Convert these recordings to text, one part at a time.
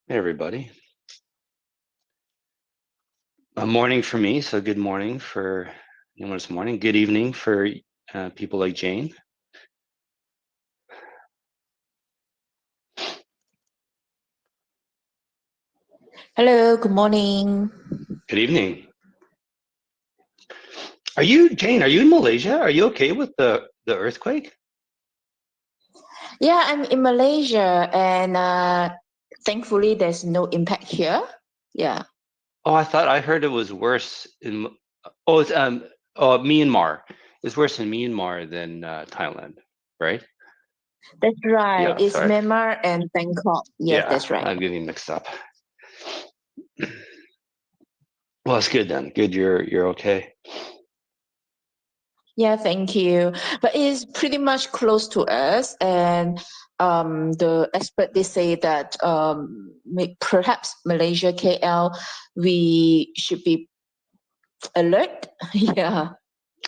Hey everybody. A morning for me, so good morning for anyone this morning. Good evening for people like Jane. Hello, good morning. Good evening. Are you, Jane, are you in Malaysia? Are you okay with the earthquake? Yeah, I'm in Malaysia and thankfully there's no impact here. Yeah. Oh, I heard it was worse in it's Myanmar. It's worse in Myanmar than Thailand, right? That's right. Yeah, It's sorry. Myanmar and Bangkok. Yes, Yeah, that's right. I'm getting mixed up. Well, it's good then. Good you're okay. Yeah, thank you. But it's pretty much close to us, and the expert they say that perhaps Malaysia, KL, we should be alert. Yeah,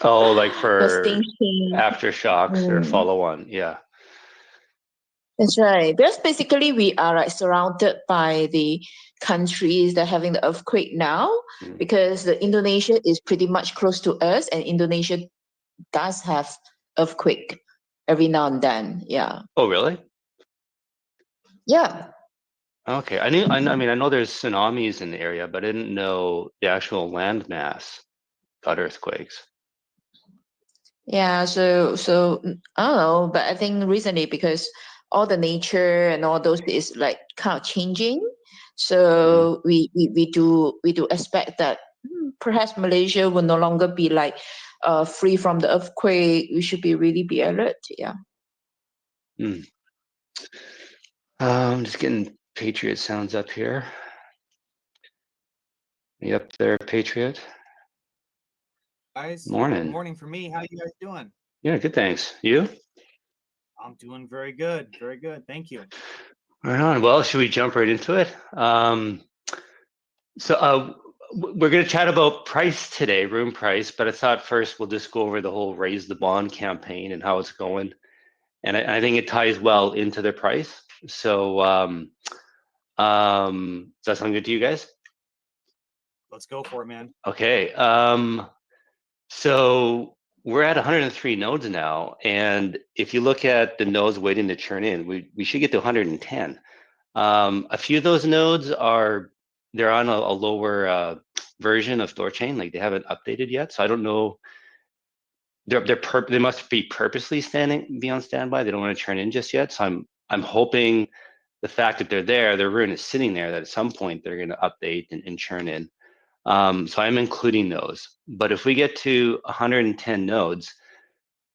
Oh, like because for things change. aftershocks or Mm. follow on. Yeah. That's right. Because basically we are like surrounded by the countries that are having the earthquake now, Mm. because the Indonesia is pretty much close to us, and Indonesia does have earthquake every now and then. Yeah. Oh, really? Yeah. Okay, I mean, I know there's tsunamis in the area, but I didn't know the actual landmass got earthquakes. Yeah. So I don't know, but I think recently because all the nature and all those is like kind of changing. Mhm. So we do expect that perhaps Malaysia will no longer be like free from the earthquake. We should be really be alert. Yeah. Mm. Just getting Patriot sounds up here. You up there, Patriot? Guys, Morning. morning for me. How you guys doing? Yeah, good, thanks. You? I'm doing very good. Very good. Thank you. Right on. Well, should we jump right into it? We're going to chat about price today, room price, but I thought first we'll just go over the whole Raise the Bond campaign and how it's going. And I think it ties well into the price. So does that sound good to you guys? Let's go for it, man. Okay. So we're at 103 nodes now, and if you look at the nodes waiting to churn in, we should get to 110. A few of those nodes they're on a lower version of THORChain, like they haven't updated yet. So I don't know. They must be purposely be on standby. They don't want to churn in just yet. So I'm hoping the fact that they're there, their rune is sitting there, that at some point they're going to update and churn in. So I'm including those. But if we get to 110 nodes,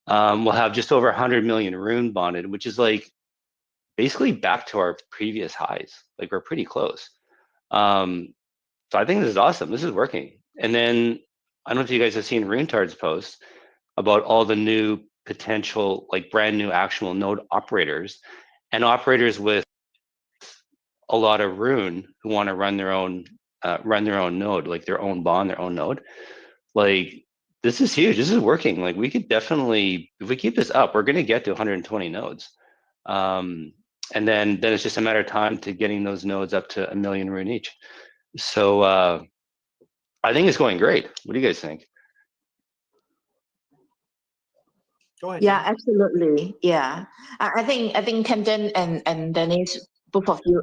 we'll have just over 100 million rune bonded, which is like basically back to our previous highs. Like we're pretty close. So I think this is awesome. This is working. And then I don't know if you guys have seen RuneTard's post about all the new potential, like brand new actual node operators and operators with a lot of rune who want to run their own node, like their own bond, their own node. Like this is huge. This is working. Like we could definitely, if we keep this up, we're going to get to 120 nodes. And then it's just a matter of time to getting those nodes up to 1 million rune each. So I think it's going great. What do you guys think? Go ahead, Yeah, Jane. absolutely. Yeah. I think Kenton and Dennis, both of you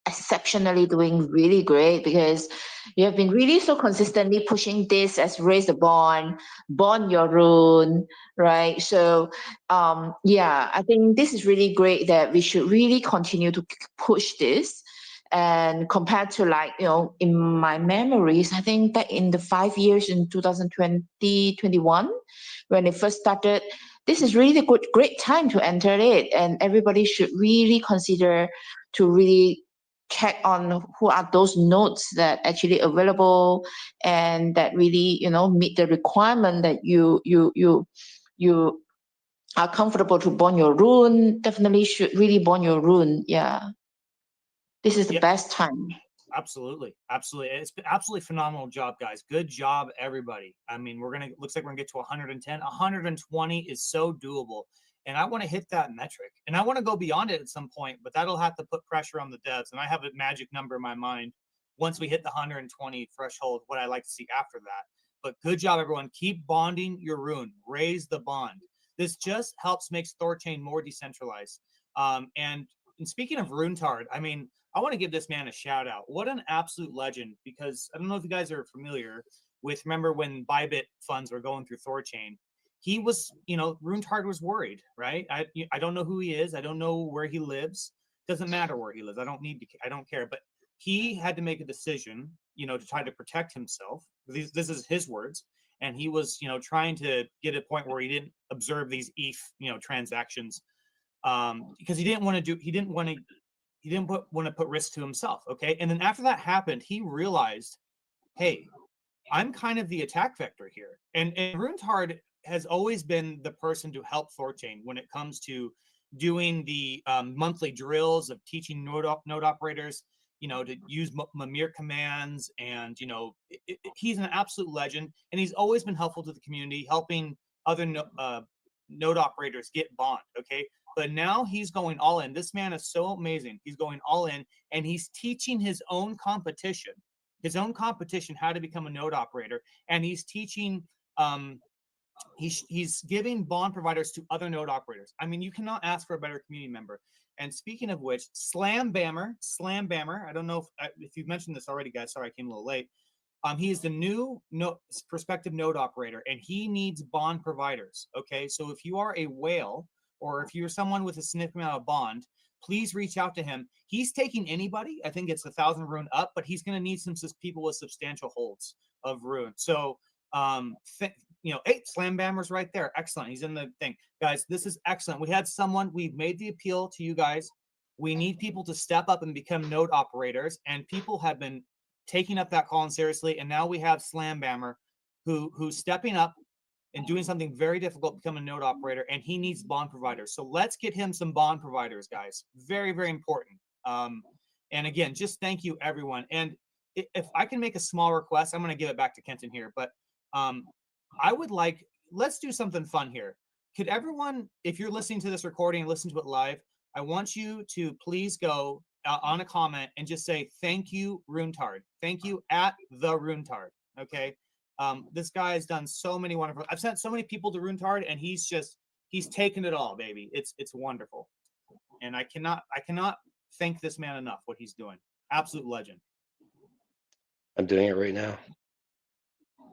exceptionally doing really great, because you have been really so consistently pushing this as raise the bond your rune, right? So yeah, I think this is really great that we should really continue to push this. And compared to, like, in my memories, I think back in the 5 years in 2020, 21, when it first started, this is really a great time to enter it, and everybody should really consider to really check on who are those nodes that actually available, and that really meet the requirement that you are comfortable to bond your rune. Definitely should really bond your rune. Yeah, this is the Yep, best time. absolutely. Absolutely. It's been absolutely phenomenal job, guys. Good job, everybody. I mean, looks like we're gonna get to 110. 120 is so doable. And I want to hit that metric, and I want to go beyond it at some point, but that'll have to put pressure on the devs. And I have a magic number in my mind. Once we hit the 120 threshold, what I like to see after that. But good job, everyone. Keep bonding your rune. Raise the bond. This just helps makes THORChain more decentralized. And speaking of Runetard, I mean, I want to give this man a shout out. What an absolute legend, because I don't know if you guys are familiar with, remember when Bybit funds were going through THORChain, he was, you know, Runetard was worried, right? I don't know who he is. I don't know where he lives. Doesn't matter where he lives. I don't care. But he had to make a decision, you know, to try to protect himself. This is his words. And he was, you know, trying to get a point where he didn't observe these ETH, you know, transactions, because he didn't want to put risk to himself. Okay. And then after that happened, he realized, hey, I'm kind of the attack vector here. And Runetard has always been the person to help THORChain when it comes to doing the monthly drills of teaching node operators, you know, to use Mimir commands. And, you know, he's an absolute legend. And he's always been helpful to the community, helping other node operators get bond. Okay. But now he's going all in. This man is so amazing. He's going all in, and he's teaching his own competition how to become a node operator. And he's teaching, he's giving bond providers to other node operators. I mean, you cannot ask for a better community member. And speaking of which, Slambammer, I don't know if you've mentioned this already, guys. Sorry, I came a little late. He is the new prospective node operator, and he needs bond providers. Okay, so if you are a whale, or if you're someone with a significant amount of bond, please reach out to him. He's taking anybody. I think it's 1,000 rune up, but he's going to need some people with substantial holds of rune. So, you know, hey, Slambammer's right there. Excellent. He's in the thing. Guys, this is excellent. We've made the appeal to you guys. We need people to step up and become node operators, and people have been taking up that call seriously. And now we have Slambammer who's stepping up and doing something very difficult, become a node operator, and he needs bond providers. So let's get him some bond providers, guys. Very, very important. And again, just thank you, everyone. And if I can make a small request, I'm going to give it back to Kenton here, but I would like, let's do something fun here. Could everyone, if you're listening to this recording and listen to it live, I want you to please go on a comment and just say, thank you, Runetard. Thank you at the Runetard. Okay. This guy has done so many wonderful, I've sent so many people to Runetard, and he's taken it all, baby. It's wonderful. And I cannot thank this man enough, what he's doing. Absolute legend. I'm doing it right now.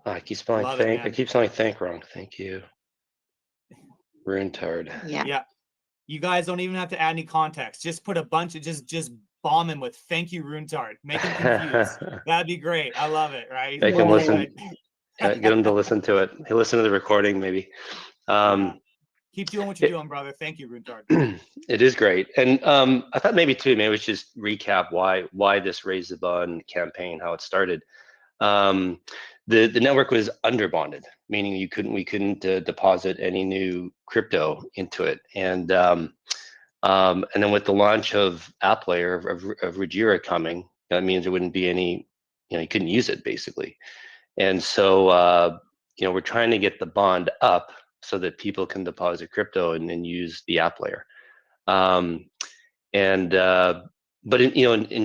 I keep spelling thank. I keep spelling thank wrong. Thank you, Runetard. Yeah. You guys don't even have to add any context. Just put a bunch of just bomb him with thank you, Runetard. Make him confused. That'd be great. I love it. Right? Make him listen. Get him to listen to it. He'll listen to the recording, maybe. Keep doing what you're doing, brother. Thank you, Runetard. It is great. And I thought maybe we should just recap why this Raise the Bond campaign, how it started. The network was underbonded, meaning we couldn't deposit any new crypto into it. And then with the launch of App Layer of RUJI coming, that means there wouldn't be any, you couldn't use it basically. And so we're trying to get the bond up so that people can deposit crypto and then use the App Layer. But in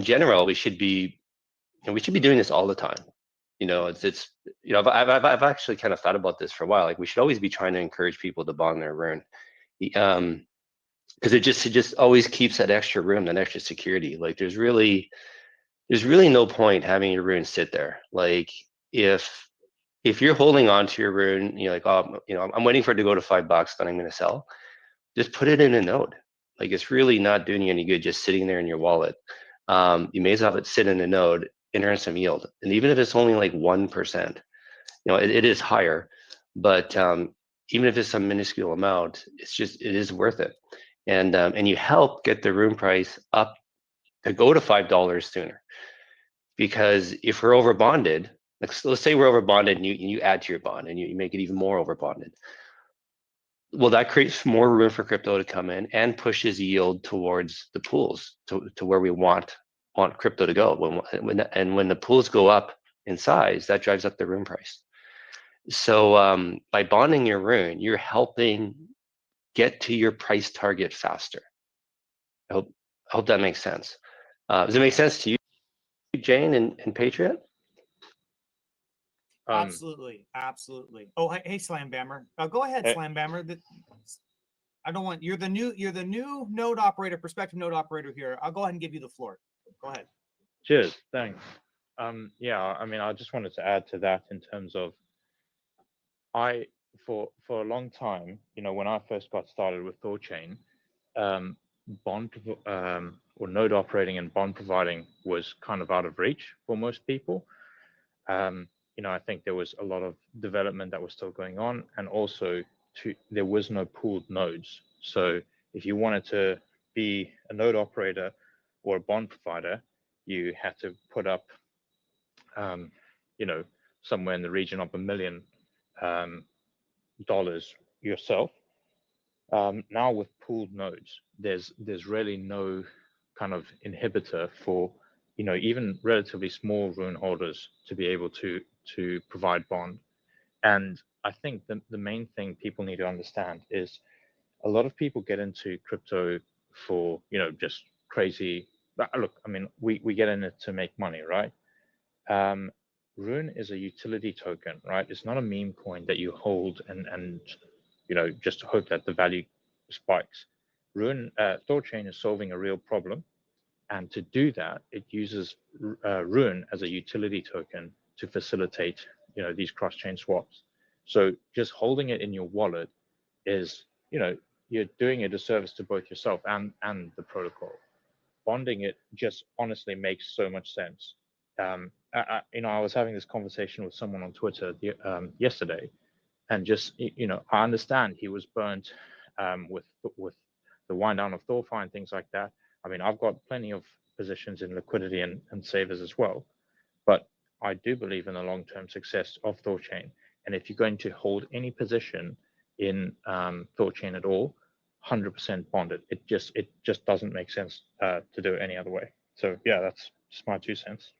general, we should be doing this all the time. I've actually kind of thought about this for a while. Like, we should always be trying to encourage people to bond their rune, because it just always keeps that extra room, that extra security. Like, there's really no point having your rune sit there. Like, if you're holding on to your rune, you're like, oh, I'm waiting for it to go to $5, then I'm going to sell. Just put it in a node. Like, it's really not doing you any good just sitting there in your wallet. You may as well have it sit in a node and earn some yield. And even if it's only like 1%, it is higher, but even if it's some minuscule amount, it is worth it. And you help get the rune price up to go to $5 sooner. Because if we're over bonded, let's say we're over bonded and you add to your bond and you make it even more over bonded. Well, that creates more room for crypto to come in and pushes yield towards the pools to where we want crypto to go. When the pools go up in size, that drives up the rune price. So by bonding your rune, you're helping get to your price target faster. I hope that makes sense. Does it make sense to you, Jane and Patriot? Absolutely, absolutely. Oh, hey, Slambammer. Go ahead, Slambammer. I don't want you're the new node operator, prospective node operator here. I'll go ahead and give you the floor. Go ahead. Cheers, thanks. Yeah, I mean, I just wanted to add to that in terms of for a long time, you know, when I first got started with THORChain, bond or node operating and bond providing was kind of out of reach for most people. You know, I think there was a lot of development that was still going on, and also there was no pooled nodes. So if you wanted to be a node operator or a bond provider, you had to put up, you know, somewhere in the region of $1 million yourself. Now with pooled nodes, there's really no kind of inhibitor for, you know, even relatively small RUNE holders to be able to provide bond. And I think the main thing people need to understand is a lot of people get into crypto for, you know, just crazy. Look, I mean, we get in it to make money, right? RUNE is a utility token, right? It's not a meme coin that you hold and you know, just hope that the value spikes. THORChain is solving a real problem, and to do that, it uses RUNE as a utility token to facilitate, you know, these cross-chain swaps. So just holding it in your wallet is, you know, you're doing a disservice to both yourself and the protocol. Bonding it just honestly makes so much sense. You know, I was having this conversation with someone on Twitter yesterday, and just, you know, I understand he was burnt with the wind down of THORFi and things like that. I mean, I've got plenty of positions in Liquidity and savers as well, but I do believe in the long-term success of THORChain. And if you're going to hold any position in THORChain at all, 100% bonded. It just doesn't make sense to do it any other way. So yeah, that's just my 2 cents.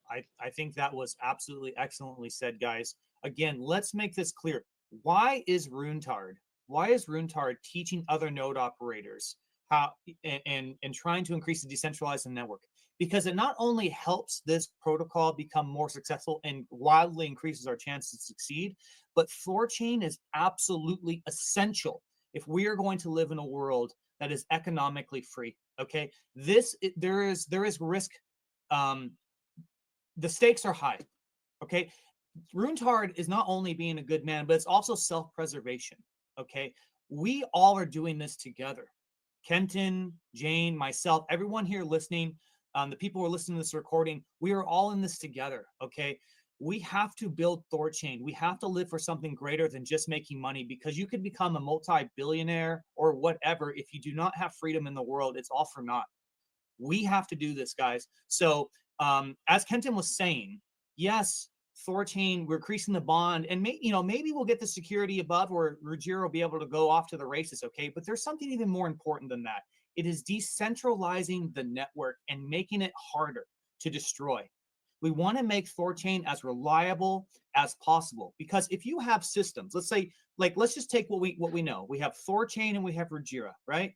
I think that was absolutely excellently said, guys. Again, let's make this clear. Why is RuneTard teaching other node operators how and trying to increase the decentralized network? Because it not only helps this protocol become more successful and wildly increases our chances to succeed, but THORChain is absolutely essential if we are going to live in a world that is economically free. Okay, there is risk. The stakes are high. Okay, RuneTard is not only being a good man, but it's also self-preservation. Okay, we all are doing this together. Kenton, Jane, myself, everyone here listening, the people who are listening to this recording, we are all in this together. Okay, we have to build THORChain. We have to live for something greater than just making money, because you could become a multi-billionaire or whatever. If you do not have freedom in the world, it's all for naught. We have to do this, guys. So as Kenton was saying, yes, THORChain, we're increasing the bond, and maybe we'll get the security above, or RUJI will be able to go off to the races. Okay, but there's something even more important than that. It is decentralizing the network and making it harder to destroy. We want to make THORChain as reliable as possible, because if you have systems, let's just take what we know. We have THORChain and we have RUJI, right?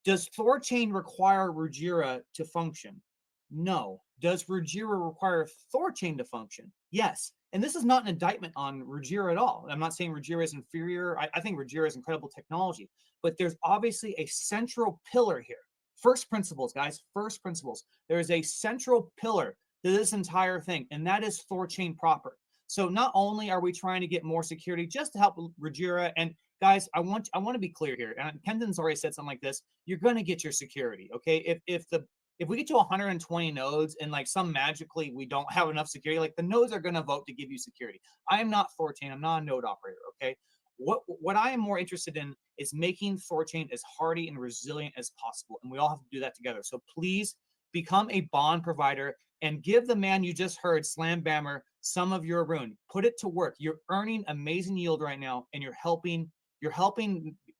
Does THORChain require RUJI to function? No. Does RUJI require THORChain to function? Yes. And this is not an indictment on RUJI at all. I'm not saying RUJI is inferior. I think RUJI is incredible technology, but there's obviously a central pillar here. First principles, guys, first principles. There is a central pillar to this entire thing, and that is THORChain proper. So not only are we trying to get more security just to help RUJI, and guys, I want to be clear here, and Kenton's already said something like this, you're going to get your security, okay? If we get to 120 nodes and like some magically we don't have enough security, like the nodes are going to vote to give you security. I am not THORChain. I'm not a node operator, okay? What I am more interested in is making THORChain as hardy and resilient as possible, and we all have to do that together. So please become a bond provider and give the man you just heard, Slambammer, some of your RUNE. Put it to work. You're earning amazing yield right now, and you're helping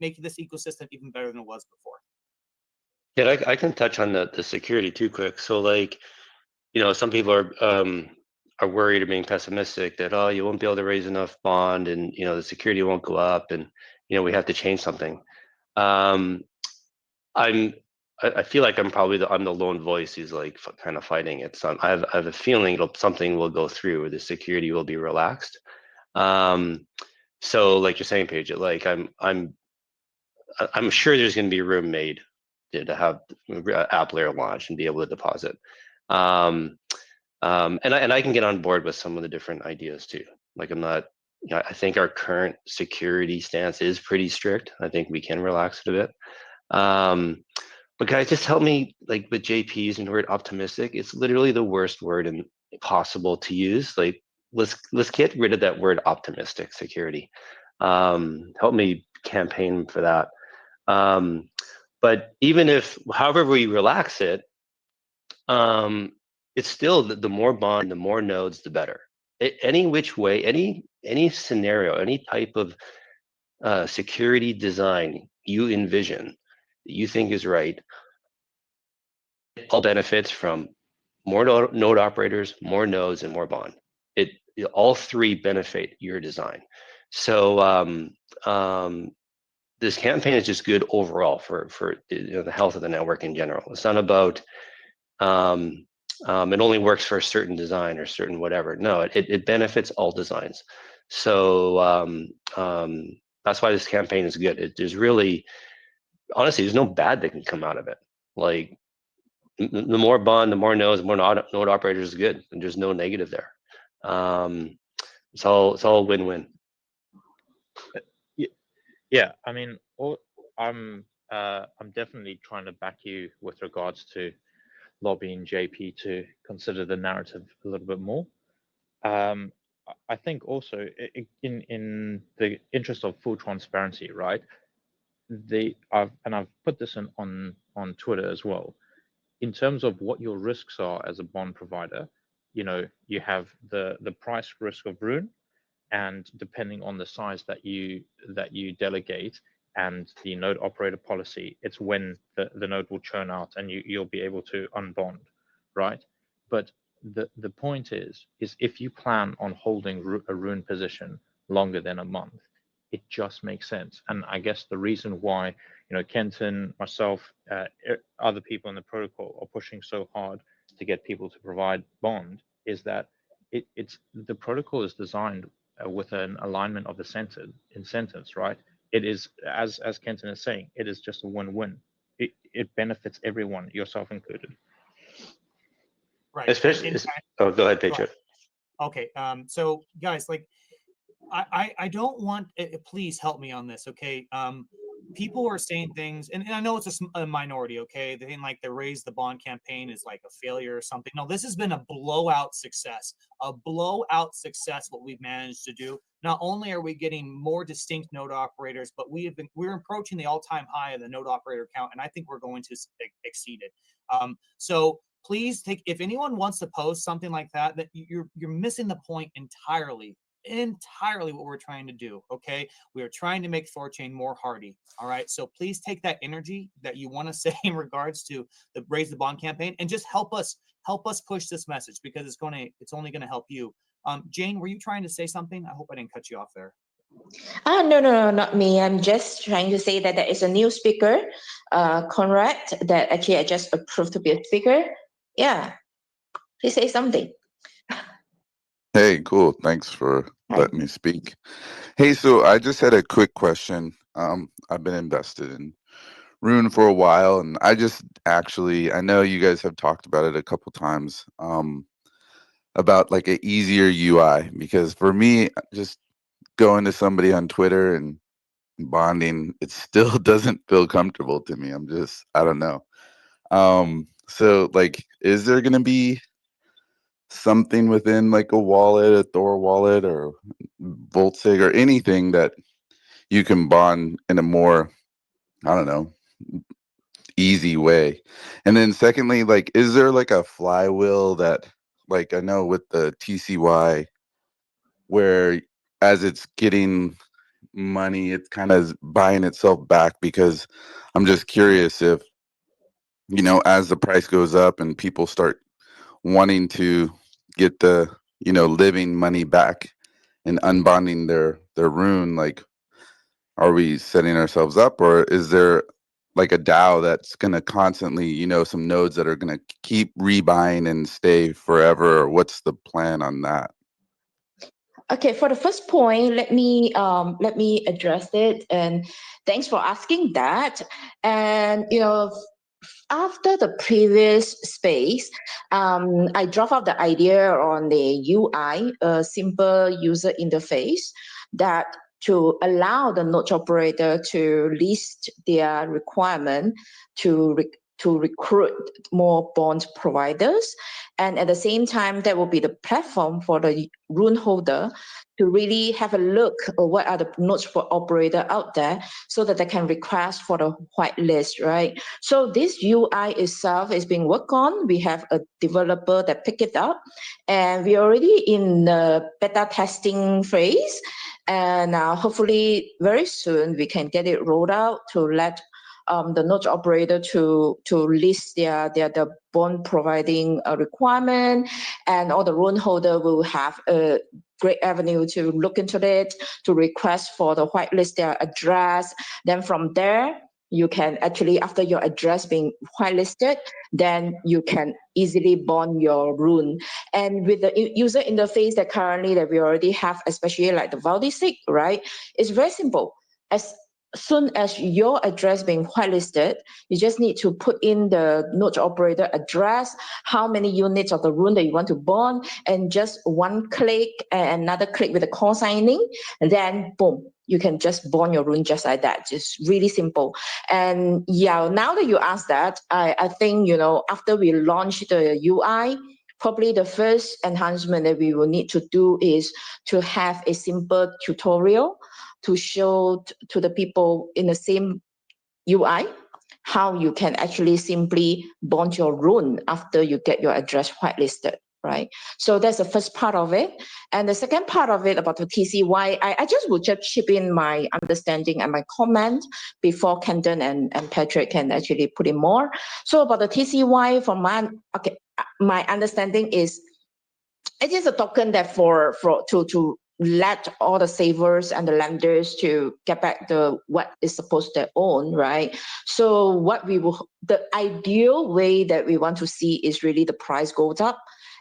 make this ecosystem even better than it was before. Yeah, I can touch on the security too quick. So like, some people are worried or being pessimistic that, oh, you won't be able to raise enough bond, and the security won't go up, and we have to change something. I feel like I'm probably I'm the lone voice who's like kind of fighting it. So I have a feeling something will go through, or the security will be relaxed. So like you're saying, Paige, like I'm sure there's going to be room made to have app layer launch and be able to deposit. And I can get on board with some of the different ideas too. Like I'm not, I think our current security stance is pretty strict. I think we can relax it a bit. But guys, just help me, like with JP using the word optimistic. It's literally the worst word possible to use. Like let's get rid of that word optimistic security. Help me campaign for that. But even if, however we relax it, it's still the more bond, the more nodes, the better. Any which way, any scenario, any type of security design you envision that you think is right, all benefits from more node operators, more nodes, and more bond. All three benefit your design. So this campaign is just good overall for the health of the network in general. It's not about it only works for a certain design or certain whatever. No, it benefits all designs. So that's why this campaign is good. There's really, honestly, there's no bad that can come out of it. Like the more bond, the more nodes, the more node operators is good, and there's no negative there. It's all win-win. Yeah, I mean, I'm definitely trying to back you with regards to lobbying JP to consider the narrative a little bit more. I think also in the interest of full transparency, right? I've put this on Twitter as well. In terms of what your risks are as a bond provider, you have the price risk of RUNE, and depending on the size that you delegate and the node operator policy, it's when the node will churn out and you'll be able to unbond, right? But the point is if you plan on holding a RUNE position longer than a month, it just makes sense. And I guess the reason why Kenton, myself, other people in the protocol are pushing so hard to get people to provide bond is that it's the protocol is designed with an alignment of the incentives, right? It is, as Kenton is saying, it is just a win-win. It benefits everyone, yourself included. Right. Especially, go ahead, Patriot. Okay. So guys, like, I don't want. Please help me on this, okay? People are saying things, and I know it's a minority, okay? They think like the Raise the Bond campaign is like a failure or something. No, this has been a blowout success. What we've managed to do. Not only are we getting more distinct node operators, but we're approaching the all-time high of the node operator count, and I think we're going to exceed it. So please if anyone wants to post something like that, that you're missing the point entirely what we're trying to do. Okay, we are trying to make THORChain more hardy. All right, so please take that energy that you want to say in regards to the Raise the Bond campaign and just help us push this message, because it's only going to help you. Jane, were you trying to say something? I hope I didn't cut you off there. No, not me. I'm just trying to say that there is a new speaker, Conrad, that actually I just approved to be a speaker. Yeah, please say something. Hey, cool. Thanks for letting me speak. Hey, so I just had a quick question. I've been invested in RUNE for a while, and I know you guys have talked about it a couple times, about like an easier UI, because for me, just going to somebody on Twitter and bonding, it still doesn't feel comfortable to me. I don't know. So like, is there going to be something within like a wallet, a Thor wallet, or Voltsig, or anything that you can bond in a more, I don't know, easy way? And then secondly, like, is there like a flywheel that, like, I know with the TCY, where as it's getting money, it's kind of buying itself back? Because I'm just curious if, as the price goes up and people start wanting to get the living money back and unbonding their RUNE, like, are we setting ourselves up, or is there like a DAO that's going to constantly, you know, some nodes that are going to keep rebuying and stay forever? Or what's the plan on that? Okay, for the first point, let me address it, and thanks for asking that. And after the previous space, I dropped out the idea on the UI, a simple user interface that to allow the node operator to list their requirement to recruit more bond providers. And at the same time, that will be the platform for the RUNE holder to really have a look at what are the nodes for operator out there so that they can request for the whitelist, right? So this UI itself is being worked on. We have a developer that picked it up, and we're already in the beta testing phase. And hopefully very soon we can get it rolled out to let the node operator to list their bond providing requirement, and all the RUNE holder will have a great avenue to look into it, to request for the whitelist their address. Then from there, you can actually, after your address being whitelisted, then you can easily bond your RUNE. And with the user interface that currently that we already have, especially like the Valdisic, right? It's very simple. As soon as your address being whitelisted, you just need to put in the node operator address, how many units of the RUNE that you want to bond, and just one click and another click with the call signing, and then boom, you can just bond your RUNE just like that. Just really simple. And yeah, now that you ask that, I think, after we launch the UI, probably the first enhancement that we will need to do is to have a simple tutorial to show to the people in the same UI how you can actually simply bond your RUNE after you get your address whitelisted, right? So that's the first part of it. And the second part of it about the TCY, I just would just chip in my understanding and my comment before Kenton and Patrick can actually put in more. So about the TCY, from my understanding is it is a token that to let all the savers and the lenders to get back what is supposed to own, right? So the ideal way that we want to see is really the price goes up,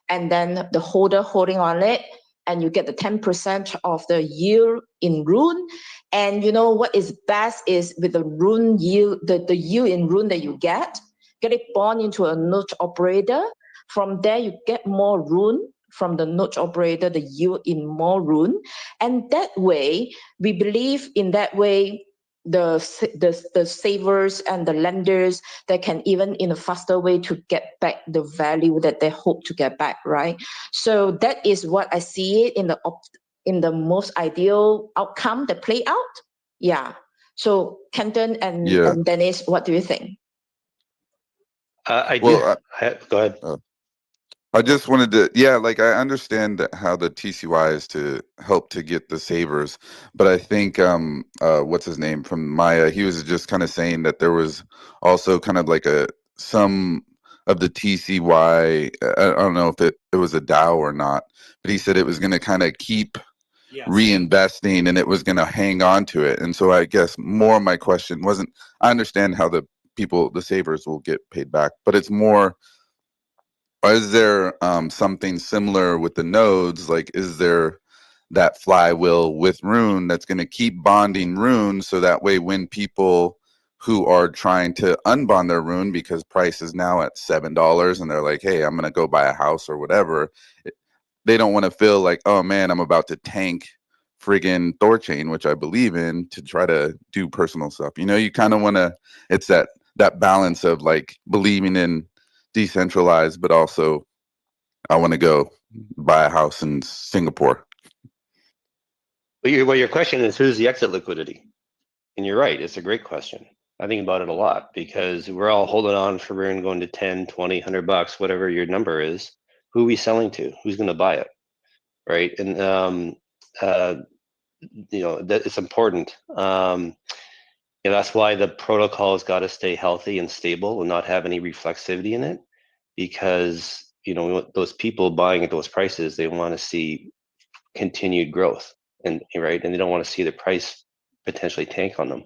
and then the holder holding on it, and you get the 10% of the yield in RUNE. And what is best is with the RUNE yield, the yield in RUNE that you get it bond into a node operator. From there, you get more RUNE from the node operator, the yield in more RUNE. And that way, we believe in that way, the savers and the lenders, they can even in a faster way to get back the value that they hope to get back, right? So that is what I see it in the most ideal outcome that play out. Yeah. So Kenton and Dennis, what do you think? I do. Well, Go ahead. I just wanted to, like I understand how the TCY is to help to get the savers, but I think what's his name from Maya, he was just kind of saying that there was also kind of like some of the TCY, I don't know if it was a DAO or not, but he said it was going to kind of keep reinvesting and it was going to hang on to it. And so I guess more of my question wasn't, I understand how the savers will get paid back, but it's more, is there something similar with the nodes? Like, is there that flywheel with RUNE that's going to keep bonding RUNE so that way when people who are trying to unbond their RUNE because price is now at $7 and they're like, hey, I'm going to go buy a house or whatever, they don't want to feel like, oh man, I'm about to tank friggin' THORChain, which I believe in, to try to do personal stuff. You kind of want to, it's that balance of like believing in decentralized, but also I want to go buy a house in Singapore. Well, your question is, who's the exit liquidity? And you're right, it's a great question. I think about it a lot because we're all holding on for RUNE going to 10, 20, $100, whatever your number is. Who are we selling to? Who's going to buy it? Right. And, that it's important. That's why the protocol has got to stay healthy and stable and not have any reflexivity in it, because those people buying at those prices, they want to see continued growth, and they don't want to see the price potentially tank on them.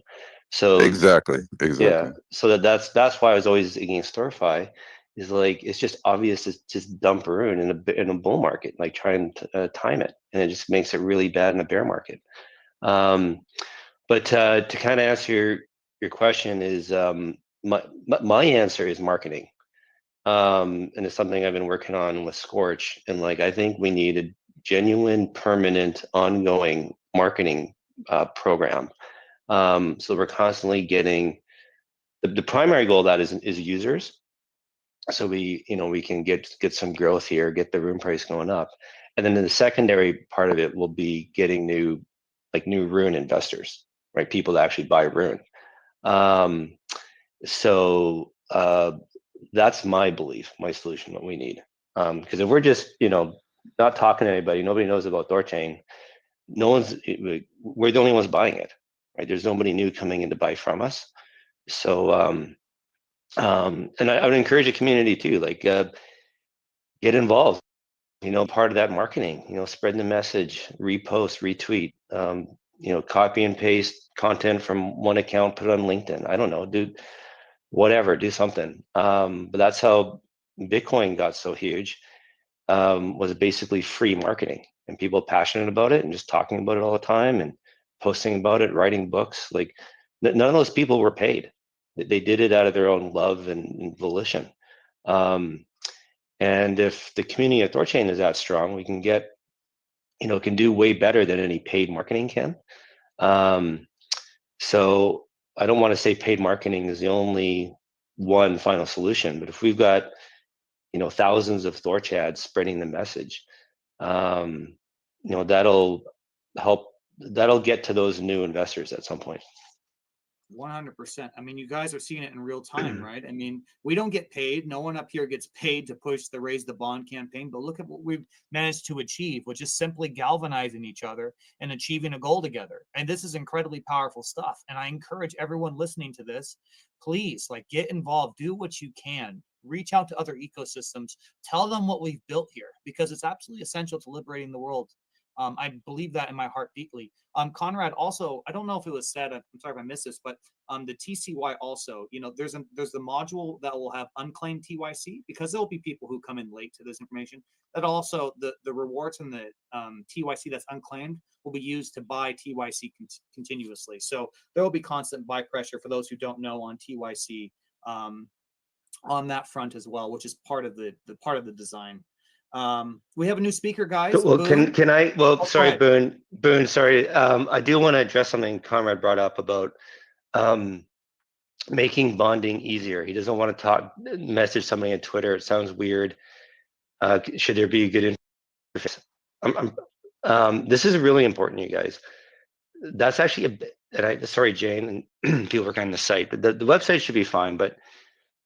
So Exactly. yeah, Exactly. so that's why I was always against THORFi. Is like it's just obvious to just dump Rune in a bull market, like try and time it, and it just makes it really bad in a bear market. But to kind of answer your question is my answer is marketing, and it's something I've been working on with Scorch, and like I think we need a genuine, permanent, ongoing marketing program. So we're constantly getting the primary goal of that is users. So we can get some growth here, get the Rune price going up, and then the secondary part of it will be getting new Rune investors, right? People that actually buy Rune. So that's my belief, my solution, what we need. Because if we're just not talking to anybody, nobody knows about THORChain. We're the only ones buying it, right? There's nobody new coming in to buy from us. So and I would encourage the community too, like get involved. Part of that marketing. Spread the message, repost, retweet. Copy and paste content from one account, put it on LinkedIn. I don't know, do whatever, do something. But that's how Bitcoin got so huge. Was basically free marketing, and people passionate about it and just talking about it all the time and posting about it, writing books. Like none of those people were paid. They did it out of their own love and volition. And if the community of THORChain is that strong, we can can do way better than any paid marketing can. So I don't want to say paid marketing is the only one final solution, but if we've got thousands of THORChads spreading the message, that'll help. That'll get to those new investors at some point. 100%. I mean, you guys are seeing it in real time, right? I mean, we don't get paid. No one up here gets paid to push the Raise the Bond campaign, but look at what we've managed to achieve, which is simply galvanizing each other and achieving a goal together. And this is incredibly powerful stuff. And I encourage everyone listening to this, please, get involved, do what you can. Reach out to other ecosystems, tell them what we've built here, because it's absolutely essential to liberating the world. I believe that in my heart deeply. Conrad, also, I don't know if it was said, I'm sorry if I missed this, but the TCY also, there's the module that will have unclaimed TYC, because there'll be people who come in late to this information. That also, the rewards from the TYC that's unclaimed will be used to buy TYC continuously. So there will be constant buy pressure for those who don't know on TYC on that front as well, which is part of the design. We have a new speaker, guys. Well, can I? Well, sorry, ahead. Boone. Sorry, I do want to address something Conrad brought up about making bonding easier. He doesn't want to message somebody on Twitter. It sounds weird. Should there be a good interface? This is really important, you guys. That's actually a bit. And sorry, Jane, and people working on the site. The website should be fine, but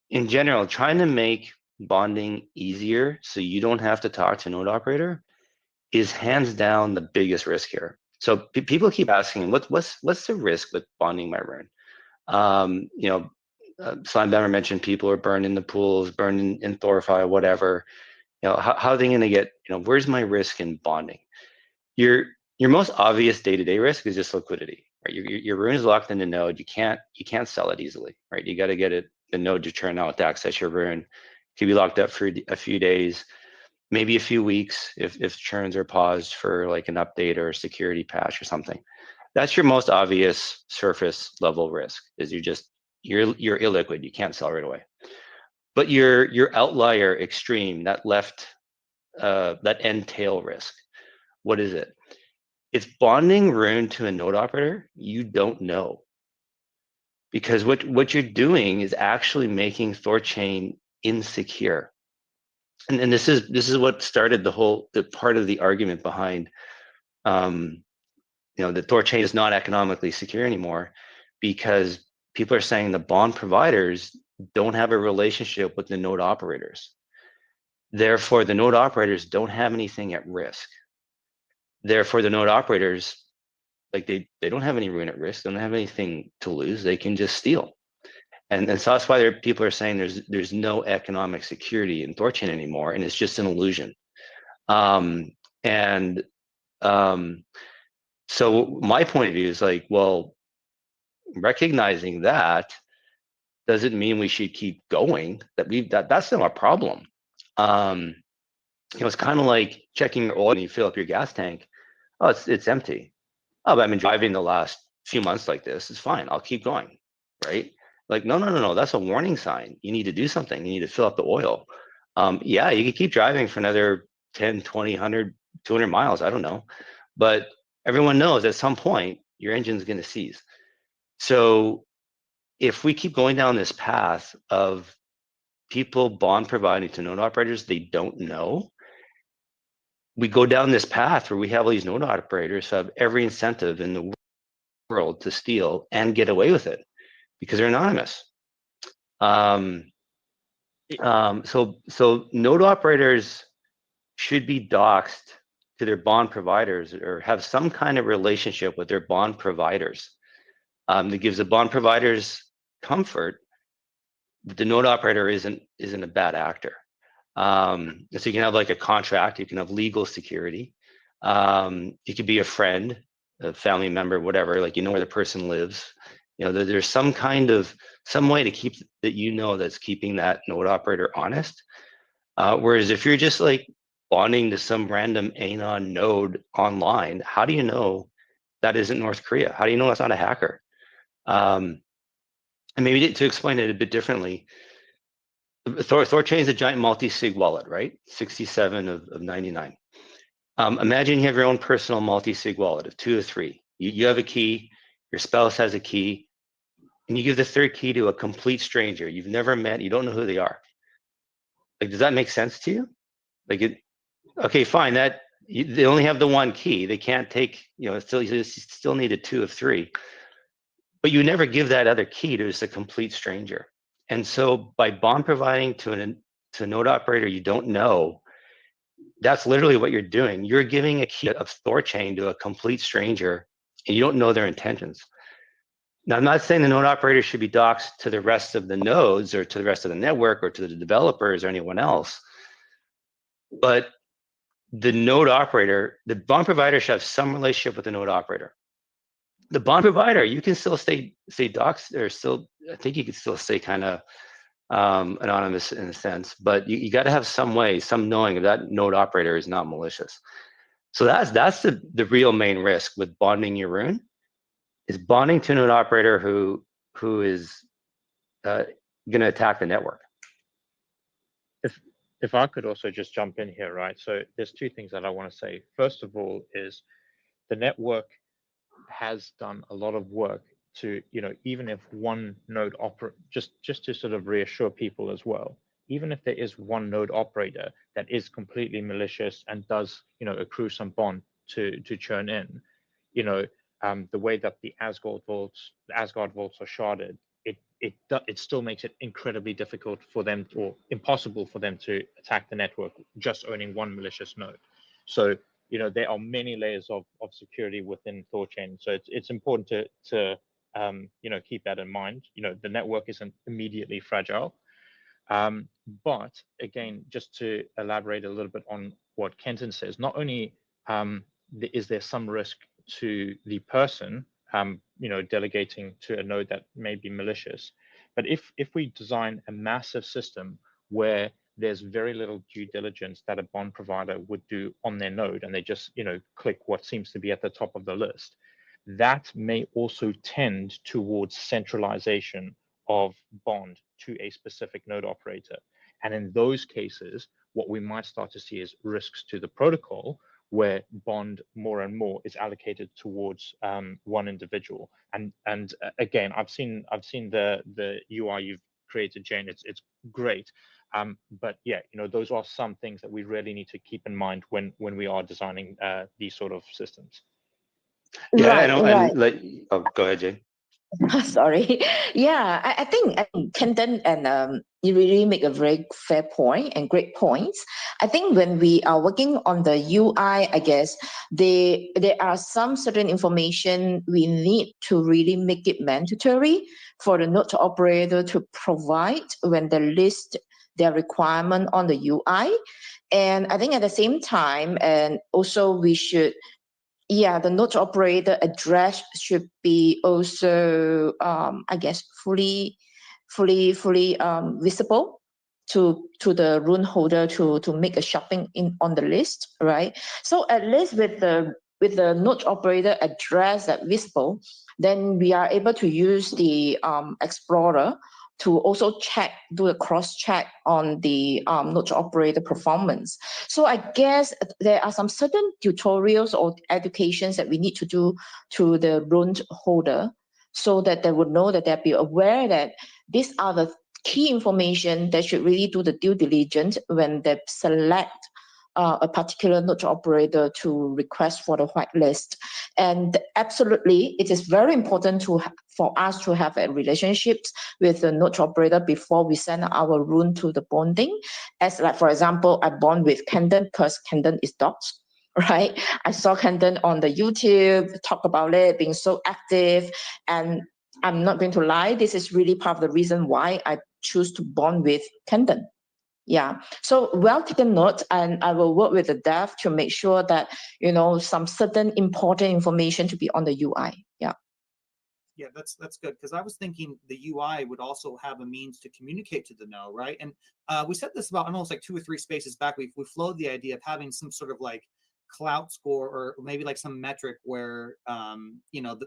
in general, trying to make bonding easier so you don't have to talk to a node operator is hands down the biggest risk here. So people keep asking, what's the risk with bonding my Rune? Slambammer mentioned people are burned in the pools, burned in THORFi, whatever. How are they going to get? Where's my risk in bonding? Your most obvious day-to-day risk is just liquidity. Right? Your Rune is locked in the node. You can't sell it easily. Right? You got to get the node to churn out to access your Rune. It could be locked up for a few days, maybe a few weeks if churns are paused for like an update or a security patch or something. That's your most obvious surface level risk. Is you're illiquid. You can't sell right away. But your outlier extreme, that end tail risk, what is it? It's bonding Rune to a node operator you don't know. Because what you're doing is actually making THORChain insecure. And this is what started the part of the argument behind that THORChain is not economically secure anymore, because people are saying the bond providers don't have a relationship with the node operators. Therefore, the node operators don't have anything at risk. Therefore, the node operators, they don't have any Rune at risk. They don't have anything to lose. They can just steal. And so that's why people are saying there's no economic security in THORChain anymore, and it's just an illusion. So my point of view is well, recognizing that doesn't mean we should keep going. That's not a problem. It's kind of like checking your oil and you fill up your gas tank. Oh, it's empty. Oh, but I've been driving the last few months like this. It's fine. I'll keep going, right? Like, no. That's a warning sign. You need to do something. You need to fill up the oil. Yeah, you can keep driving for another 10, 20, 100, 200 miles. I don't know. But everyone knows at some point your engine's going to seize. So if we keep going down this path of people bond providing to node operators they don't know, we go down this path where we have all these node operators who have every incentive in the world to steal and get away with it because they're anonymous. So node operators should be doxed to their bond providers or have some kind of relationship with their bond providers that gives the bond providers comfort that the node operator isn't a bad actor. So you can have like a contract, you can have legal security. You could be a friend, a family member, whatever, like you know where the person lives. There's some way to keep that that's keeping that node operator honest. Whereas if you're just like bonding to some random anon node online, how do you know that isn't North Korea? How do you know that's not a hacker? And maybe to explain it a bit differently, THORChain is a giant multi-sig wallet, right? 67 of 99. Imagine you have your own personal multi-sig wallet of 2 or 3. You have a key, your spouse has a key, and you give the third key to a complete stranger you've never met, you don't know who they are. Like, does that make sense to you? Okay, fine. They only have the one key. They can't take, you still need a 2 of 3. But you never give that other key to just a complete stranger. And so by bond providing to a node operator you don't know, that's literally what you're doing. You're giving a key of THORChain to a complete stranger, and you don't know their intentions. Now, I'm not saying the node operator should be doxed to the rest of the nodes or to the rest of the network or to the developers or anyone else, but the node operator, the bond provider should have some relationship with the node operator. The bond provider, you can still stay doxed, or still, I think you can still stay kind of anonymous in a sense, but you got to have some way, some knowing that node operator is not malicious. So that's the real main risk with bonding your rune, is bonding to a node operator who is going to attack the network. If I could also just jump in here, right? So there's 2 things that I want to say. First of all is the network has done a lot of work to, even if one node operator, just to sort of reassure people as well, even if there is one node operator that is completely malicious and does, accrue some bond to churn in, the way that the Asgard vaults are sharded, it still makes it incredibly difficult for them, or impossible for them, to attack the network just owning one malicious node. So there are many layers of security within THORChain. So it's important to keep that in mind. The network isn't immediately fragile. But again, just to elaborate a little bit on what Kenton says, not only is there some risk to the person, delegating to a node that may be malicious, but if we design a massive system where there's very little due diligence that a bond provider would do on their node, and they just, click what seems to be at the top of the list, that may also tend towards centralization of bond to a specific node operator. And in those cases, what we might start to see is risks to the protocol, where bond more and more is allocated towards one individual. And again, I've seen the UI you've created, Jane. It's great. But yeah, those are some things that we really need to keep in mind when we are designing these sort of systems. Yeah, right, I know. right. And go ahead, Jane. Sorry. Yeah, I think Kenton and you really make a very fair point and great points. I think when we are working on the UI, I guess there are some certain information we need to really make it mandatory for the node operator to provide when they list their requirement on the UI. And I think at the same time, and also we should yeah, the node operator address should be also, I guess, fully visible to the RUNE holder to make a shopping on the list, right? So at least with the node operator address that visible, then we are able to use the Explorer to also do a cross check on the node operator performance. So I guess there are some certain tutorials or educations that we need to do to the RUNE holder, so that they would know, that they'll be aware that these are the key information they should really do the due diligence when they select a particular node operator to request for the whitelist. And absolutely, it is very important for us to have a relationship with the node operator before we send our RUNE to the bonding. As like, for example, I bond with Kenton because Kenton is docs, right? I saw Kenton on the YouTube talk about it, being so active, and I'm not going to lie, this is really part of the reason why I choose to bond with Kenton. Yeah, so well taken note, and I will work with the dev to make sure that, you know, some certain important information to be on the UI. Yeah. Yeah, that's good, because I was thinking the UI would also have a means to communicate to the node, right? And we said this about almost like 2 or 3 spaces back. We flowed the idea of having some sort of like clout score, or maybe like some metric where you know,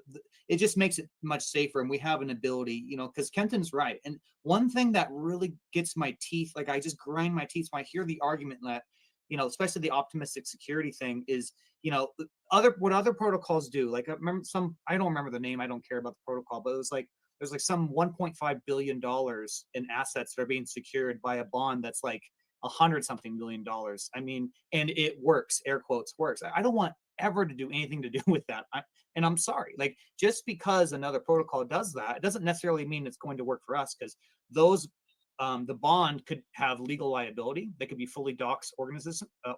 it just makes it much safer, and we have an ability, you know, because Kenton's right. And one thing that really gets my teeth, like I just grind my teeth when I hear the argument that, you know, especially the optimistic security thing, is, you know, what other protocols do. Like I remember I don't remember the name, I don't care about the protocol, but it was like there's like some $1.5 billion in assets that are being secured by a bond that's like $100-something million. I mean, and it works, air quotes works. I don't want ever to do anything to do with that. And I'm sorry, like, just because another protocol does that, it doesn't necessarily mean it's going to work for us, because those the bond could have legal liability. They could be fully doxed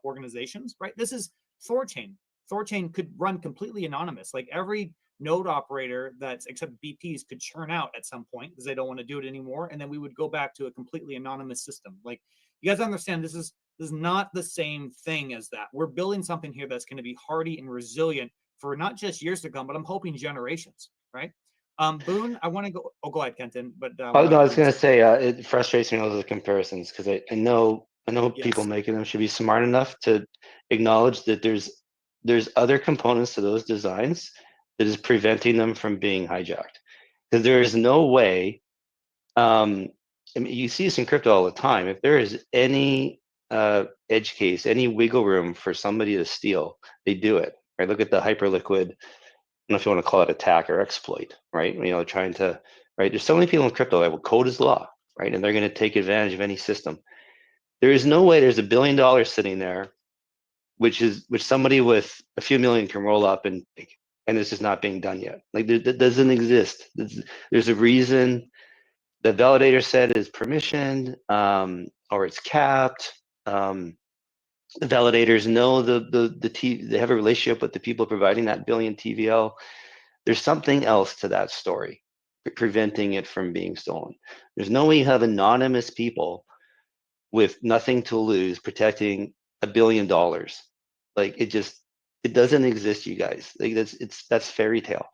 organizations, right? This is THORChain. THORChain could run completely anonymous. Like every node operator that's except BPs could churn out at some point because they don't want to do it anymore, and then we would go back to a completely anonymous system. Like, you guys understand, this is not the same thing as that. We're building something here that's going to be hardy and resilient for not just years to come, but I'm hoping generations, right? Boone, I want to go. Oh, go ahead, Kenton. But Oh no, I was going to say it frustrates me, all those comparisons, because I know Yes. people making them should be smart enough to acknowledge that there's other components to those designs that is preventing them from being hijacked. Because there is no way. I mean, you see this in crypto all the time. If there is any edge case, any wiggle room for somebody to steal, they do it. Right? Look at the hyperliquid. I don't know if you want to call it attack or exploit, right? You know, trying to, right? There's so many people in crypto that will code is law, right? And they're going to take advantage of any system. There is no way there's $1 billion sitting there, which somebody with a few million can roll up and this is not being done yet. Like, that doesn't exist. There's a reason the validator set is permissioned, or it's capped. The validators know they have a relationship with the people providing that billion TVL. There's something else to that story preventing it from being stolen. There's no way you have anonymous people with nothing to lose protecting $1 billion. Like, it doesn't exist, you guys. Like, that's fairy tale.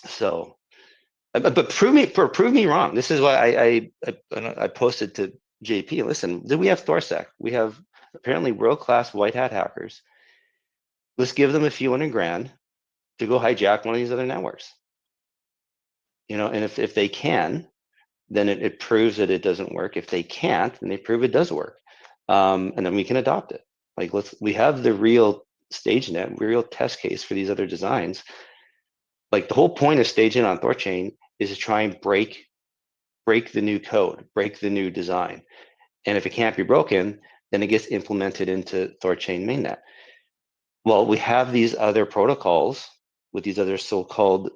So, but prove me wrong. This is why I posted to JP. Listen, we have THORSec. We have apparently world-class white hat hackers. Let's give them a few $100,000 to go hijack one of these other networks. You know, and if they can, then it proves that it doesn't work. If they can't, then they prove it does work, and then we can adopt it. Like, we have the real StageNet, real test case for these other designs. Like, the whole point of StageNet on THORChain is to try and break the new code, break the new design. And if it can't be broken, then it gets implemented into THORChain mainnet. Well, we have these other protocols with these other so-called,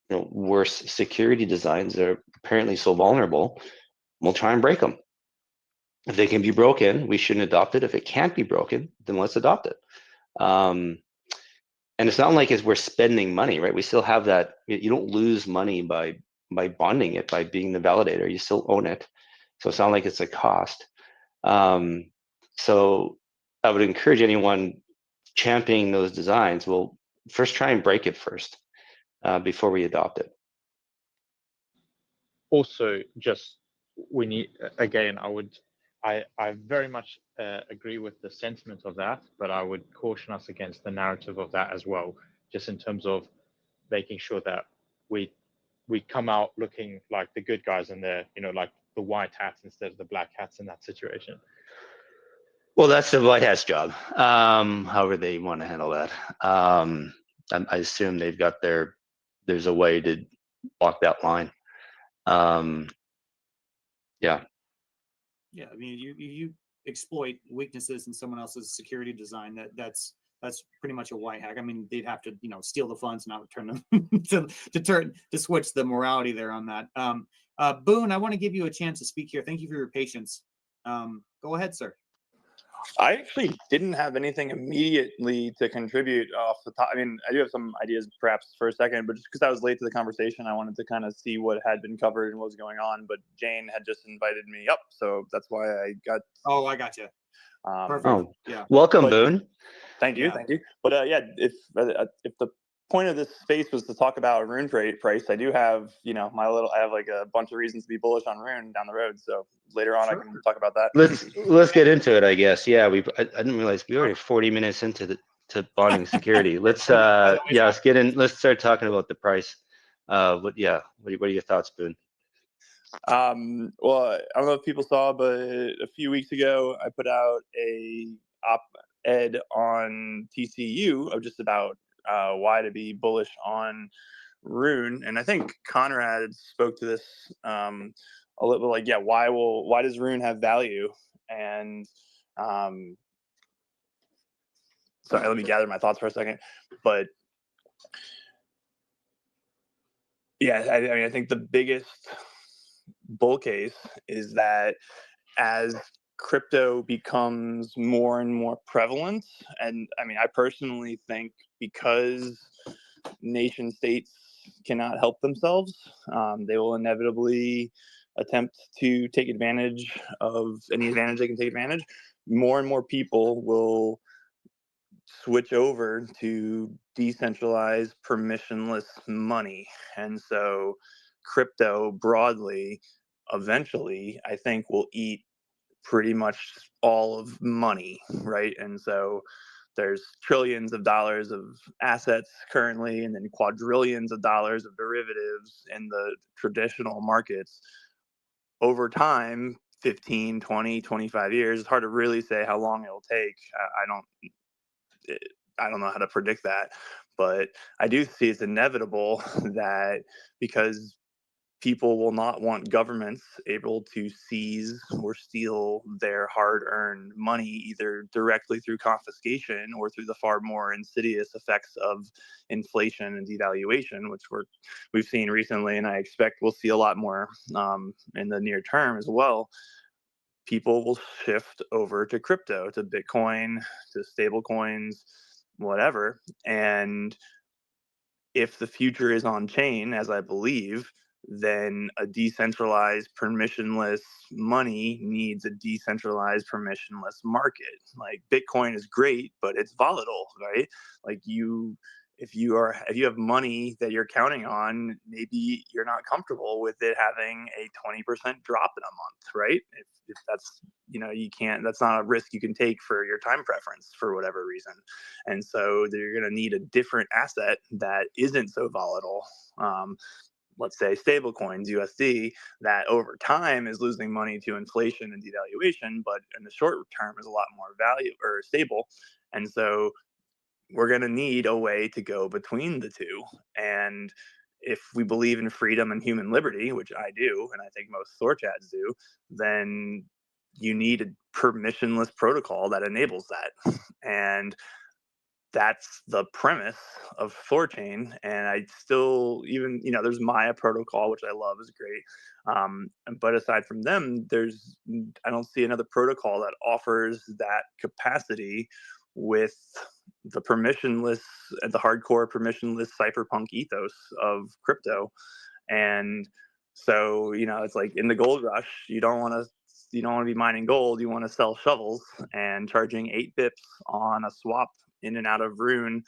you know, worse security designs that are apparently so vulnerable. We'll try and break them. If they can be broken, we shouldn't adopt it. If it can't be broken, then let's adopt it. And it's not like we're spending money, right? We still have that. You don't lose money by bonding it, by being the validator. You still own it. So it's not like it's a cost. So I would encourage anyone championing those designs, well, first try and break it first before we adopt it. Also, just we need, again, I very much agree with the sentiment of that, but I would caution us against the narrative of that as well, just in terms of making sure that we come out looking like the good guys in there, you know, like the white hats instead of the black hats in that situation. Well, that's the White Hat's job, however they want to handle that. I assume they've got there's a way to walk that line. Yeah. Yeah, I mean, you exploit weaknesses in someone else's security design. That's pretty much a white hack. I mean, they'd have to, you know, steal the funds and not return them to switch the morality there on that. Boone, I want to give you a chance to speak here. Thank you for your patience. Go ahead, sir. I actually didn't have anything immediately to contribute off the top. I mean, I do have some ideas perhaps for a second, but just because I was late to the conversation, I wanted to kind of see what had been covered and what was going on. But Jane had just invited me up, so that's why I got. Oh, I got you. Perfect. Oh, yeah. Welcome, Boone. Thank you, thank you. But yeah, if the point of this space was to talk about Rune price, I do have, you know, I have like a bunch of reasons to be bullish on Rune down the road. So later on, I can talk about that. Let's get into it, I guess. Yeah, I didn't realize we already 40 minutes into to bonding security. Let's let's get in. Let's start talking about the price. What are your thoughts, Boone? Well, I don't know if people saw, but a few weeks ago, I put out a op-ed on TCU of just about why to be bullish on Rune, and I think Conrad spoke to this a little bit, like, yeah, why does Rune have value? And sorry, let me gather my thoughts for a second. But yeah, I mean, I think the biggest bull case is that as crypto becomes more and more prevalent, and I mean, I personally think because nation states cannot help themselves, they will inevitably attempt to take advantage of any advantage they can take advantage. More and more people will switch over to decentralized permissionless money, and so crypto broadly eventually I think will eat pretty much all of money, right? And so there's trillions of dollars of assets currently, and then quadrillions of dollars of derivatives in the traditional markets. Over time, 15, 20, 25 years, it's hard to really say how long it'll take. I don't know how to predict that, but I do see it's inevitable that because people will not want governments able to seize or steal their hard-earned money, either directly through confiscation or through the far more insidious effects of inflation and devaluation, which we've seen recently, and I expect we'll see a lot more in the near term as well. People will shift over to crypto, to Bitcoin, to stable coins, whatever. And if the future is on chain, as I believe, then a decentralized permissionless money needs a decentralized permissionless market. Like Bitcoin is great, but it's volatile, right? Like if you have money that you're counting on, maybe you're not comfortable with it having a 20% drop in a month, right? If that's, you know, that's not a risk you can take for your time preference for whatever reason. And so you're going to need a different asset that isn't so volatile. Let's say stable coins, USD, that over time is losing money to inflation and devaluation, but in the short term is a lot more value or stable. And so we're going to need a way to go between the two. And if we believe in freedom and human liberty, which I do, and I think most THORChats do, then you need a permissionless protocol that enables that. And that's the premise of THORChain. And I still, even, you know, there's Maya protocol, which I love, is great. But aside from them, I don't see another protocol that offers that capacity with the permissionless, the hardcore permissionless cypherpunk ethos of crypto. And so, you know, it's like in the gold rush, you don't want to be mining gold. You want to sell shovels, and charging 8 bips on a swap in and out of Rune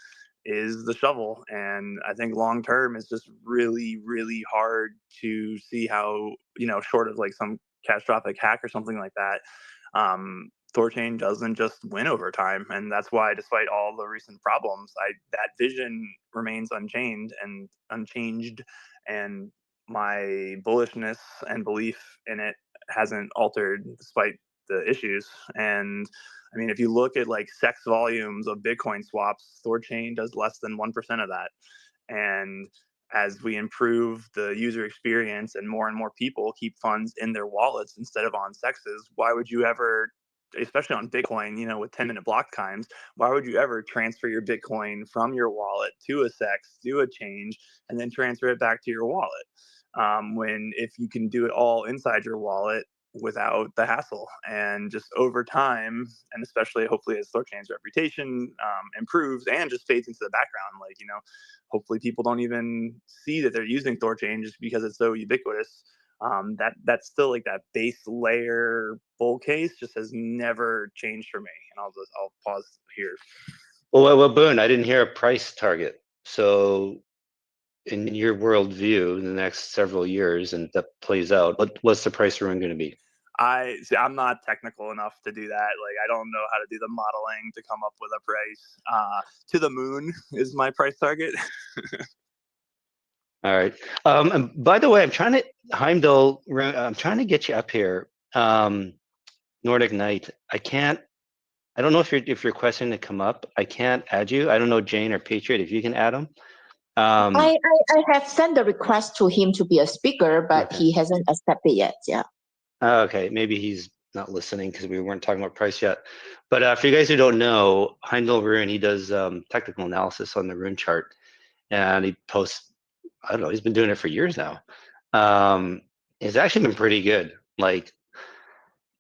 is the shovel. And I think long term is just really, really hard to see how, short of like some catastrophic hack or something like that, THORChain doesn't just win over time. And that's why, despite all the recent problems, that vision remains unchanged, and my bullishness and belief in it hasn't altered despite the issues. And I mean, if you look at like sex volumes of Bitcoin swaps, THORChain does less than 1% of that. And as we improve the user experience and more people keep funds in their wallets instead of on sexes, why would you ever, especially on Bitcoin, with 10-minute block times, why would you ever transfer your Bitcoin from your wallet to a sex, do a change, and then transfer it back to your wallet? When if you can do it all inside your wallet without the hassle. And just over time, and especially hopefully as THORChain's reputation improves and just fades into the background, like, hopefully people don't even see that they're using THORChain just because it's so ubiquitous. That's still like that base layer bull case just has never changed for me. And I'll pause here. Well, Boone, I didn't hear a price target. So in your worldview, in the next several years, and that plays out, what's the price of Rune going to be? I'm not technical enough to do that. Like, I don't know how to do the modeling to come up with a price. To the moon is my price target. All right. And by the way, I'm trying to get you up here. Nordic Knight. I don't know if you're requesting to come up. I can't add you. I don't know, Jane or Patriot, if you can add him. I have sent the request to him to be a speaker, but Okay. he hasn't accepted yet. Yeah. Okay, maybe he's not listening because we weren't talking about price yet. But for you guys who don't know, Heimdall Rune, he does technical analysis on the Rune chart, and he posts. I don't know. He's been doing it for years now. It's actually been pretty good. Like,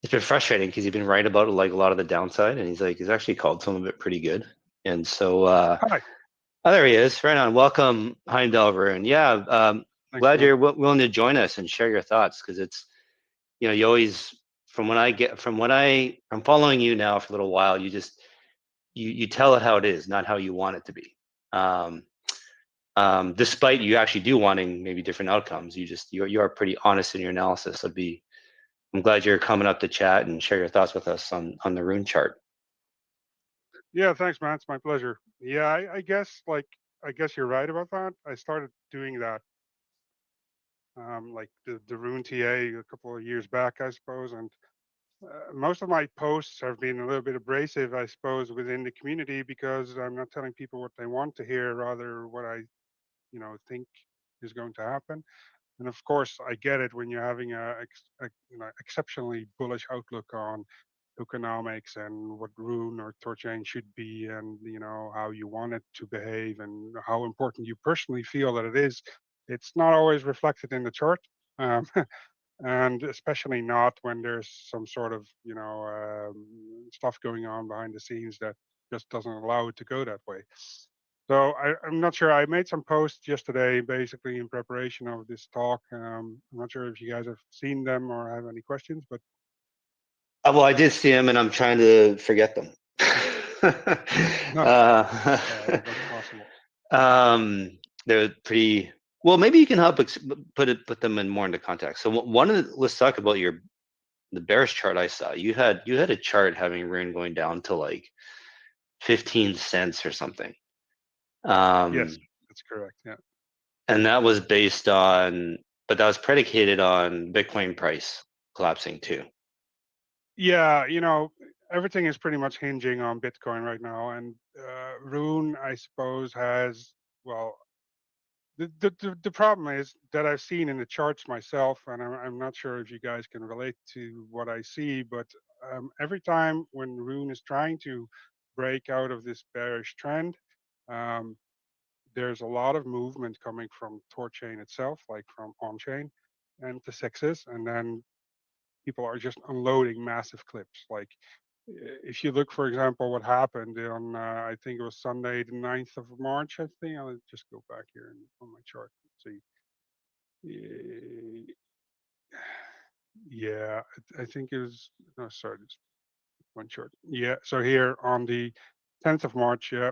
it's been frustrating because he's been right about like a lot of the downside, and he's actually called some of it pretty good. And so, Hi. oh, there he is. Right on. Welcome, Heimdall Rune. Yeah, glad you're willing to join us and share your thoughts, because it's, you always, from following you now for a little while, you tell it how it is, not how you want it to be. Despite you actually do wanting maybe different outcomes, you are pretty honest in your analysis. I'm glad you're coming up to chat and share your thoughts with us on the Rune chart. Yeah, thanks, man. It's my pleasure. Yeah, I guess you're right about that. I started doing that, like the Rune TA a couple of years back, I suppose, and most of my posts have been a little bit abrasive, I suppose, within the community, because I'm not telling people what they want to hear, rather what I, think is going to happen. And of course, I get it when you're having a exceptionally bullish outlook on tokenomics and what Rune or THORChain should be, and how you want it to behave and how important you personally feel that it is. It's not always reflected in the chart, and especially not when there's some sort of stuff going on behind the scenes that just doesn't allow it to go that way. So I'm not sure. I made some posts yesterday, basically in preparation of this talk. I'm not sure if you guys have seen them or have any questions, but Well, I did see them, and I'm trying to forget them. that's possible. They're pretty well. Maybe you can help put them in more into context. So let's talk about the bearish chart I saw. You had a chart having Rune going down to like 15 cents or something. Yes, that's correct. Yeah. And that was but that was predicated on Bitcoin price collapsing too. Yeah, everything is pretty much hinging on Bitcoin right now, and Rune, I suppose, has, well, the problem is that I've seen in the charts myself, and I'm not sure if you guys can relate to what I see, but every time when Rune is trying to break out of this bearish trend, um, there's a lot of movement coming from THORChain itself, like from on-chain and the sexes, and then people are just unloading massive clips. Like, if you look, for example, what happened on, I think it was Sunday, the 9th of March, I think. I'll just go back here on my chart and see. Yeah, I think it was, no, sorry, this one chart. Yeah, so here on the 10th of March, yeah,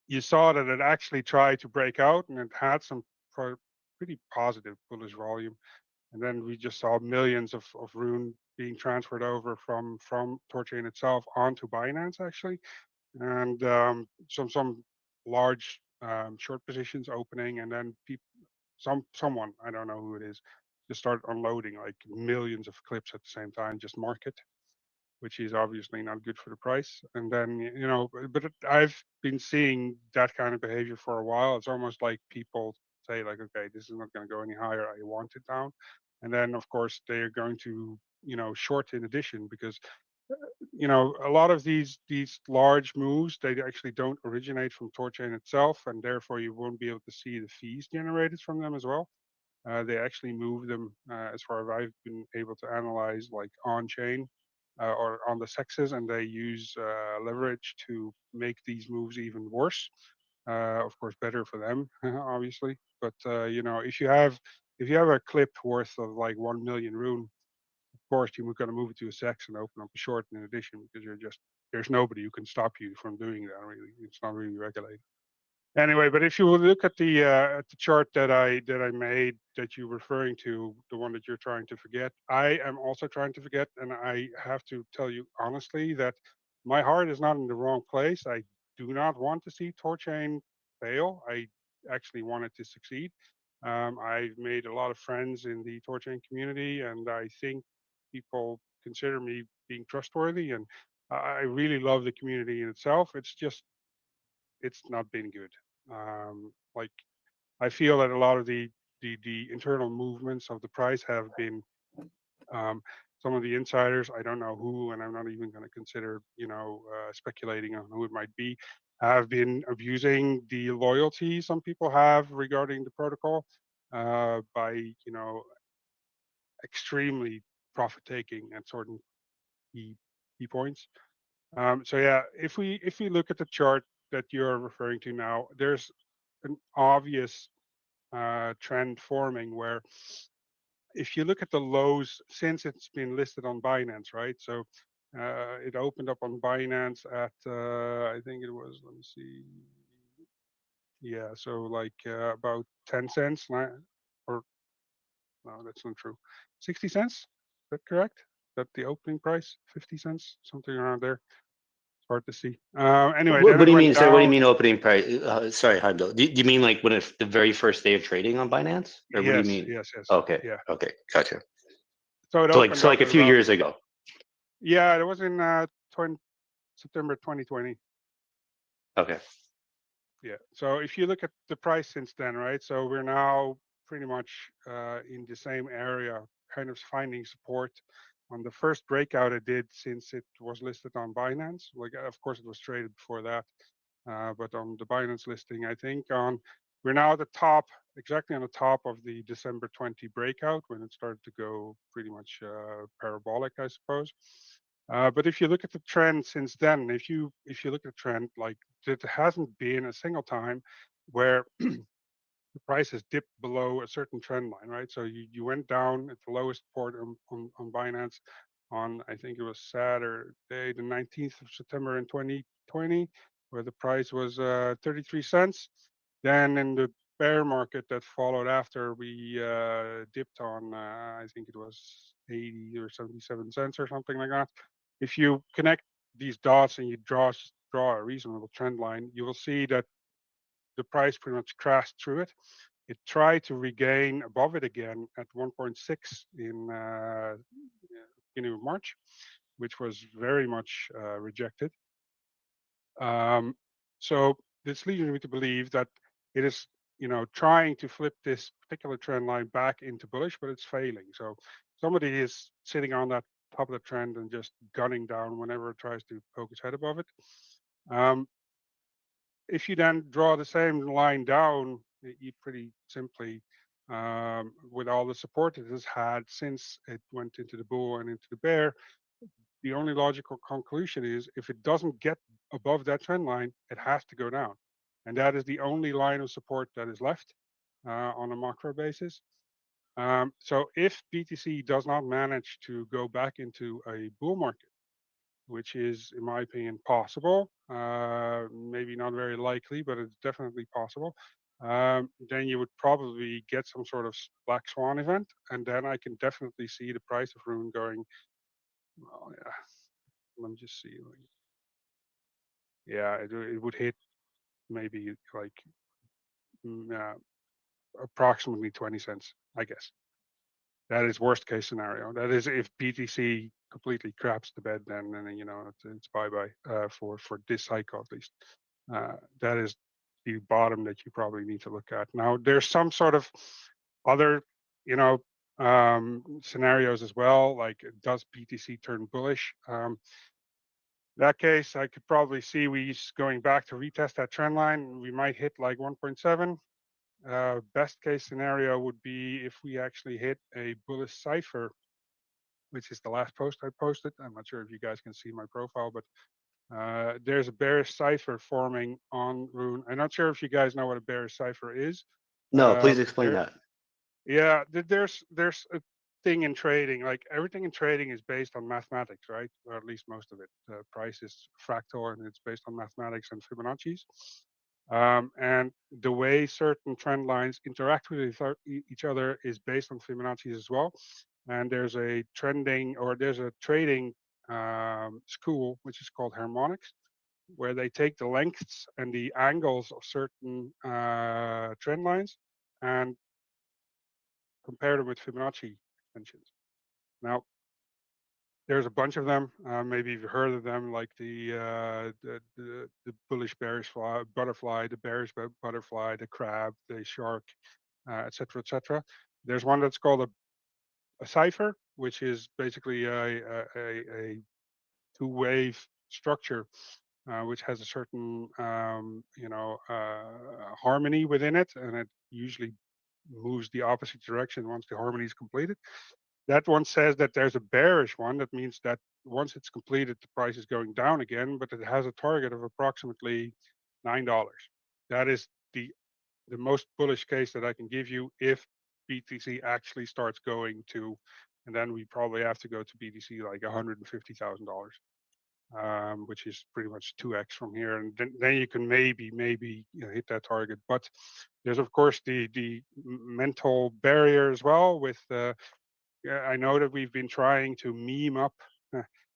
you saw that it actually tried to break out, and it had some pretty positive bullish volume. And then we just saw millions of RUNE being transferred over from THORChain itself onto Binance, actually, and some large short positions opening, and then someone, I don't know who it is, just started unloading like millions of clips at the same time, just market, which is obviously not good for the price. And then, you know, but I've been seeing that kind of behavior for a while. It's almost like people say like, okay, this is not going to go any higher, I want it down. And then of course they're going to, you know, short in addition, because you know, a lot of these large moves, they actually don't originate from THORChain itself, and therefore you won't be able to see the fees generated from them as well. They actually move them, as far as I've been able to analyze, like on chain or on the sexes, and they use leverage to make these moves even worse. Of course, better for them, obviously. But you know, if you have a clip worth of like 1 million RUNE, of course you're going to move it to a sex and open up a short in addition, because there's nobody who can stop you from doing that. Really, it's not really regulated. Anyway, but if you look at the chart that I made, that you're referring to, the one that you're trying to forget, I am also trying to forget, and I have to tell you honestly that my heart is not in the wrong place. I do not want to see THORChain fail. I actually want it to succeed. I've made a lot of friends in the THORChain community, and I think people consider me being trustworthy, and I really love the community in itself. It's not been good. Like I feel that a lot of the internal movements of the price have been, some of the insiders, I don't know who, and I'm not even going to consider, you know, speculating on who it might be, have been abusing the loyalty some people have regarding the protocol, by, you know, extremely profit taking at certain key points. So yeah, if we look at the chart that you're referring to now, there's an obvious trend forming where, if you look at the lows since it's been listed on Binance, right? So it opened up on Binance at I think it was, let me see, yeah, so like about 10 cents, or no, that's not true, 60 cents. Is that correct? That the opening price, 50 cents, something around there. Hard to see. Anyway, What then do it you went mean? Sorry, what do you down. mean opening price? Sorry, hi, Bill. Do you mean like when it's the very first day of trading on Binance, or what do you Yes, mean? yes, yes. Okay, Yeah. okay, gotcha. So it So opened like up a at few about, years ago. yeah, it was in September 2020. Okay. Yeah. So if you look at the price since then, right? So we're now pretty much in the same area, kind of finding support on the first breakout it did since it was listed on Binance. Like, of course, it was traded before that, but on the Binance listing, I think we're now at the top, exactly on the top of the December 20 breakout, when it started to go pretty much parabolic, I suppose. But if you look at the trend since then, if you look at the trend, like there hasn't been a single time where the price has dipped below a certain trend line, right? So you went down at the lowest port on Binance on, I think it was Saturday, the 19th of September in 2020, where the price was 33 cents. Then in the bear market that followed after, we dipped on, I think it was 80 or 77 cents or something like that. If you connect these dots and you draw a reasonable trend line, you will see that the price pretty much crashed through it. It tried to regain above it again at 1.6 in beginning of March, which was very much rejected. So this leads me to believe that it is, you know, trying to flip this particular trend line back into bullish, but it's failing. So somebody is sitting on that top of the trend and just gunning down whenever it tries to poke its head above it. If you then draw the same line down, you pretty simply, with all the support it has had since it went into the bull and into the bear, the only logical conclusion is, if it doesn't get above that trend line, it has to go down. And that is the only line of support that is left on a macro basis. So if BTC does not manage to go back into a bull market, which is, in my opinion, possible. Maybe not very likely, but it's definitely possible. Then you would probably get some sort of black swan event, and then I can definitely see the price of Rune going. Well, yeah. Let me just see. Yeah, it would hit maybe like approximately 20 cents, I guess. That is worst case scenario. That is if BTC completely craps the bed, then you know it's bye bye for this cycle at least. That is the bottom that you probably need to look at. Now there's some sort of other scenarios as well, like does BTC turn bullish? That case, I could probably see we going back to retest that trend line. We might hit like 1.7. Best case scenario would be if we actually hit a bullish cipher, which is the last post I posted. I'm not sure if you guys can see my profile, but there's a bearish cipher forming on Rune. I'm not sure if you guys know what a bearish cipher is. No, please explain that. Yeah, there's a thing in trading, like everything in trading is based on mathematics, right? Or at least most of it. Price is fractal and it's based on mathematics and Fibonacci's. And the way certain trend lines interact with each other is based on Fibonacci's as well. And there's a trading school, which is called harmonics, where they take the lengths and the angles of certain trend lines and compare them with Fibonacci extensions. Now, there's a bunch of them. Maybe you've heard of them, like the bullish bearish butterfly, the bearish butterfly, the crab, the shark, etc., etc. There's one that's called a cipher, which is basically a two-wave structure, which has a certain harmony within it, and it usually moves the opposite direction once the harmony is completed. That one says that there's a bearish one. That means that once it's completed, the price is going down again, but it has a target of approximately $9. That is the most bullish case that I can give you if BTC actually starts going to, and then we probably have to go to BTC like $150,000, which is pretty much 2x from here, and then you can maybe hit that target. But there's of course the mental barrier as well with I know that we've been trying to meme up,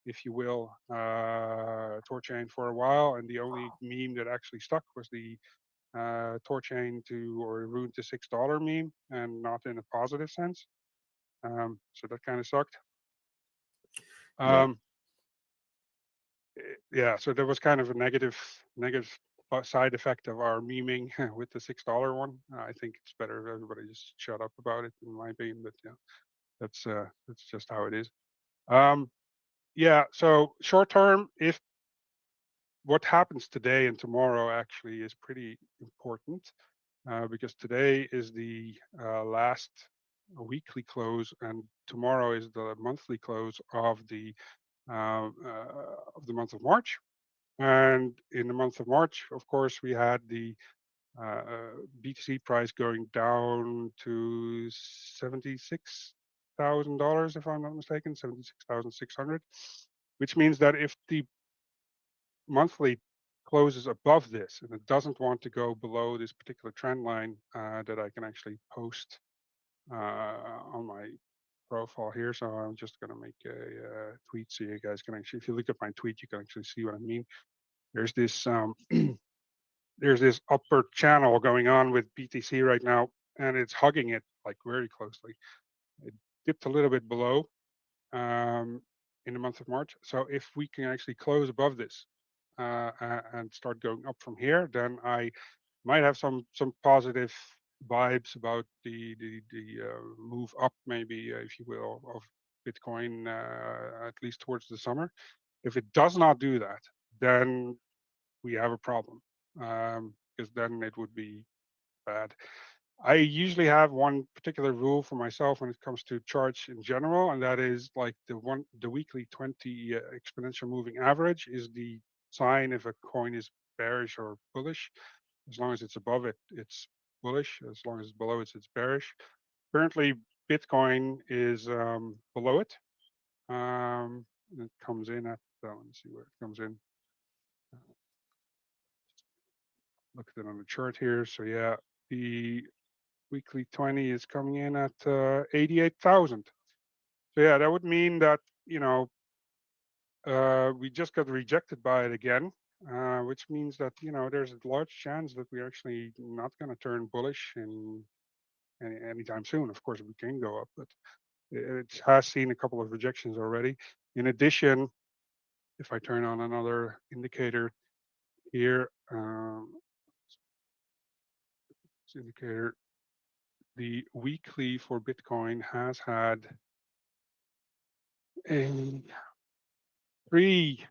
if you will, THORChain for a while, and the only meme that actually stuck was the THORChain or Rune to $6 meme, and not in a positive sense. So that kind of sucked. Yeah, so there was kind of a negative side effect of our memeing with the $6 one. I think it's better if everybody just shut up about it, in my opinion. But yeah. That's just how it is. Yeah, so short term, if what happens today and tomorrow actually is pretty important, because today is the last weekly close and tomorrow is the monthly close of the month of March. And in the month of March, of course, we had the BTC price going down to $76,000, if I'm not mistaken, 76,600, which means that if the monthly closes above this and it doesn't want to go below this particular trend line that I can actually post on my profile here. So I'm just going to make a tweet so you guys can actually, if you look at my tweet, you can actually see what I mean. There's this there's this upper channel going on with BTC right now, and it's hugging it like very closely. It dipped a little bit below in the month of March. So if we can actually close above this and start going up from here, then I might have some positive vibes about the move up, maybe if you will, of Bitcoin at least towards the summer. If it does not do that, then we have a problem, because then it would be bad. I usually have one particular rule for myself when it comes to charts in general, and that is like the weekly 20 exponential moving average is the sign if a coin is bearish or bullish. As long as it's above it, it's bullish. As long as it's below it, it's bearish. Currently, Bitcoin is below it. It comes in at. Let me see where it comes in. Look at it on the chart here. So yeah, the weekly 20 is coming in at 88,000. So yeah, that would mean that, you know, we just got rejected by it again, which means that, you know, there's a large chance that we're actually not going to turn bullish in anytime soon. Of course, we can go up, but it has seen a couple of rejections already. In addition, if I turn on another indicator here, this indicator, the weekly for Bitcoin has had a 3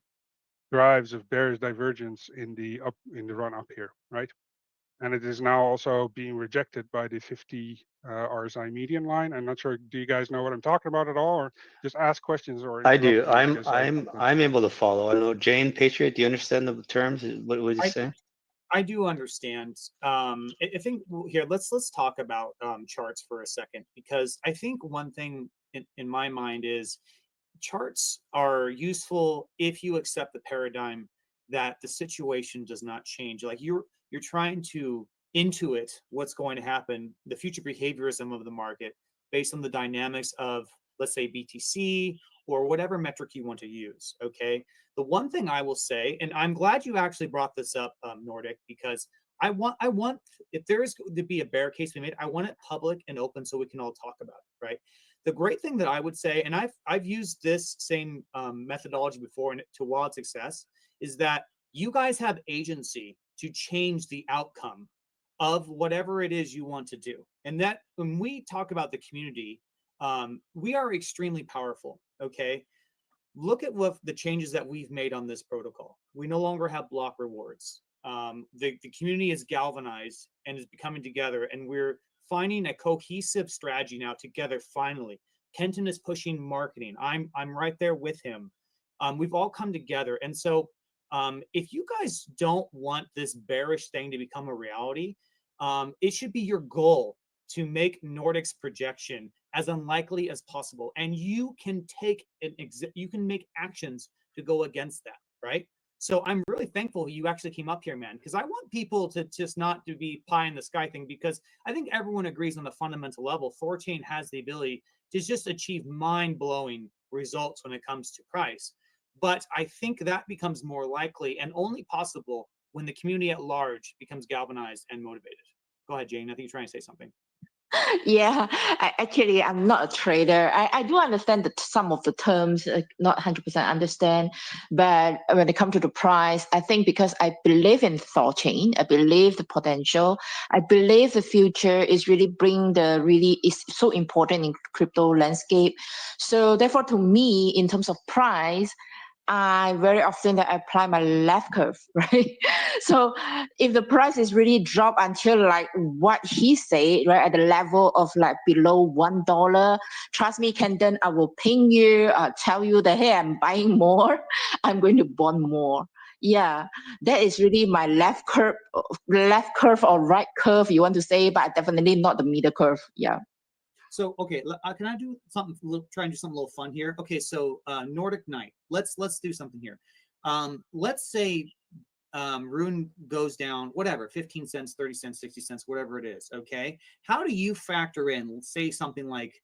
drives of bearish divergence in the run up here, right? And it is now also being rejected by the 50 RSI median line. I'm not sure. Do you guys know what I'm talking about at all, or just ask questions or I interrupt do. me? Because I'm able to follow. I don't know. Jane, Patriot, do you understand the terms? What would you say? I do understand. I think here let's talk about charts for a second, because I think one thing in my mind is charts are useful if you accept the paradigm that the situation does not change. Like you're trying to intuit what's going to happen, the future behaviorism of the market based on the dynamics of, let's say, BTC or whatever metric you want to use. Okay. The one thing I will say, and I'm glad you actually brought this up, Nordic, because I want if there is to be a bear case we made, I want it public and open so we can all talk about it, right? The great thing that I would say, and I've used this same methodology before and to wild success, is that you guys have agency to change the outcome of whatever it is you want to do. And that when we talk about the community, we are extremely powerful, okay? Look at what the changes that we've made on this protocol. We no longer have block rewards. The community is galvanized and is becoming together, and we're finding a cohesive strategy now together. Finally, Kenton is pushing marketing. I'm right there with him. We've all come together, and so if you guys don't want this bearish thing to become a reality, it should be your goal to make Nordic's projection as unlikely as possible, and you can take you can make actions to go against that, right? So I'm really thankful you actually came up here, man, because I want people to just not to be pie in the sky thing, because I think everyone agrees on the fundamental level. THORChain has the ability to just achieve mind-blowing results when it comes to price. But I think that becomes more likely and only possible when the community at large becomes galvanized and motivated. Go ahead, Jane. I think you're trying to say something. Yeah, actually, I'm not a trader. I do understand that some of the terms, not 100% understand, but when it comes to the price, I think because I believe in THORChain, I believe the potential, I believe the future is really is so important in crypto landscape. So therefore, to me, in terms of price, I very often that apply my left curve, right? So if the price is really drop until like what he said, right, at the level of like below $1, trust me, Kenton, I will ping you, tell you that, hey, I'm buying more, I'm going to bond more. Yeah, that is really my left curve or right curve, you want to say, but definitely not the middle curve. Yeah. So okay, can I do something? Try and do something a little fun here. Okay, so Nordic Knight. Let's do something here. Let's say Rune goes down, whatever, 15 cents, 30 cents, 60 cents, whatever it is. Okay, how do you factor in? Say something like,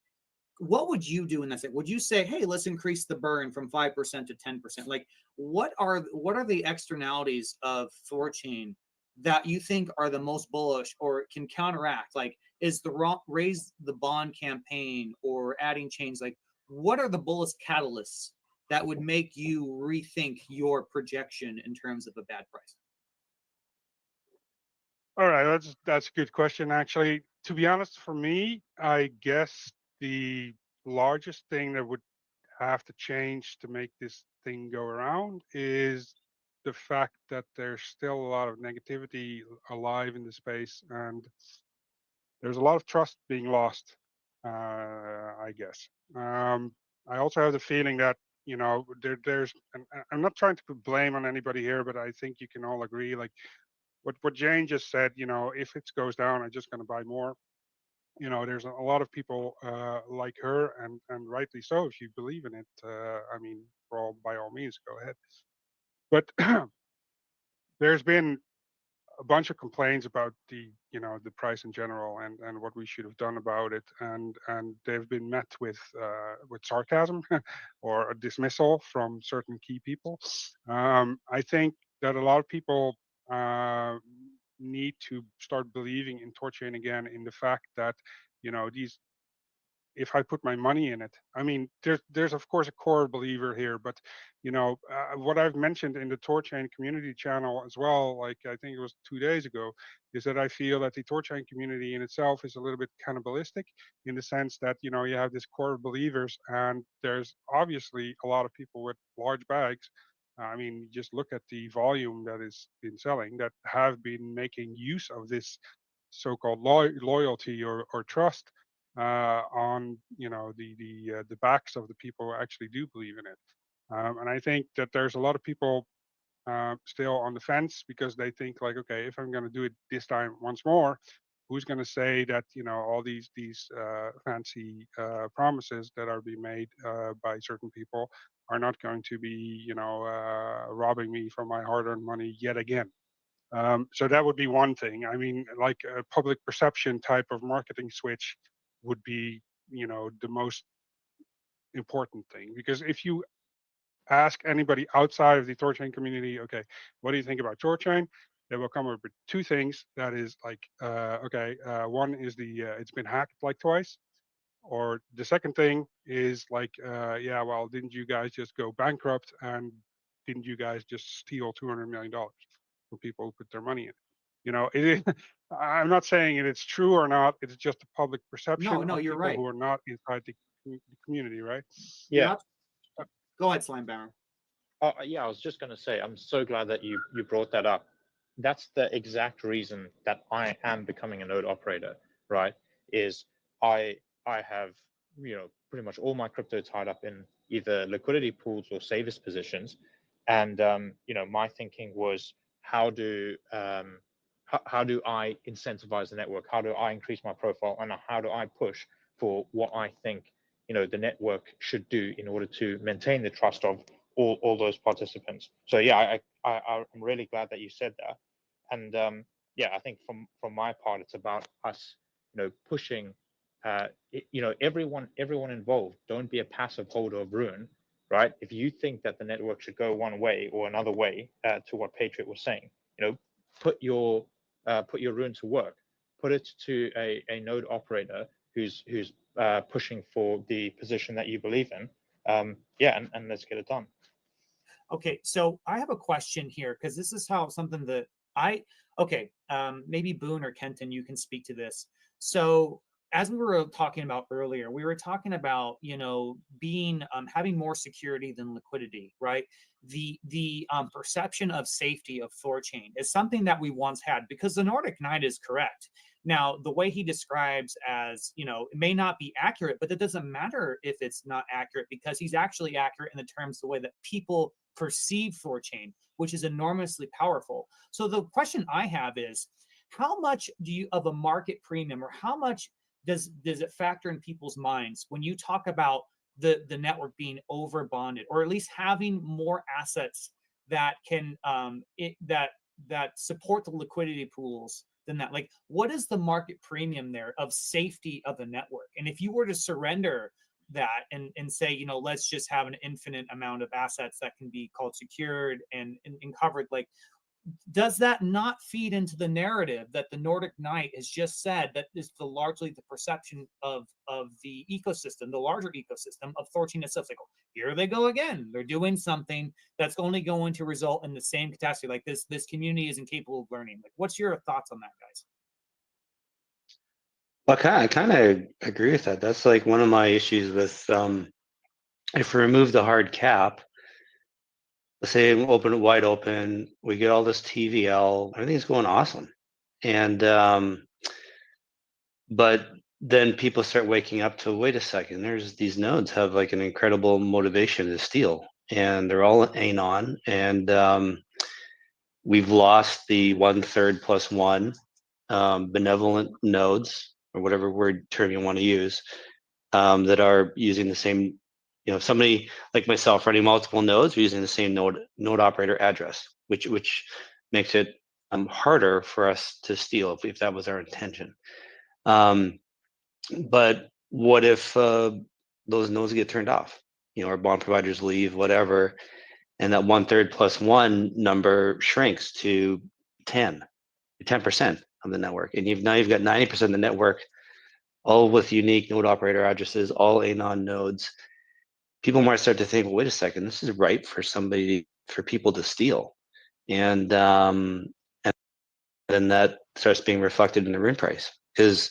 what would you do in that? Would you say, hey, let's increase the burn from 5% to 10%? Like, what are the externalities of THORChain that you think are the most bullish or can counteract? Like, is the raise the bond campaign or adding chains, like, what are the bullish catalysts that would make you rethink your projection in terms of a bad price? All right, that's a good question. Actually, to be honest, for me, I guess the largest thing that would have to change to make this thing go around is the fact that there's still a lot of negativity alive in the space, and there's a lot of trust being lost, I guess. I also have the feeling that, you know, there's, and I'm not trying to put blame on anybody here, but I think you can all agree, like what Jane just said, you know, if it goes down, I'm just going to buy more. you know, there's a lot of people like her, and rightly so if you believe in it. I mean, by all means, go ahead. But there's been a bunch of complaints about the, you know, the price in general, and what we should have done about it, and they've been met with sarcasm or a dismissal from certain key people. I think that a lot of people need to start believing in THORChain again, in the fact that, you know, these, if I put my money in it, I mean, there's of course a core believer here, but you know, what I've mentioned in the THORChain community channel as well, like I think it was 2 days ago, is that I feel that the THORChain community in itself is a little bit cannibalistic, in the sense that, you know, you have this core of believers, and there's obviously a lot of people with large bags. I mean, just look at the volume that is been selling, that have been making use of this so-called loyalty or trust on, you know, the backs of the people who actually do believe in it. And I think that there's a lot of people still on the fence, because they think like, okay, if I'm going to do it this time once more, who's going to say that, you know, all these fancy promises that are being made by certain people are not going to be, you know, robbing me from my hard-earned money yet again. So that would be one thing. I mean, like a public perception type of marketing switch would be, you know, the most important thing. Because if you ask anybody outside of the THORChain community, okay, what do you think about THORChain? They will come up with two things. That is like, okay, one is it's been hacked like twice. Or the second thing is like, yeah, well, didn't you guys just go bankrupt, and didn't you guys just steal $200 million from people who put their money in it? You know, I'm not saying it's true or not. It's just a public perception No, of you're people right. who are not inside the community, right? Yeah. Go ahead, Slambammer. Yeah, I was just going to say, I'm so glad that you brought that up. That's the exact reason that I am becoming a node operator, right? Is I have, you know, pretty much all my crypto tied up in either liquidity pools or savers positions, and you know, my thinking was, how do I incentivize the network? How do I increase my profile, and how do I push for what I think, you know, the network should do in order to maintain the trust of all those participants? So yeah, I'm really glad that you said that. And yeah, I think from my part, it's about us, you know, pushing, you know, everyone involved. Don't be a passive holder of RUNE, right? If you think that the network should go one way or another way, to what Patriot was saying, you know, put your RUNE to work. Put it to a node operator who's pushing for the position that you believe in. Yeah, and let's get it done. Okay, so I have a question here, because this is how something that maybe Boone or Kenton, you can speak to this. So as we were talking about earlier, we were talking about, you know, being having more security than liquidity, right? The perception of safety of THORChain is something that we once had, because the Nordic Knight is correct. Now, the way he describes as, you know, it may not be accurate, but it doesn't matter if it's not accurate, because he's actually accurate in the terms, the way that people perceive THORChain, which is enormously powerful. So the question I have is, how much do you of a market premium, or how much does it factor in people's minds when you talk about the network being over bonded, or at least having more assets that can that support the liquidity pools than that? Like, what is the market premium there of safety of the network? And if you were to surrender that and say, you know, let's just have an infinite amount of assets that can be called secured and covered, like, does that not feed into the narrative that the Nordic Knight has just said, that is largely the perception of the ecosystem, the larger ecosystem of THORChain itself? Like, oh, here they go again. They're doing something that's only going to result in the same catastrophe. Like, this community is incapable of learning. Like, what's your thoughts on that, guys? Well, I kind of agree with that. That's like one of my issues with, if we remove the hard cap, let's say open it wide open, we get all this TVL, everything's going awesome. And, but then people start waking up to, wait a second, there's these nodes have like an incredible motivation to steal, and they're all anon. And we've lost the 1/3 + 1 benevolent nodes, or whatever term you want to use, that are using the same, if somebody like myself running multiple nodes, we're using the same node operator address, which makes it harder for us to steal if that was our intention. But what if those nodes get turned off? Our bond providers leave, whatever, and that 1/3 plus 1 number shrinks to 10% of the network, and now you've got 90% of the network, all with unique node operator addresses, all anon nodes. People might start to think, well, wait a second, this is ripe for people to steal, and then that starts being reflected in the RUNE price. Because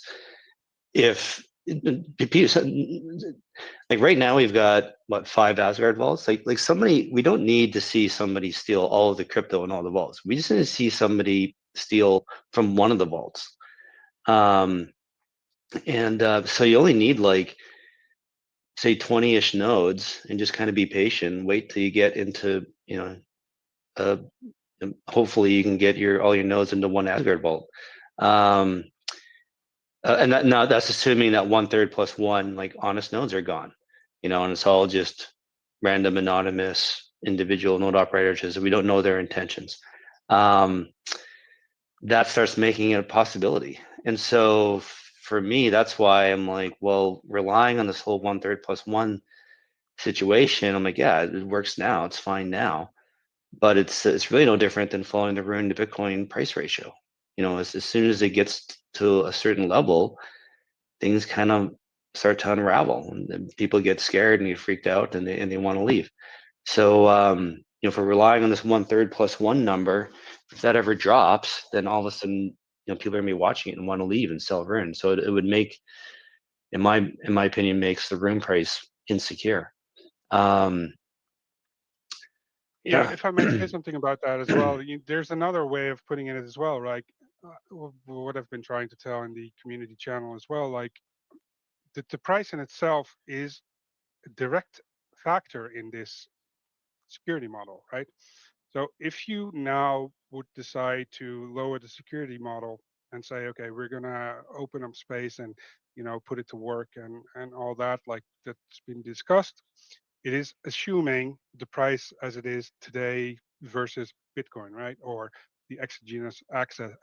if like right now we've got 5 Asgard vaults, like somebody, we don't need to see somebody steal all of the crypto and all the vaults. We just need to see somebody steal from one of the vaults. So you only need say 20-ish nodes, and just kind of be patient, wait till you get into, hopefully you can get all your nodes into one Asgard vault. And that's assuming that 1/3 plus 1 honest nodes are gone, and it's all just random anonymous individual node operators. We don't know their intentions. That starts making it a possibility. And so for me, that's why I'm like, well, relying on this whole 1/3 plus 1 situation, I'm like, yeah, it works now, it's fine now, but it's really no different than following the RUNE to Bitcoin price ratio. As soon as it gets to a certain level, things kind of start to unravel, and people get scared and get freaked out, and they want to leave. So if we're relying on this 1/3 plus 1 number, if that ever drops, then all of a sudden, people are gonna be watching it and want to leave and sell RUNE. So it would make, in my opinion, makes the RUNE price insecure. Yeah, if I may say something about that as well, there's another way of putting it as well, right? What I've been trying to tell in the community channel as well, like the price in itself is a direct factor in this security model, right? So if you now would decide to lower the security model and say, okay, we're gonna open up space and put it to work and all that, like that's been discussed, it is assuming the price as it is today versus Bitcoin, right? Or the exogenous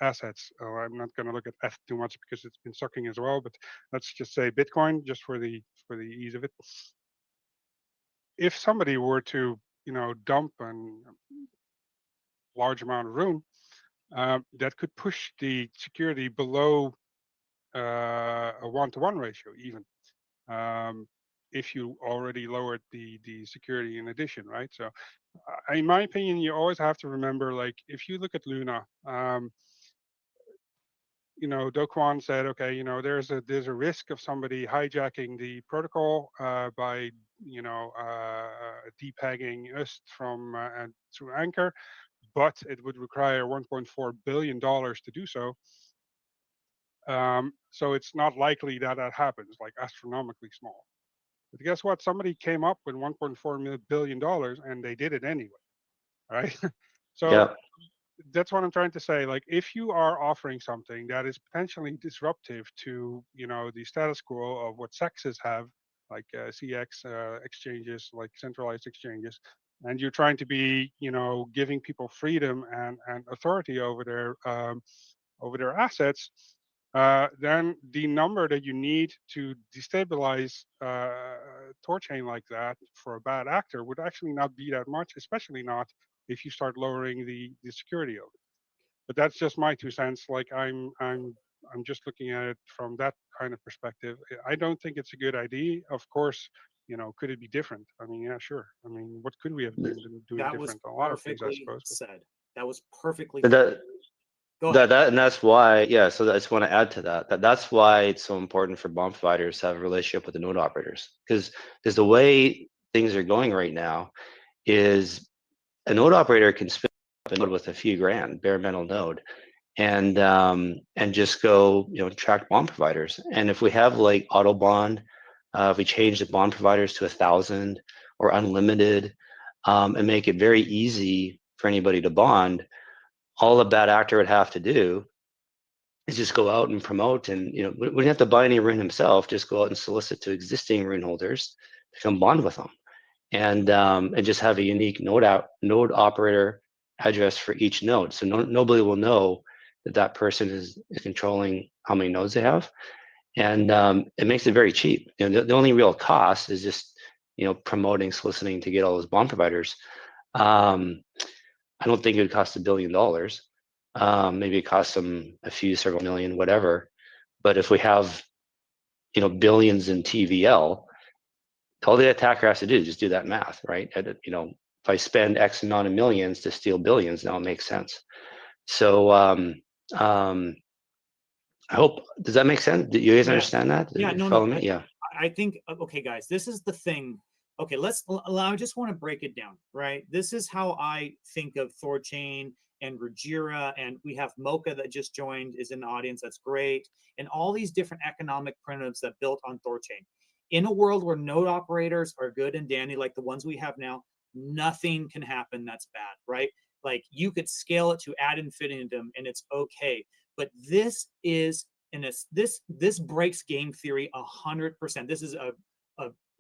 assets. I'm not going to look at F too much because it's been sucking as well, but let's just say Bitcoin, just for the ease of it. If somebody were to dump a large amount of RUNE, that could push the security below a 1-to-1 ratio even. If you already lowered the security in addition, right? So in my opinion, you always have to remember, like, if you look at Luna, Do Kwon said, okay, there's a risk of somebody hijacking the protocol by depegging us from through Anchor, but it would require $1.4 billion to do so. So it's not likely that happens, like astronomically small. But guess what? Somebody came up with $1.4 billion, and they did it anyway, right? So Yeah. That's what I'm trying to say. Like, if you are offering something that is potentially disruptive to, the status quo of what SEXs have, like CX exchanges, like centralized exchanges, and you're trying to be, giving people freedom and authority over their assets, then the number that you need to destabilize THORChain like that for a bad actor would actually not be that much, especially not if you start lowering the security of it. But that's just my 2 cents. Like, I'm just looking at it from that kind of perspective. I don't think it's a good idea. Of course, could it be different? I mean, yeah, sure. I mean, what could we have been doing different? A lot of things, I suppose. Said. That was perfectly But Go ahead. and that's why, yeah. So I just want to add to that. That's why it's so important for bond providers to have a relationship with the node operators, because the way things are going right now is a node operator can spin up a node with a few grand, bare metal node, and just go, track bond providers. And if we have like auto bond, if we change the bond providers to 1,000 or unlimited, and make it very easy for anybody to bond, all a bad actor would have to do is just go out and promote, and we wouldn't have to buy any RUNE himself. Just go out and solicit to existing RUNE holders to come bond with them, and just have a unique node operator address for each node, so nobody will know that person is controlling how many nodes they have, and it makes it very cheap. The only real cost is just promoting, soliciting to get all those bond providers. I don't think it would cost $1 billion. Maybe it costs them a few, several million, whatever. But if we have, billions in TVL, all the attacker has to do is just do that math, right? If I spend X amount of millions to steal billions, now it makes sense. So I hope, does that make sense? Do you guys understand that? Yeah, You no, follow no. me? Yeah. I think, okay, guys, this is the thing. Okay, I just want to break it down, right? This is how I think of THORChain and RUJI, and we have Mocha that just joined, is in the audience. That's great. And all these different economic primitives that built on THORChain. In a world where node operators are good and dandy, like the ones we have now, nothing can happen that's bad, right? Like you could scale it to ad infinitum and it's okay. But this is, and this breaks game theory 100%. This is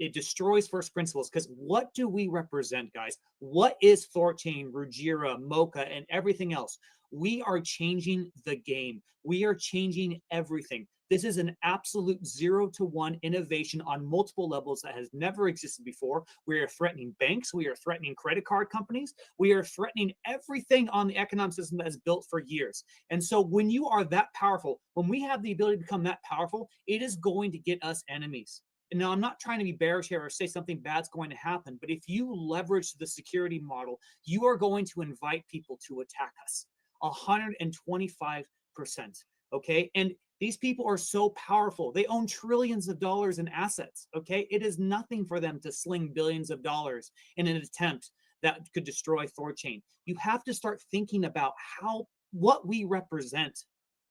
it destroys first principles, because what do we represent, guys? What is THORChain, RUJI, Mocha, and everything else? We are changing the game. We are changing everything. This is an absolute 0-to-1 innovation on multiple levels that has never existed before. We are threatening banks. We are threatening credit card companies. We are threatening everything on the economic system that is built for years. And so when you are that powerful, when we have the ability to become that powerful, it is going to get us enemies. And now I'm not trying to be bearish here or say something bad's going to happen, but if you leverage the security model, you are going to invite people to attack us 125%. Okay. And these people are so powerful. They own trillions of dollars in assets. Okay. It is nothing for them to sling billions of dollars in an attempt that could destroy THORChain. You have to start thinking about what we represent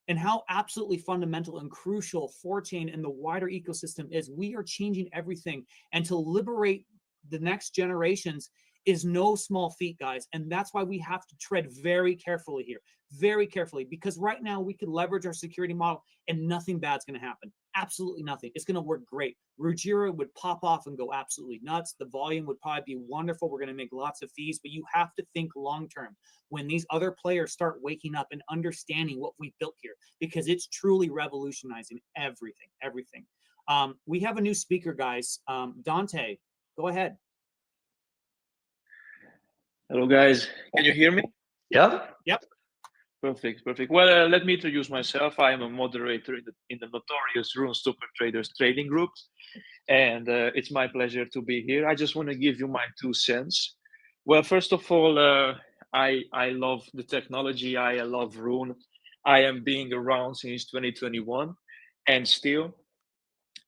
and how absolutely fundamental and crucial THORChain and the wider ecosystem is. We are changing everything, and to liberate the next generations is no small feat, guys. And that's why we have to tread very carefully here, very carefully, because right now we could leverage our security model and nothing bad's going to happen. Absolutely nothing. It's going to work great. RUJI would pop off and go absolutely nuts. The volume would probably be wonderful. We're going to make lots of fees, but you have to think long term when these other players start waking up and understanding what we built here, because it's truly revolutionizing everything. We have a new speaker, guys. Dante, go ahead. Hello, guys. Can you hear me? Yep. Perfect. Well, let me introduce myself. I am a moderator in the notorious RUNE Super Traders trading group, and it's my pleasure to be here. I just want to give you my 2 cents. Well, first of all, I love the technology. I love RUNE. I am being around since 2021, and still.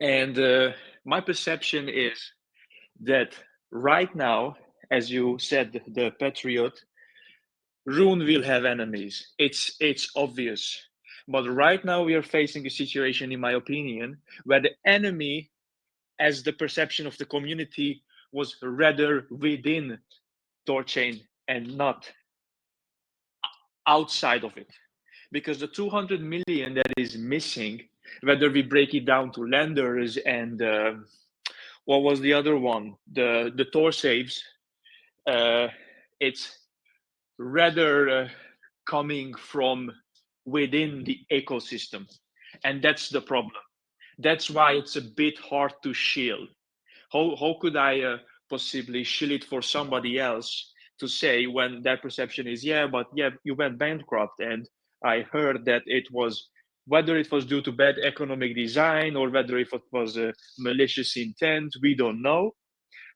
And my perception is that right now, as you said, the Patriot, RUNE will have enemies. It's obvious. But right now we are facing a situation, in my opinion, where the enemy, as the perception of the community, was rather within THORChain and not outside of it. Because the 200 million that is missing, whether we break it down to lenders and what was the other one? The Tor saves, it's rather coming from within the ecosystem. And that's the problem. That's why it's a bit hard to shield. How could I possibly shield it for somebody else to say when that perception is, yeah, you went bankrupt. And I heard that it was, whether it was due to bad economic design or whether if it was a malicious intent, we don't know.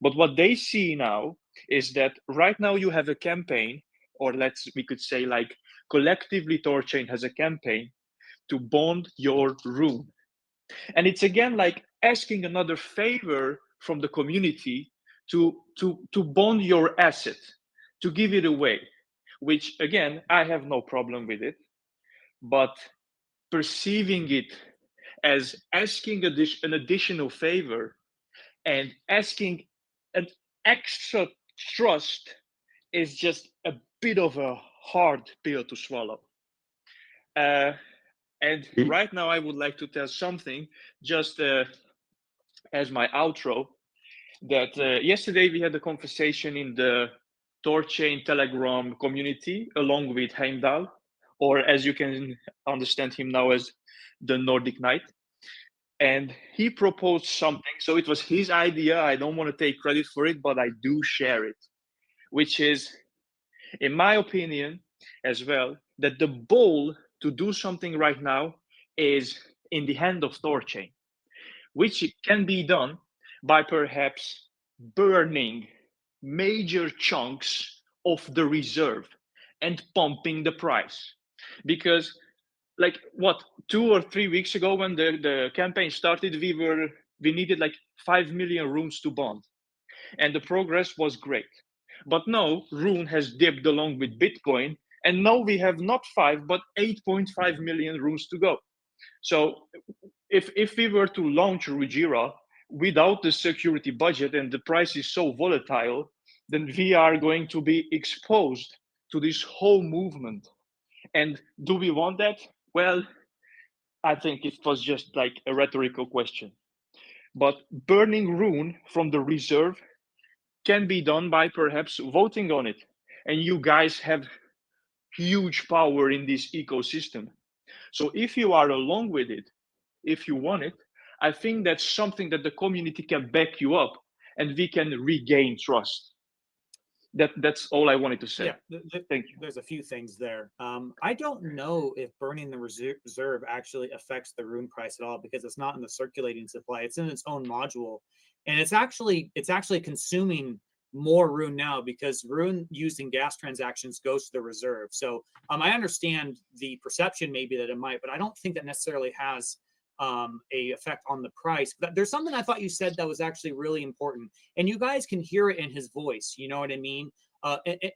But what they see now is that right now you have a campaign, or we could say like collectively THORChain has a campaign to bond your RUNE. And it's again like asking another favor from the community to bond your asset, to give it away, which again, I have no problem with it, but perceiving it as asking an additional favor and asking an extra trust is just a bit of a hard pill to swallow. And right now, I would like to tell something just as my outro. That yesterday we had a conversation in the THORChain Telegram community along with Heimdall, or as you can understand him now as the Nordic Knight. And he proposed something. So it was his idea. I don't want to take credit for it, but I do share it, which is, in my opinion as well, that the ball to do something right now is in the hand of THORChain, which can be done by perhaps burning major chunks of the reserve and pumping the price. Because like what, 2 or 3 weeks ago when the campaign started, we needed like 5 million runes to bond, and the progress was great. But now Rune has dipped along with Bitcoin, and now we have not 5 but 8.5 million runes to go. So if we were to launch Rujira without the security budget and the price is so volatile, then we are going to be exposed to this whole movement. And do we want that? Well, I think it was just like a rhetorical question. But burning Rune from the reserve can be done by perhaps voting on it. And you guys have huge power in this ecosystem. So if you are along with it, if you want it, I think that's something that the community can back you up and we can regain trust. That's all I wanted to say. Yeah, thank you. There's a few things there. I don't know if burning the reserve actually affects the Rune price at all, because it's not in the circulating supply. It's in its own module, and it's actually consuming more Rune now, because Rune used in gas transactions goes to the reserve. So I understand the perception maybe that it might, but I don't think that necessarily has a effect on the price. But there's something I thought you said that was actually really important, and you guys can hear it in his voice. You know what I mean?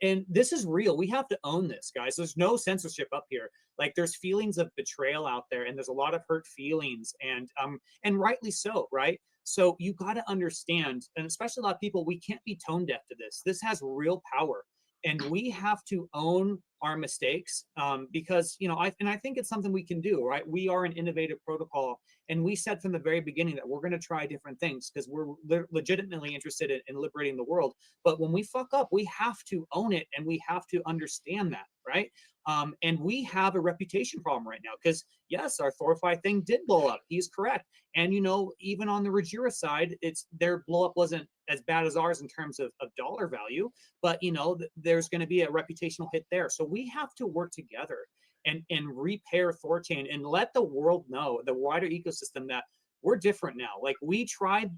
And this is real. We have to own this, guys. There's no censorship up here. Like, there's feelings of betrayal out there, and there's a lot of hurt feelings, and rightly so, right? So you got to understand, and especially a lot of people, we can't be tone deaf to this. This has real power, and we have to own our mistakes, because, you know, I think it's something we can do, right? We are an innovative protocol, and we said from the very beginning that we're going to try different things because we're legitimately interested in liberating the world. But when we fuck up, we have to own it, and we have to understand that, right? And we have a reputation problem right now, because yes, our THORFi thing did blow up. He's correct. And, you know, even on the Rujira side, their blow up wasn't as bad as ours in terms of dollar value, but, you know, there's going to be a reputational hit there. So we have to work together and repair THORChain and let the world know, the wider ecosystem, that we're different now. Like, we tried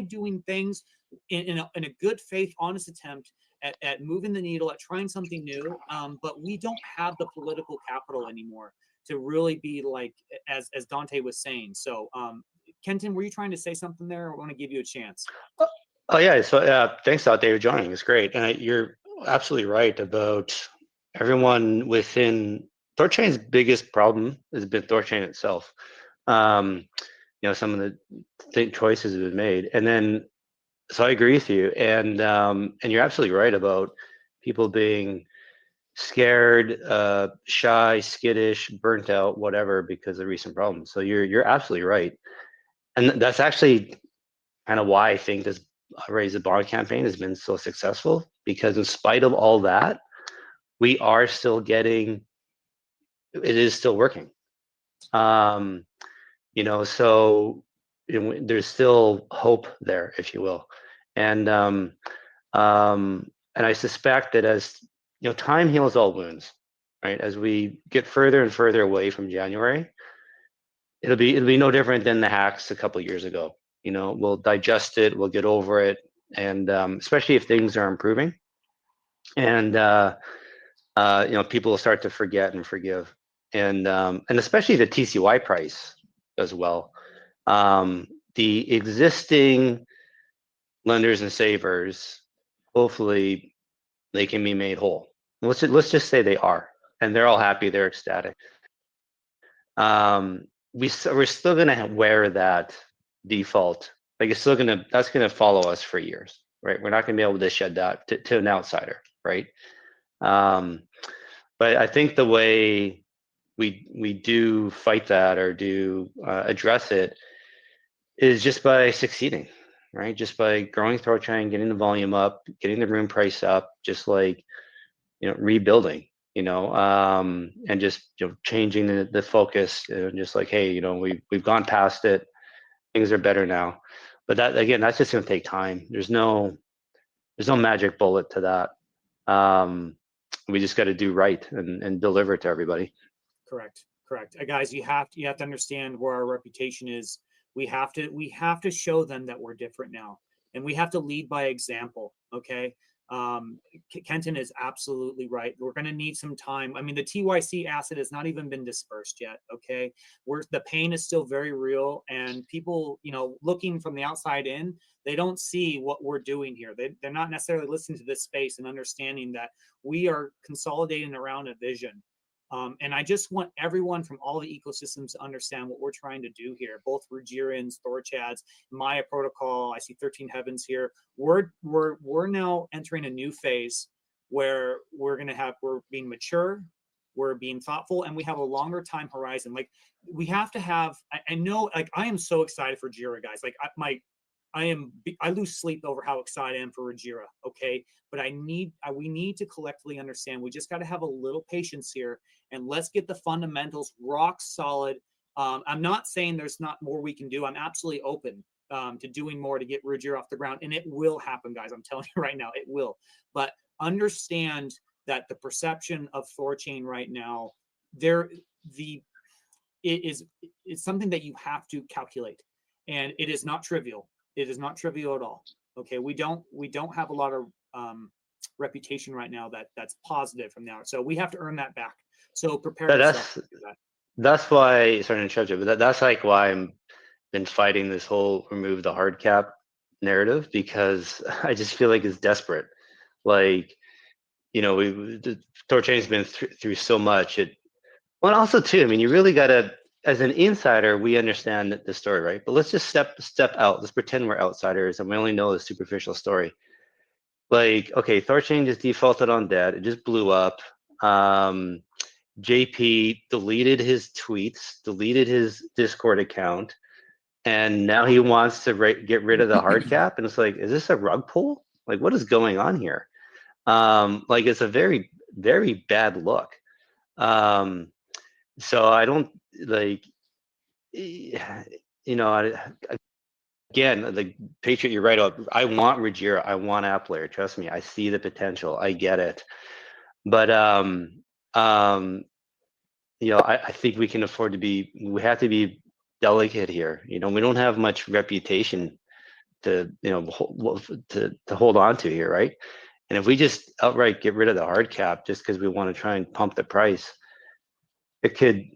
doing things in a good faith, honest attempt at moving the needle, at trying something new, but we don't have the political capital anymore to really be like, as Dante was saying. So, Kenton, were you trying to say something there? I want to give you a chance. Oh yeah, so thanks, Dante, for joining. It's great, and you're absolutely right about everyone within THORChain's biggest problem has been THORChain itself. You know, some of the choices have been made, and then so I agree with you, and you're absolutely right about people being scared, shy, skittish, burnt out, whatever, because of recent problems. So you're absolutely right, and that's actually kind of why I think this Raise the Bond campaign has been so successful, because in spite of all that, we are still getting, it is still working. You know, so there's still hope there, if you will. And I suspect that as, you know, time heals all wounds, right? As we get further and further away from January, it'll be no different than the hacks a couple of years ago. You know, we'll digest it, we'll get over it, and especially if things are improving, and you know, people will start to forget and forgive, and especially the TCY price as well. The existing lenders and savers, hopefully, they can be made whole. Let's just say they are, and they're all happy, they're ecstatic. We're still gonna wear that default. Like, it's still that's gonna follow us for years, right? We're not gonna be able to shed that to an outsider, right? But I think the way we do fight that or do address it is just by succeeding, right? Just by growing THORChain, getting the volume up, getting the RUNE price up, just like, you know, rebuilding, you know, and just, you know, changing the focus, and just like, hey, you know, we've gone past it, things are better now. But that, again, that's just going to take time. There's no magic bullet to that. We just got to do right and deliver to everybody. Correct. Guys, you have to understand where our reputation is. We have to show them that we're different now, and we have to lead by example. Okay. Kenton is absolutely right. We're going to need some time. I mean, the TYC asset has not even been dispersed yet. Okay. The pain is still very real, and people, you know, looking from the outside in, they don't see what we're doing here. They're not necessarily listening to this space and understanding that we are consolidating around a vision. And I just want everyone from all the ecosystems to understand what we're trying to do here. Both Rujirans, THORChads, Maya Protocol. I see 13 Heavens here. We're now entering a new phase where we're being mature, we're being thoughtful, and we have a longer time horizon. Like, we have to have. I know. Like, I am so excited for Jira, guys. Like, I lose sleep over how excited I am for Rujira, okay? But we need to collectively understand, we just got to have a little patience here, and let's get the fundamentals rock solid. I'm not saying there's not more we can do. I'm absolutely open to doing more to get Rujira off the ground, and it will happen, guys. I'm telling you right now, it will. But understand that the perception of THORChain right now, it's something that you have to calculate, and it is not trivial. It is not trivial at all. Okay, we don't have a lot of reputation right now that's positive from now. So we have to earn that back. So prepare yourself for that. That's why, sorry to interrupt you, but that's like why I'm been fighting this whole remove the hard cap narrative, because I just feel like it's desperate. Like, you know, THORChain's been through so much. Well, also too, I mean, you really gotta, as an insider, we understand the story, right? But let's just step out. Let's pretend we're outsiders and we only know the superficial story. Like, okay, THORChain just defaulted on debt. It just blew up. JP deleted his tweets, deleted his Discord account, and now he wants to get rid of the hard cap. And it's like, is this a rug pull? Like, what is going on here? Like, it's a very, very bad look. So I don't, like, you know, again, the Patriot, you're right. I want Rujira. I want app layer. Trust me, I see the potential. I get it. But you know, I think we can afford to be. We have to be delicate here. You know, we don't have much reputation to, you know, to hold on to here, right? And if we just outright get rid of the hard cap just because we want to try and pump the price, it could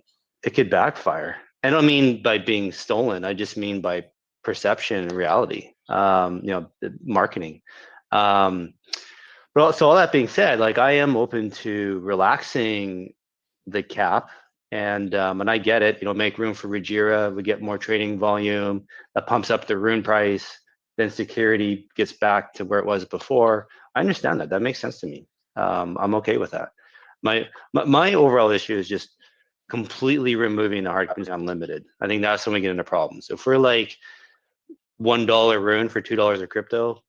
backfire. I don't mean by being stolen. I just mean by perception and reality. You know, marketing. But so all that being said, like, I am open to relaxing the cap, and I get it. You know, make room for Rujira. We get more trading volume that pumps up the RUNE price. Then security gets back to where it was before. I understand that. That makes sense to me. I'm okay with that. My overall issue is just completely removing the hard cap unlimited. I think that's when we get into problems. If we're like $1 RUNE for $2 of crypto,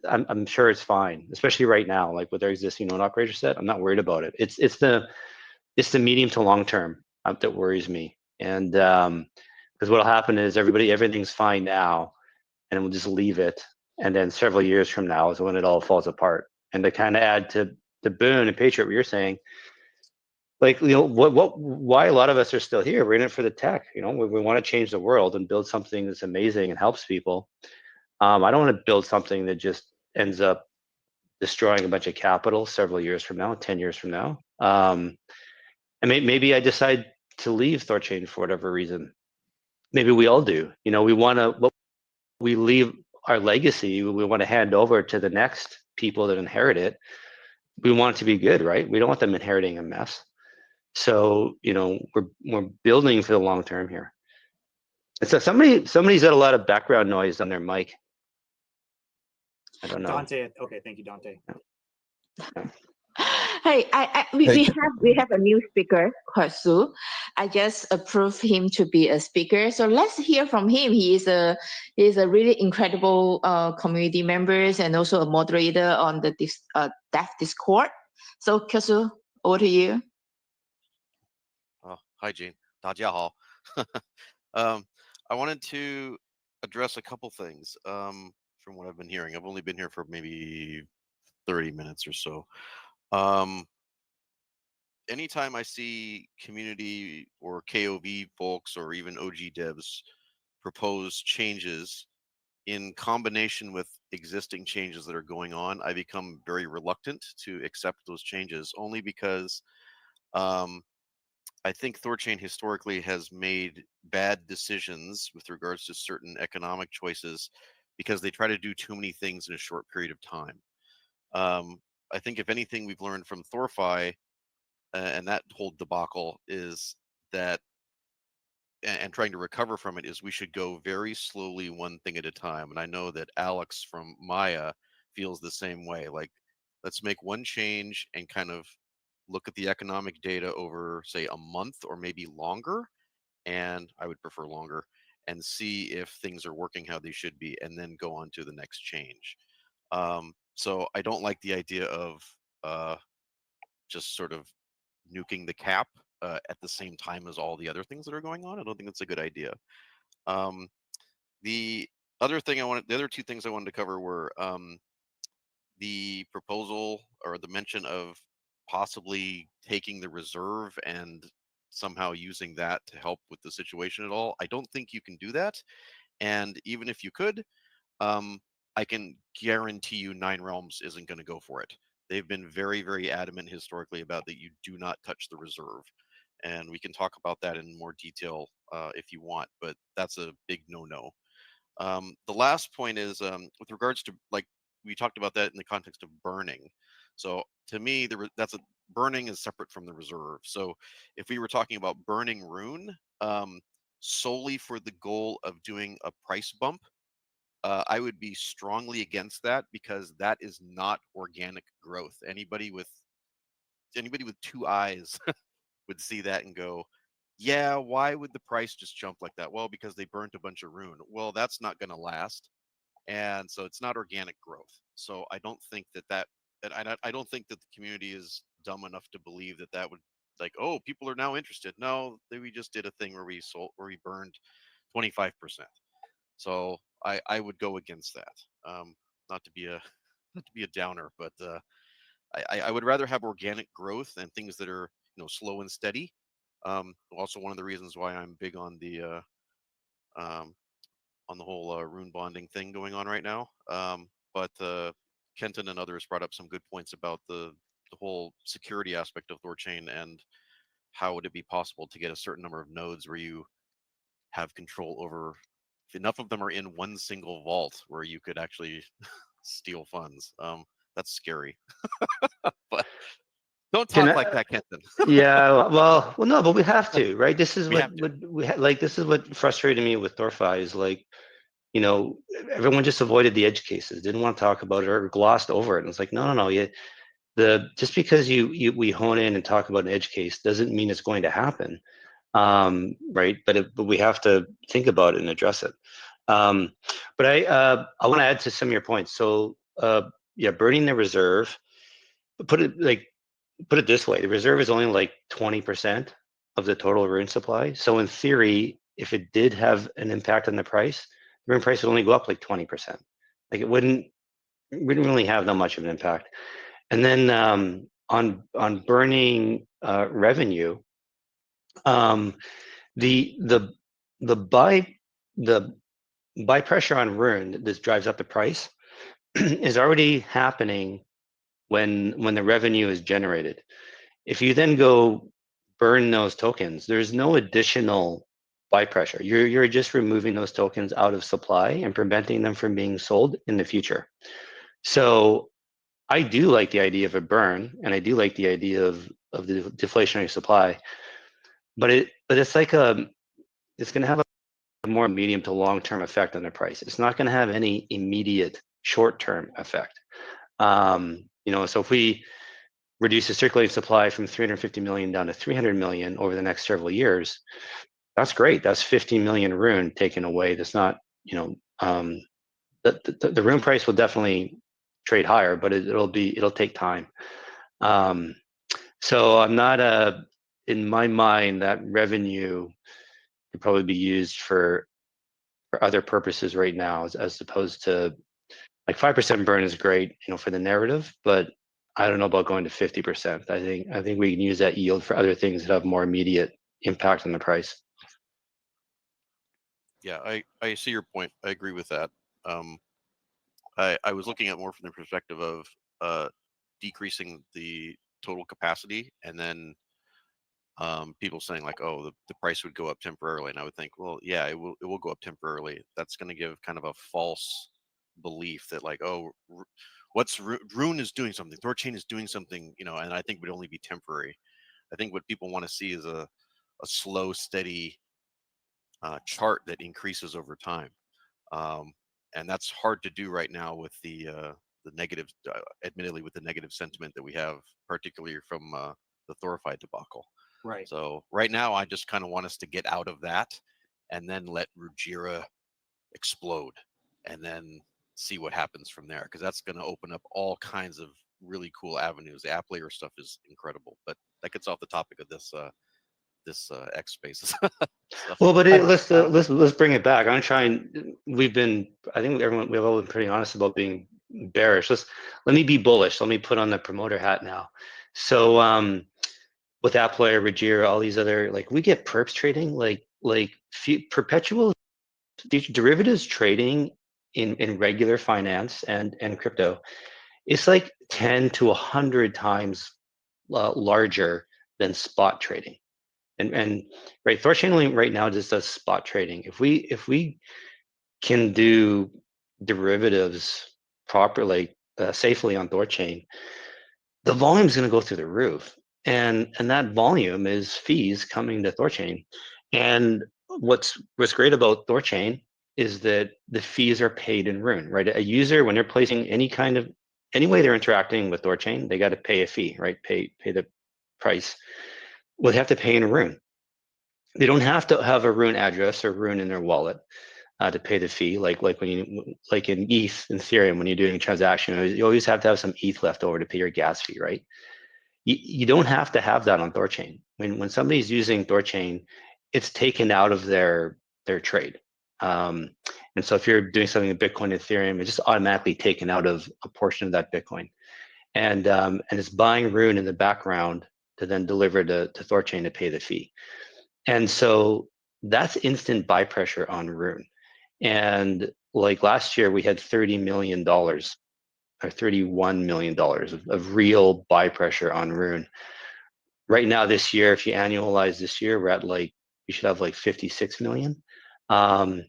I'm sure it's fine, especially right now, like with our existing node operator set. I'm not worried about it. It's the medium to long term that worries me. And because what'll happen is everything's fine now, and we'll just leave it, and then several years from now is when it all falls apart. And to kind of add to Boone and Patriot, what you're saying, like, you know, why a lot of us are still here. We're in it for the tech. You know, we want to change the world and build something that's amazing and helps people. I don't want to build something that just ends up destroying a bunch of capital several years from now, 10 years from now. And maybe I decide to leave THORChain for whatever reason. Maybe we all do. You know, we leave our legacy, we want to hand over to the next people that inherit it. We want it to be good, right? We don't want them inheriting a mess. So, you know, we're building for the long term here. And so somebody's got a lot of background noise on their mic. I don't know. Dante, okay, thank you, Dante. Hey, we Hey, have a new speaker, Kwasu. I just approved him to be a speaker. So let's hear from him. He is a really incredible community members and also a moderator on the Dev Discord. So Kwasu, over to you. Hi, Gene. 大家好. I wanted to address a couple things from what I've been hearing. I've only been here for maybe 30 minutes or so. Anytime I see community or KOV folks or even OG devs propose changes in combination with existing changes that are going on, I become very reluctant to accept those changes, only because I think THORChain historically has made bad decisions with regards to certain economic choices because they try to do too many things in a short period of time. I think if anything we've learned from THORFi and that whole debacle is that, and trying to recover from it, is we should go very slowly, one thing at a time. And I know that Alex from Maya feels the same way. Like, let's make one change and kind of look at the economic data over, say, a month or maybe longer, and I would prefer longer, and see if things are working how they should be, and then go on to the next change. So I don't like the idea of just sort of nuking the cap at the same time as all the other things that are going on. I don't think that's a good idea. The other two things I wanted to cover were the proposal or the mention of possibly taking the reserve and somehow using that to help with the situation at all. I don't think you can do that. And even if you could, I can guarantee you 9 Realms isn't going to go for it. They've been very, very adamant historically about that you do not touch the reserve. And we can talk about that in more detail if you want, but that's a big no-no. The last point is with regards to, like, we talked about that in the context of burning. So to me, burning is separate from the reserve. So if we were talking about burning Rune solely for the goal of doing a price bump, I would be strongly against that, because that is not organic growth. Anybody with 2 eyes would see that and go, yeah, why would the price just jump like that? Well, because they burnt a bunch of Rune. Well, that's not going to last. And so it's not organic growth. So I don't think I don't think that the community is dumb enough to believe that would, like, oh, people are now interested. No, we just did a thing where we burned 25%. So I would go against that. Not to be a downer, but I would rather have organic growth and things that are, slow and steady. Also, one of the reasons why I'm big on the whole rune bonding thing going on right now. But Kenton and others brought up some good points about the whole security aspect of THORChain, and how would it be possible to get a certain number of nodes where you have control over, if enough of them are in one single vault where you could actually steal funds. That's scary. But don't talk like that, Kenton. Yeah, well, no, but we have to, right? This is We what have to. like, this is what frustrated me with THORFi is, like, everyone just avoided the edge cases, didn't want to talk about it, or glossed over it. And it's like, no, just because we hone in and talk about an edge case doesn't mean it's going to happen, right? But we have to think about it and address it. But I want to add to some of your points. So yeah, burning the reserve. Put it this way: the reserve is only like 20% of the total Rune supply. So in theory, if it did have an impact on the price, the Rune price would only go up like 20%. Like, it wouldn't really have that much of an impact. And then on burning revenue, the buy pressure on Rune, this drives up the price, is already happening when the revenue is generated. If you then go burn those tokens, there's no additional buy pressure. You're just removing those tokens out of supply and preventing them from being sold in the future. So I do like the idea of a burn, and I do like the idea of the deflationary supply, but it's like it's going to have a more medium to long-term effect on the price. It's not going to have any immediate short-term effect. So if we reduce the circulating supply from 350 million down to 300 million over the next several years, that's great. That's 50 million rune taken away. That's not, you know, the rune price will definitely trade higher, but it'll take time. So I'm not in my mind, that revenue could probably be used for other purposes right now, as opposed to, like, 5% burn is great, you know, for the narrative, but I don't know about going to 50%. I think we can use that yield for other things that have more immediate impact on the price. Yeah, I see your point. I agree with that. I was looking at more from the perspective of decreasing the total capacity, and then people saying like, oh, the price would go up temporarily, and I would think, well, yeah, it will go up temporarily. That's going to give kind of a false belief that, like, oh, Rune is doing something, THORChain is doing something, you know, and I think would only be temporary. I think what people want to see is a slow, steady chart that increases over time, and that's hard to do right now with the negative, admittedly, with the negative sentiment that we have, particularly from the THORFi debacle. Right. So right now, I just kind of want us to get out of that, and then let RUJI explode, and then see what happens from there, because that's going to open up all kinds of really cool avenues. The app layer stuff is incredible, but that gets off the topic of this X Spaces. Well, but let's bring it back. I'm trying. I think we've all been pretty honest about being bearish. Let me be bullish. Let me put on the promoter hat now. So with app player, RUJI, all these other, like, we get perps trading, like perpetual derivatives trading in regular finance and crypto. It's like 10 to 100 times larger than spot trading. And right, THORChain right now just does spot trading. If we can do derivatives properly, safely on THORChain, the volume is going to go through the roof, and that volume is fees coming to THORChain. And what's great about THORChain is that the fees are paid in Rune, right? A user, when they're placing any way they're interacting with THORChain, they got to pay a fee, right? Pay the price. Well, they have to pay in Rune. They don't have to have a Rune address or Rune in their wallet to pay the fee. Like when you, like in ETH and Ethereum, when you're doing a transaction, you always have to have some ETH left over to pay your gas fee, right? You don't have to have that on THORChain. When somebody's using THORChain, it's taken out of their trade. And so if you're doing something in Bitcoin, Ethereum, it's just automatically taken out of a portion of that Bitcoin. And it's buying Rune in the background to then deliver to THORChain to pay the fee. And so that's instant buy pressure on Rune. And like last year, we had $30 million or $31 million of real buy pressure on Rune. Right now, this year, if you annualize this year, we're at we should have like 56 million. I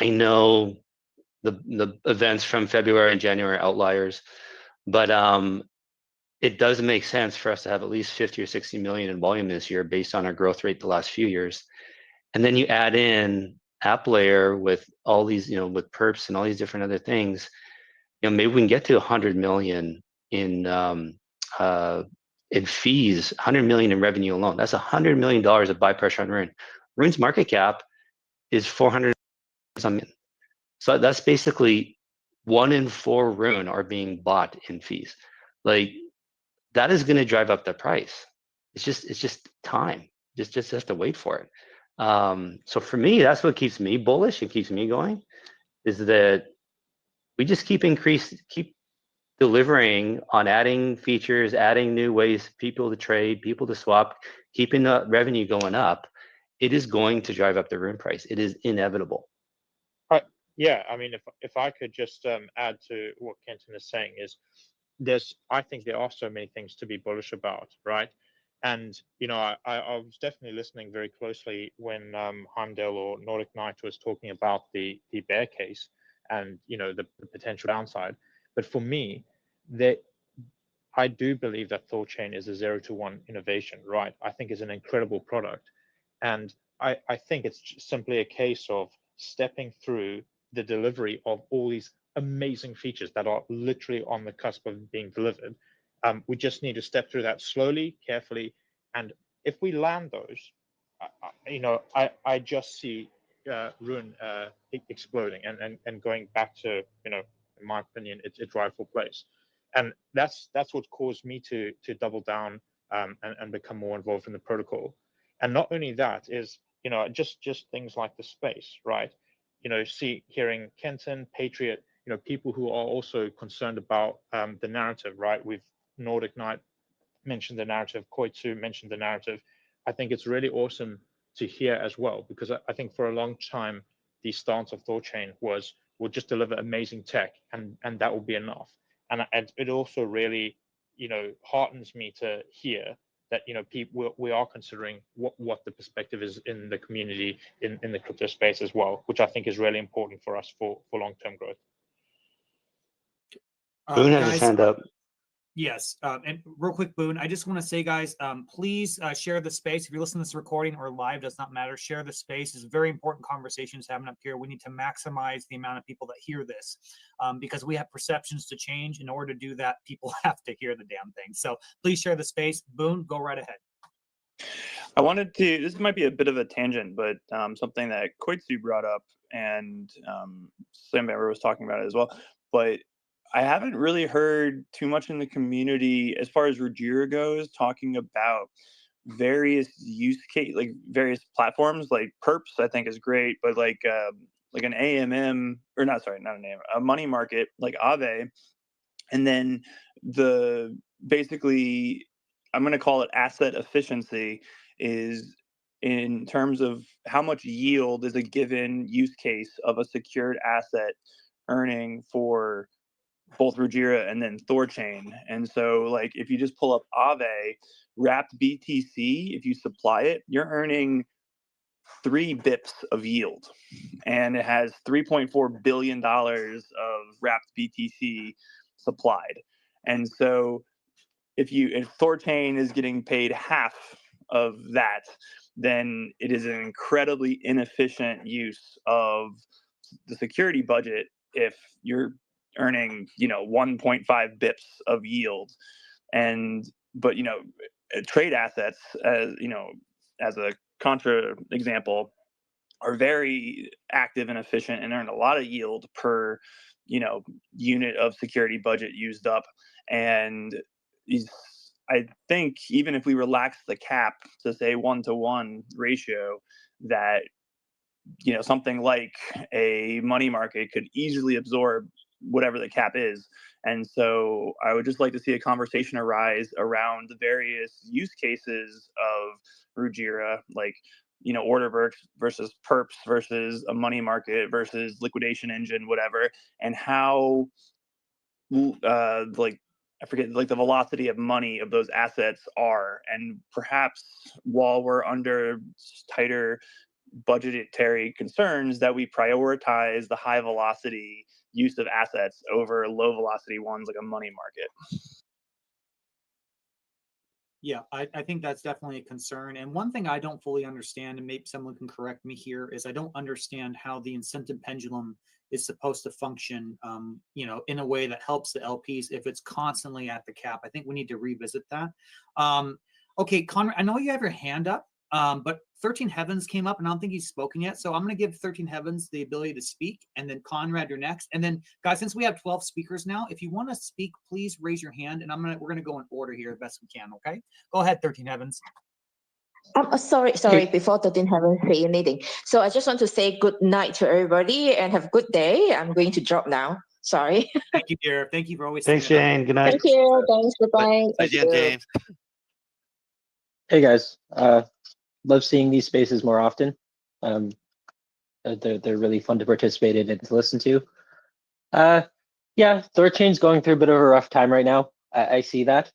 know the events from February and January are outliers, but it does make sense for us to have at least 50 or 60 million in volume this year based on our growth rate the last few years. And then you add in app layer with all these, with perps and all these different other things, maybe we can get to 100 million in fees, 100 million in revenue alone. That's $100 million of buy pressure on Rune. Rune's market cap is 400 something. So that's basically 1 in 4 Rune are being bought in fees. Like, that is going to drive up the price. It's just time. Just have to wait for it. So for me, that's what keeps me bullish and keeps me going, is that we just keep delivering on adding features, adding new ways for people to trade, people to swap, keeping the revenue going up. It is going to drive up the Rune price. It is inevitable. Yeah, I mean, if I could just add to what Kenton is saying, is I think there are so many things to be bullish about, right? And I was definitely listening very closely when Heimdall or Nordic Knight was talking about the bear case and the potential downside. But for me, I do believe that THORChain is a 0 to 1 innovation, right? I think it's an incredible product, and I think it's simply a case of stepping through the delivery of all these amazing features that are literally on the cusp of being delivered, We just need to step through that slowly, carefully, and if we land those, I just see RUNE exploding and going back to, in my opinion, its rightful place, and that's what caused me to double down and become more involved in the protocol. And not only that is, just things like the space, right? Hearing Kenton, Patriot, people who are also concerned about the narrative, right? We've Nordic Knight mentioned the narrative, Koitsu mentioned the narrative. I think it's really awesome to hear as well, because I think for a long time, the stance of THORChain was, we'll just deliver amazing tech and that will be enough. And it also really, heartens me to hear that, people, we are considering what the perspective is in the community, in the crypto space as well, which I think is really important for us for long-term growth. Boone has his hand up. Yes, and real quick, Boone, I just want to say, guys, please share the space. If you're listening to this recording or live, does not matter. Share the space. It's very important conversations happening up here. We need to maximize the amount of people that hear this, because we have perceptions to change. In order to do that, people have to hear the damn thing. So please share the space. Boone, go right ahead. I wanted to, this might be a bit of a tangent, but something that Koitsu brought up and Slambammer was talking about it as well, but I haven't really heard too much in the community as far as Rujira goes, talking about various use case, like various platforms, like Perps, I think is great, but like an AMM, or not, sorry, not an AMM, a money market like Aave, and then basically, I'm going to call it asset efficiency, is in terms of how much yield is a given use case of a secured asset earning for both Rujira and then THORChain. And so, like, if you just pull up Aave, wrapped BTC, if you supply it, you're earning 3 bips of yield. And it has $3.4 billion of wrapped BTC supplied. And so if THORChain is getting paid half of that, then it is an incredibly inefficient use of the security budget if you're earning 1.5 bips of yield. But trade assets, as a contra example, are very active and efficient and earn a lot of yield per unit of security budget used up. And I think even if we relax the cap to say 1-to-1 ratio, that something like a money market could easily absorb whatever the cap is. And so I would just like to see a conversation arise around the various use cases of Rujira, like order versus perps versus a money market versus liquidation engine, whatever, and how I forget, like the velocity of money of those assets are. And perhaps while we're under tighter budgetary concerns, that we prioritize the high velocity use of assets over low velocity ones like a money market. Yeah, I think that's definitely a concern. And one thing I don't fully understand, and maybe someone can correct me here, is I don't understand how the incentive pendulum is supposed to function, in a way that helps the LPs if it's constantly at the cap. I think we need to revisit that. Okay, Conrad, I know you have your hand up, but 13 Heavens came up, and I don't think he's spoken yet. So I'm going to give 13 Heavens the ability to speak, and then Conrad, you're next. And then, guys, since we have 12 speakers now, if you want to speak, please raise your hand, and we're going to go in order here the best we can. Okay, go ahead, 13 Heavens. Sorry, before 13 Heavens say anything. So I just want to say good night to everybody and have a good day. I'm going to drop now. Sorry. Thank you, dear. Thank you for always. Thanks, Jane. Good night. Thank you. Thanks. Goodbye. Bye, James. Hey guys, love seeing these spaces more often. They're really fun to participate in and to listen to. Yeah, THORChain's going through a bit of a rough time right now. I see that.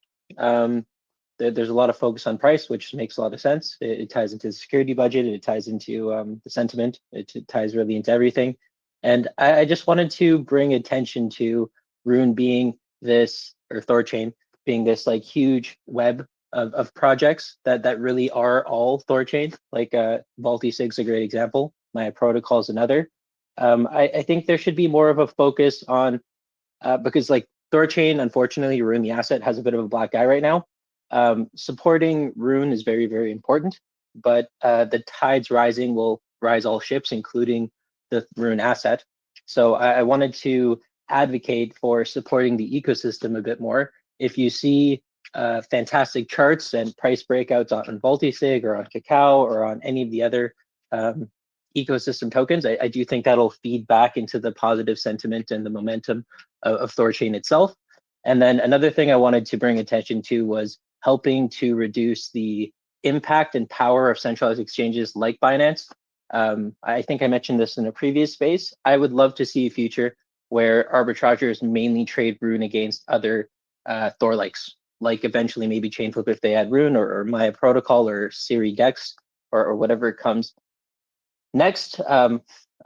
There's a lot of focus on price, which makes a lot of sense. It ties into the security budget. It ties into the sentiment. It ties really into everything. And I just wanted to bring attention to RUNE being this, or THORChain being this like huge web of projects that really are all THORChain. Like Multisig is a great example. Maya Protocol is another. I think there should be more of a focus on because like THORChain, unfortunately, Rune, the asset, has a bit of a black eye right now. Supporting Rune is very, very important, but the tides rising will rise all ships, including the Rune asset. So I wanted to advocate for supporting the ecosystem a bit more. If you see fantastic charts and price breakouts on Voltisig or on Cacao or on any of the other ecosystem tokens, I do think that'll feed back into the positive sentiment and the momentum of THORChain itself. And then another thing I wanted to bring attention to was helping to reduce the impact and power of centralized exchanges like Binance. I think I mentioned this in a previous space. I would love to see a future where arbitrageurs mainly trade Rune against other Thor likes, like eventually maybe Chainflip if they add Rune, or Maya Protocol, or Siri Dex, or whatever it comes. Next,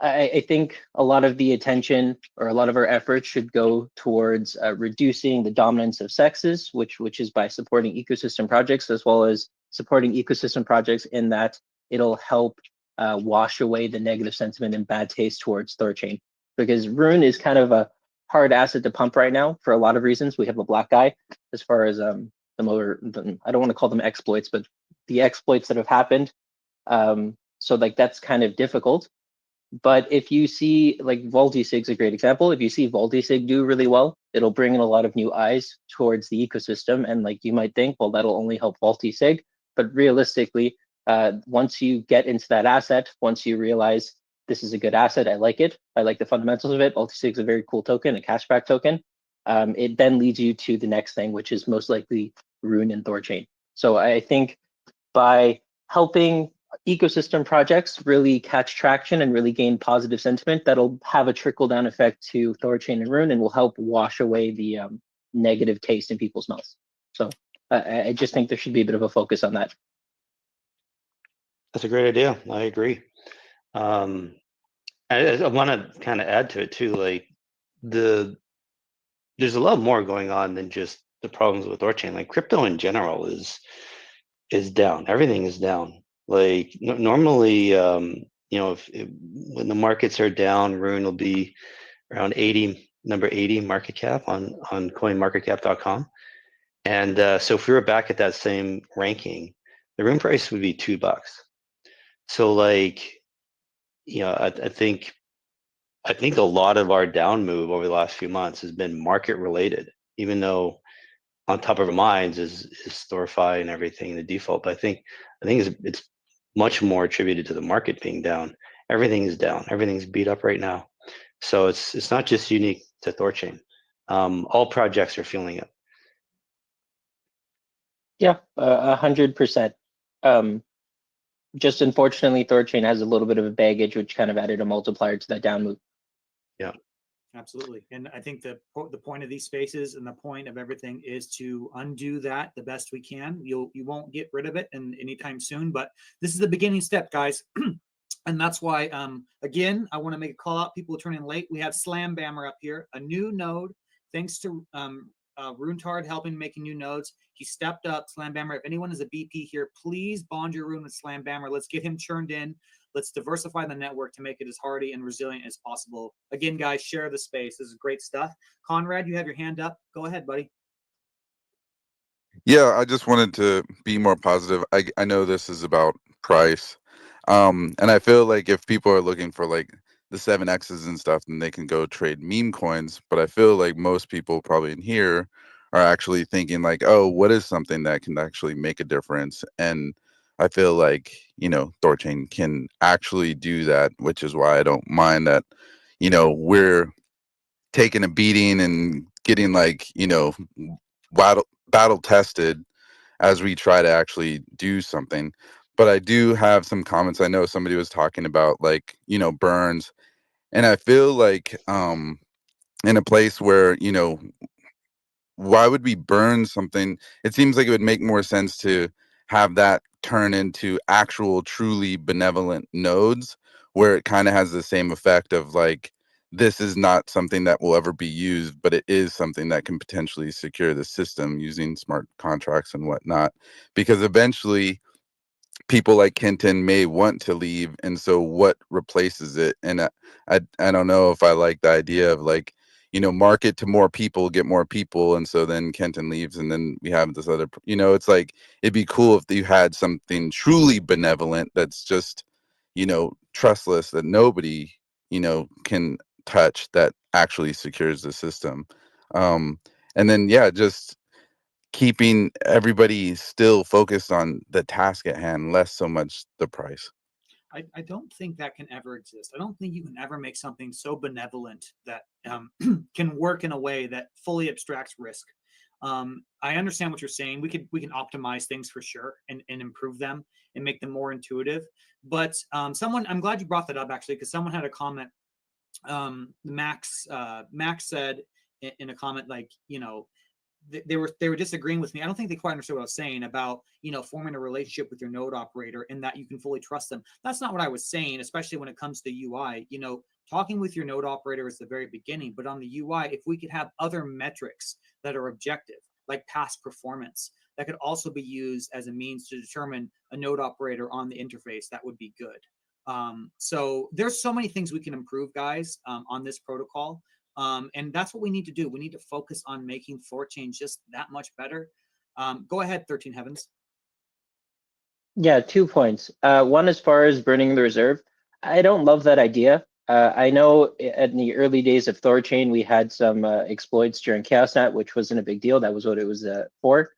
I think a lot of the attention or a lot of our efforts should go towards reducing the dominance of sexes, which is by supporting ecosystem projects, as well as supporting ecosystem projects in that it'll help wash away the negative sentiment and bad taste towards THORChain. Because Rune is kind of a hard asset to pump right now for a lot of reasons. We have a black eye as far as I don't want to call them exploits, but the exploits that have happened. So like that's kind of difficult. But if you see, like, Voltisig's a great example. If you see Voltisig do really well, it'll bring in a lot of new eyes towards the ecosystem. And like you might think, well, that'll only help Voltisig. But realistically, once you get into that asset, once you realize this is a good asset, I like it, I like the fundamentals of it, Voltisig's a very cool token, a cashback token, it then leads you to the next thing, which is most likely Rune and THORChain. So I think by helping ecosystem projects really catch traction and really gain positive sentiment, that'll have a trickle-down effect to THORChain and Rune and will help wash away the negative taste in people's mouths. So I just think there should be a bit of a focus on that. That's a great idea. I agree. I want to kind of add to it too. Like there's a lot more going on than just the problems with THORChain. Like crypto in general is down. Everything is down. Like normally, you know, when the markets are down, Rune will be around number 80 market cap on coinmarketcap.com. And so if we were back at that same ranking, the Rune price would be $2. So like, you know, I think a lot of our down move over the last few months has been market related, even though on top of our minds is THORFi and everything, the default. But I think it's much more attributed to the market being down. Everything is down. Everything's beat up right now. So it's not just unique to THORChain. All projects are feeling it. Yeah, 100%. Just unfortunately, THORChain has a little bit of a baggage, which kind of added a multiplier to that down move. Yeah, absolutely. And I think the point of these spaces and the point of everything is to undo that the best we can. You won't get rid of it anytime soon, but this is the beginning step, guys. And that's why, again, I want to make a call out. People turn in late. We have Slambammer up here, a new node, thanks to RuneTard helping making new nodes. He stepped up. Slambammer, if anyone is a BP here, please bond your Rune with Slambammer. Let's get him churned in. Let's diversify the network to make it as hardy and resilient as possible. Again, guys, share the space. This is great stuff. Conrad, you have your hand up. Go ahead, buddy. Yeah, I just wanted to be more positive. I know this is about price. And I feel like if people are looking for like the 7Xs and stuff, then they can go trade meme coins. But I feel like most people probably in here are actually thinking like, oh, what is something that can actually make a difference? And I feel like, you know, THORChain can actually do that, which is why I don't mind that, you know, we're taking a beating and getting like, you know, battle tested as we try to actually do something. But I do have some comments. I know somebody was talking about like, you know, burns, and I feel like in a place where, you know, why would we burn something? It seems like it would make more sense to have that turn into actual truly benevolent nodes where it kind of has the same effect of like, this is not something that will ever be used, but it is something that can potentially secure the system using smart contracts and whatnot. Because eventually people like Kenton may want to leave, and so what replaces it? And I don't know if I like the idea of like, market to more people, get more people, and so then Kenton leaves, and then we have this other. It's like it'd be cool if you had something truly benevolent that's just, trustless, that nobody, can touch, that actually secures the system. And then just keeping everybody still focused on the task at hand, less so much the price. I don't think that can ever exist. I don't think you can ever make something so benevolent that can work in a way that fully abstracts risk. I understand what you're saying. We can optimize things for sure and improve them and make them more intuitive. But I'm glad you brought that up actually, because someone had a comment. Max said in a comment, like, they were disagreeing with me. I don't think they quite understood what I was saying about, forming a relationship with your node operator and that you can fully trust them. That's not what I was saying, especially when it comes to UI. Talking with your node operator is the very beginning, but on the UI, if we could have other metrics that are objective, like past performance, that could also be used as a means to determine a node operator on the interface, that would be good. So there's so many things we can improve, guys, on this protocol. And that's what we need to do. We need to focus on making THORChain just that much better. Go ahead, 13 Heavens. Yeah, 2 points. One, as far as burning the reserve, I don't love that idea. I know in the early days of THORChain, we had some exploits during ChaosNet, which wasn't a big deal. That was what it was for.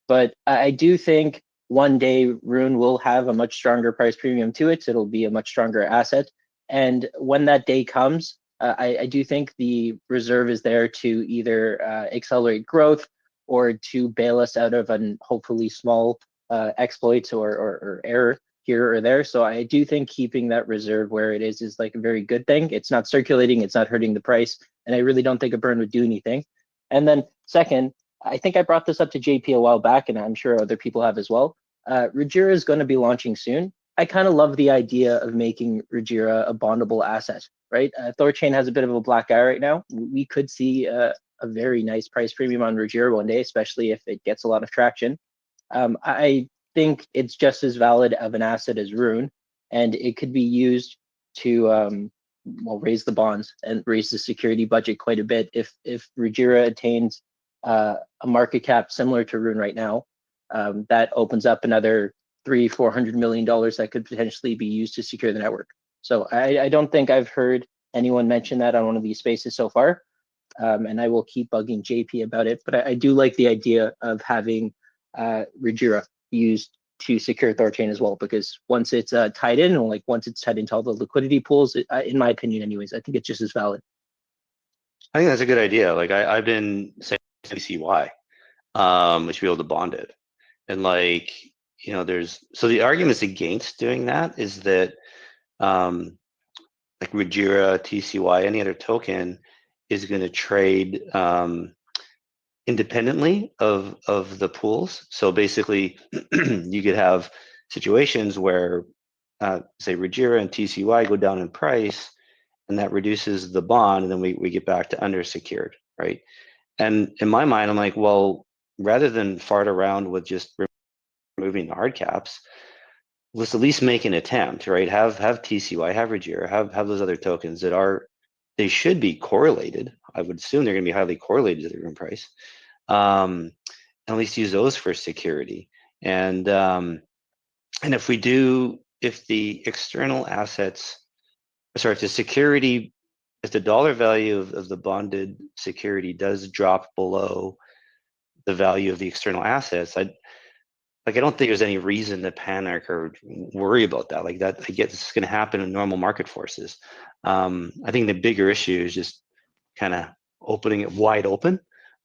But I do think one day Rune will have a much stronger price premium to it. It'll be a much stronger asset. And when that day comes, I do think the reserve is there to either accelerate growth or to bail us out of an hopefully small exploits or error here or there. So I do think keeping that reserve where it is like a very good thing. It's not circulating, it's not hurting the price, and I really don't think a burn would do anything. And then second, I think I brought this up to JP a while back, and I'm sure other people have as well. Rujira is going to be launching soon. I kind of love the idea of making Rujira a bondable asset, right? THORChain has a bit of a black eye right now. We could see a very nice price premium on Rujira one day, especially if it gets a lot of traction. I think it's just as valid of an asset as Rune, and it could be used to raise the bonds and raise the security budget quite a bit. If Rujira attains a market cap similar to Rune right now, that opens up another $300-400 million that could potentially be used to secure the network. So I don't think I've heard anyone mention that on one of these spaces so far, and I will keep bugging JP about it. But I do like the idea of having Rujira used to secure THORChain as well, because once it's tied in, or like once it's tied into all the liquidity pools, in my opinion anyways, I think it's just as valid. I think that's a good idea. Like I've been saying TCY, we should be able to bond it. And like, so the arguments against doing that is that like Rujira, TCY, any other token is going to trade independently of the pools. So basically, you could have situations where, say, Rujira and TCY go down in price, and that reduces the bond, and then we get back to undersecured, right? And in my mind, I'm like, well, rather than fart around with just removing the hard caps, let's at least make an attempt, right? Have TCY, have Rujira, have those other tokens that they should be correlated. I would assume they're going to be highly correlated to the Rune price. At least use those for security. And if the external assets, sorry, if the security, if the dollar value of the bonded security does drop below the value of the external assets, I don't think there's any reason to panic or worry about that. Like that, I guess it's going to happen in normal market forces. I think the bigger issue is just kind of opening it wide open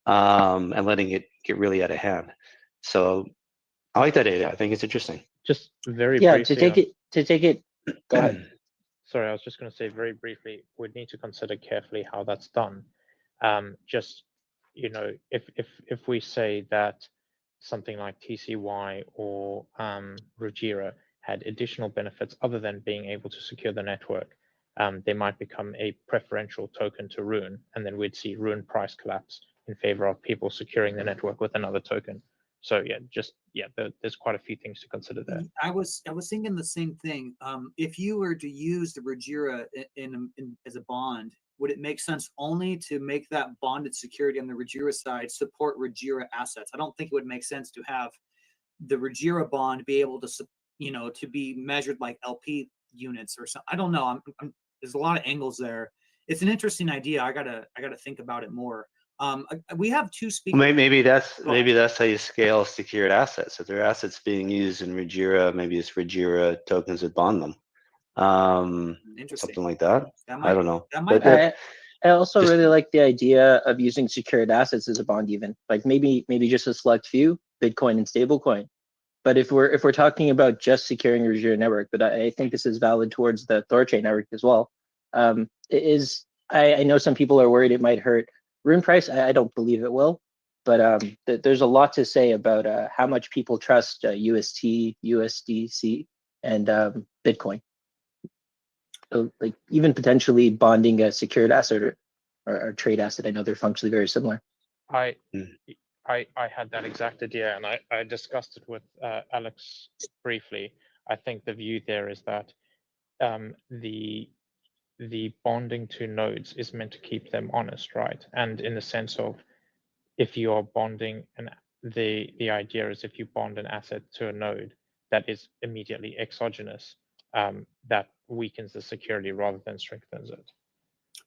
and letting it get really out of hand. So I like that idea. I think it's interesting. Just very briefly. To take it. Go ahead. Sorry, I was just going to say very briefly, we'd need to consider carefully how that's done. Just, if we say that something like TCY or Rujira had additional benefits other than being able to secure the network, they might become a preferential token to Rune, and then we'd see Rune price collapse in favor of people securing the network with another token. So there's quite a few things to consider there. I was thinking the same thing. If you were to use the Rujira as a bond, would it make sense only to make that bonded security on the Rajira side support Rajira assets? I don't think it would make sense to have the Rajira bond be able to, you know, to be measured like LP units or something. I don't know. There's a lot of angles there. It's an interesting idea. I gotta think about it more. We have two speakers. Maybe that's how you scale secured assets. If there are assets being used in Rajira, maybe it's Rajira tokens that bond them. Something like that. I don't know. I also really like the idea of using secured assets as a bond, even like maybe just a select few, Bitcoin and stablecoin. But if we're talking about just securing your Rajira network, but I think this is valid towards the THORChain network as well. I know some people are worried it might hurt Rune price. I don't believe it will, but there's a lot to say about how much people trust UST, USDC, and Bitcoin. So, like even potentially bonding a secured asset or trade asset. I know they're functionally very similar. I had that exact idea, and I discussed it with Alex briefly. I think the view there is that the bonding to nodes is meant to keep them honest, right? And in the sense of if you are bonding, and the idea is if you bond an asset to a node that is immediately exogenous, that weakens the security rather than strengthens it.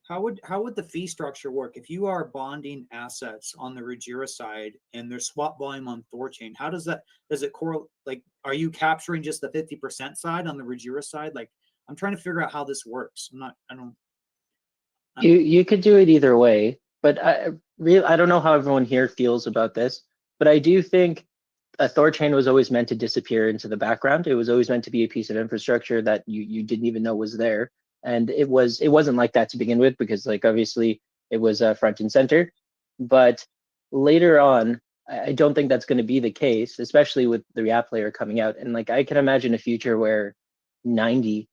How would the fee structure work if you are bonding assets on the Rajira side and there's swap volume on THORChain? How does it correlate? Like, are you capturing just the 50% side on the Rajira side? Like, I'm trying to figure out how this works. You could do it either way, but I don't know how everyone here feels about this, but I do think a THORChain was always meant to disappear into the background. It was always meant to be a piece of infrastructure that you didn't even know was there. And it wasn't like that to begin with, because like obviously it was front and center. But later on, I don't think that's going to be the case, especially with the app layer coming out. And like I can imagine a future where 90%,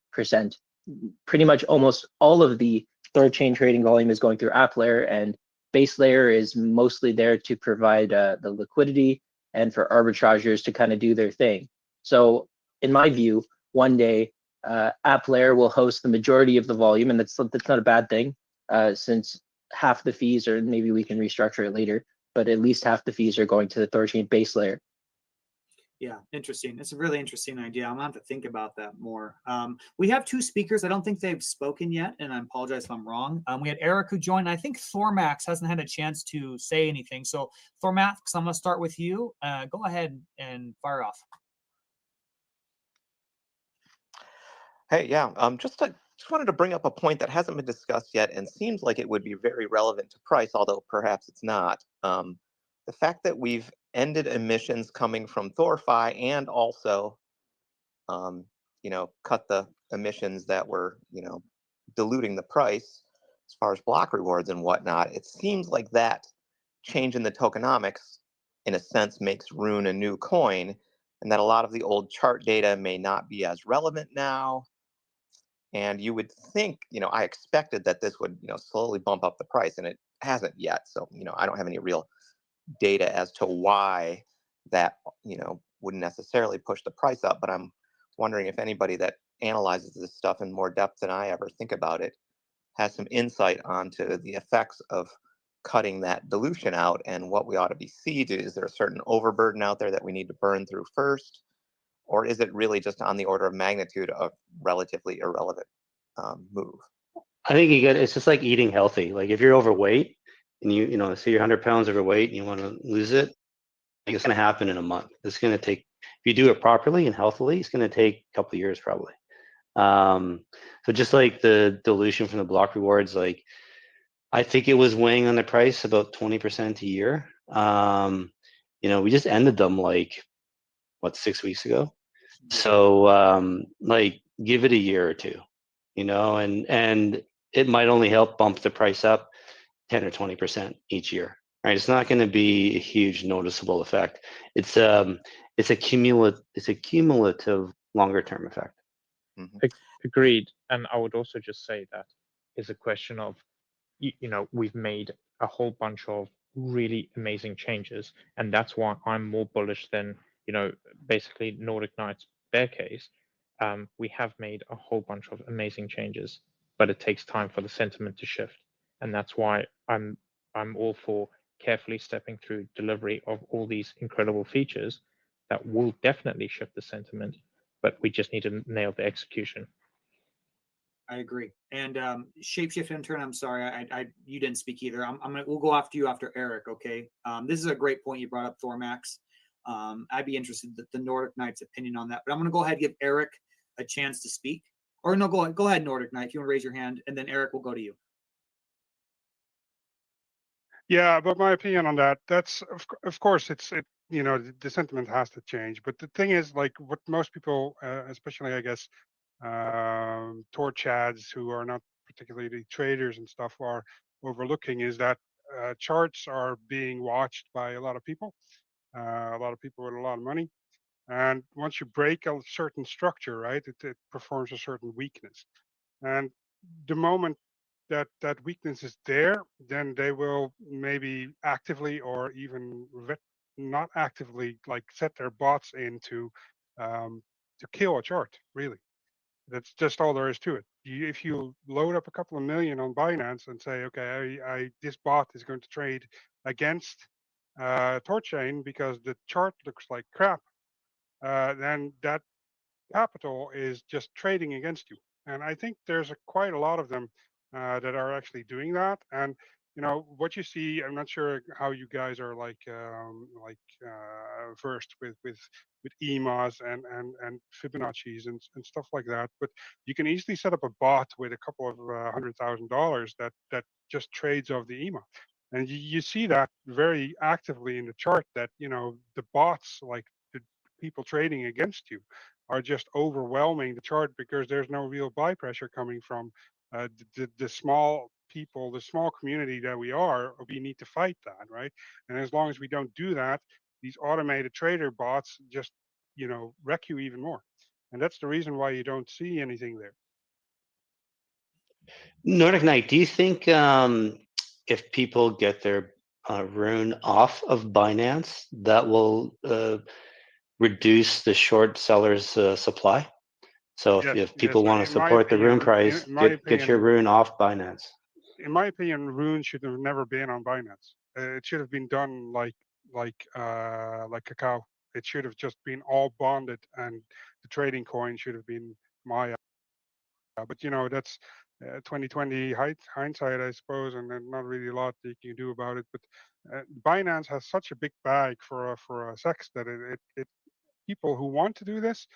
pretty much almost all of the THORChain trading volume is going through app layer, and base layer is mostly there to provide the liquidity and for arbitrageurs to kind of do their thing. So in my view, one day app layer will host the majority of the volume, and that's not a bad thing, since half the fees, or maybe we can restructure it later, but at least half the fees are going to the THORChain base layer. Yeah, interesting. It's a really interesting idea. I'm gonna have to think about that more. We have two speakers. I don't think they've spoken yet, and I apologize if I'm wrong. We had Eric who joined. I think THORMAX hasn't had a chance to say anything. So THORMAX, I'm gonna start with you. Go ahead and fire off. Hey, yeah, just wanted to bring up a point that hasn't been discussed yet and seems like it would be very relevant to price, although perhaps it's not. The fact that we've ended emissions coming from THORFi and also, cut the emissions that were, diluting the price as far as block rewards and whatnot, it seems like that change in the tokenomics, in a sense, makes Rune a new coin, and that a lot of the old chart data may not be as relevant now. And you would think, I expected that this would, slowly bump up the price, and it hasn't yet. So, I don't have any real data as to why that, wouldn't necessarily push the price up. But I'm wondering if anybody that analyzes this stuff in more depth than I ever think about it has some insight onto the effects of cutting that dilution out and what we ought to be seeing. Is there a certain overburden out there that we need to burn through first? Or is it really just on the order of magnitude of relatively irrelevant move? I think it's just like eating healthy. Like if you're overweight and say you're 100 pounds overweight and you want to lose it, it's going to happen in a month. It's going to take, if you do it properly and healthily, it's going to take a couple of years probably. So just like the dilution from the block rewards, like I think it was weighing on the price about 20% a year. We just ended them like 6 weeks ago. So like give it a year or two, and it might only help bump the price up 10 or 20% each year. Right? It's not going to be a huge noticeable effect. It's a cumulative longer term effect. Mm-hmm. Agreed. And I would also just say that is a question of, we've made a whole bunch of really amazing changes, and that's why I'm more bullish than basically Nordic Knights bear case. We have made a whole bunch of amazing changes, but it takes time for the sentiment to shift. and that's why I'm all for carefully stepping through delivery of all these incredible features that will definitely shift the sentiment, but we just need to nail the execution. I agree. And Shapeshift intern, I'm sorry, you didn't speak either. We'll go after you after Eric. Okay. This is a great point you brought up, THORMax. I'd be interested in the Nordic Knight's opinion on that, but I'm going to go ahead and give Eric a chance to speak. Or no, go ahead, Nordic Knight, if you want to raise your hand, and then Eric will go to you. Yeah, but my opinion on that, that's of course you know, the sentiment has to change. But the thing is, like, what most people, especially I guess THORChads who are not particularly traders and stuff, are overlooking is that charts are being watched by a lot of people with a lot of money. And once you break a certain structure, right, it performs a certain weakness. And the moment that that weakness is there, then they will maybe actively or even not actively, like, set their bots in to kill a chart. Really, that's just all there is to it. If you load up a couple of million on Binance and say, okay, this bot is going to trade against THORChain because the chart looks like crap, then that capital is just trading against you. And I think there's quite a lot of them that are actually doing that. And you know what you see. I'm not sure how you guys are versed with EMAs and Fibonacci's and stuff like that. But you can easily set up a bot with a couple of $100,000 that just trades off the EMA. And you see that very actively in the chart, that you know the bots, like the people trading against you, are just overwhelming the chart because there's no real buy pressure coming from the small people, the small community that we are. We need to fight that, right? And as long as we don't do that, these automated trader bots just, you know, wreck you even more. And that's the reason why you don't see anything there. Nordic Knight, do you think if people get their Rune off of Binance, that will reduce the short sellers' supply? So if people want to support the Rune price, get your Rune off Binance. In my opinion, Rune should have never been on Binance. It should have been done like Cacao. It should have just been all bonded, and the trading coin should have been Maya. But you know, that's 2020 hindsight, I suppose, and there's not really a lot that you can do about it. But Binance has such a big bag for a sex that it people who want to do this,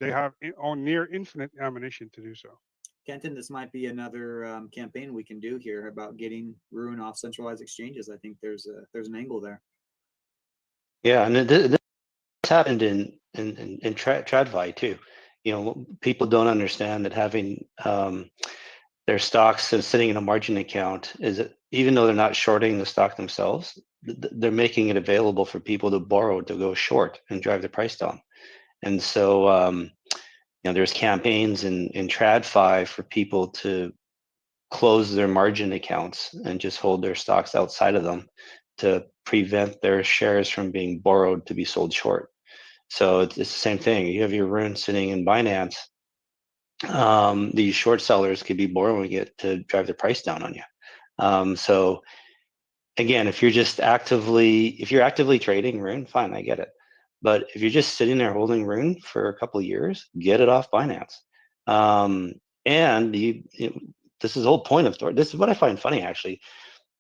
they have on near infinite ammunition to do so. Kenton, this might be another campaign we can do here about getting Rune off centralized exchanges. I think there's an angle there. Yeah, and this happened in TradFi too. You know, people don't understand that having their stocks sitting in a margin account is, even though they're not shorting the stock themselves, they're making it available for people to borrow to go short and drive the price down. And so, you know, there's campaigns in TradFi for people to close their margin accounts and just hold their stocks outside of them to prevent their shares from being borrowed to be sold short. So it's the same thing. You have your Rune sitting in Binance. These short sellers could be borrowing it to drive the price down on you. So again, if you're actively trading Rune, fine, I get it. But if you're just sitting there holding Rune for a couple of years, get it off Binance. And this is the whole point of Thor. This is what I find funny, actually.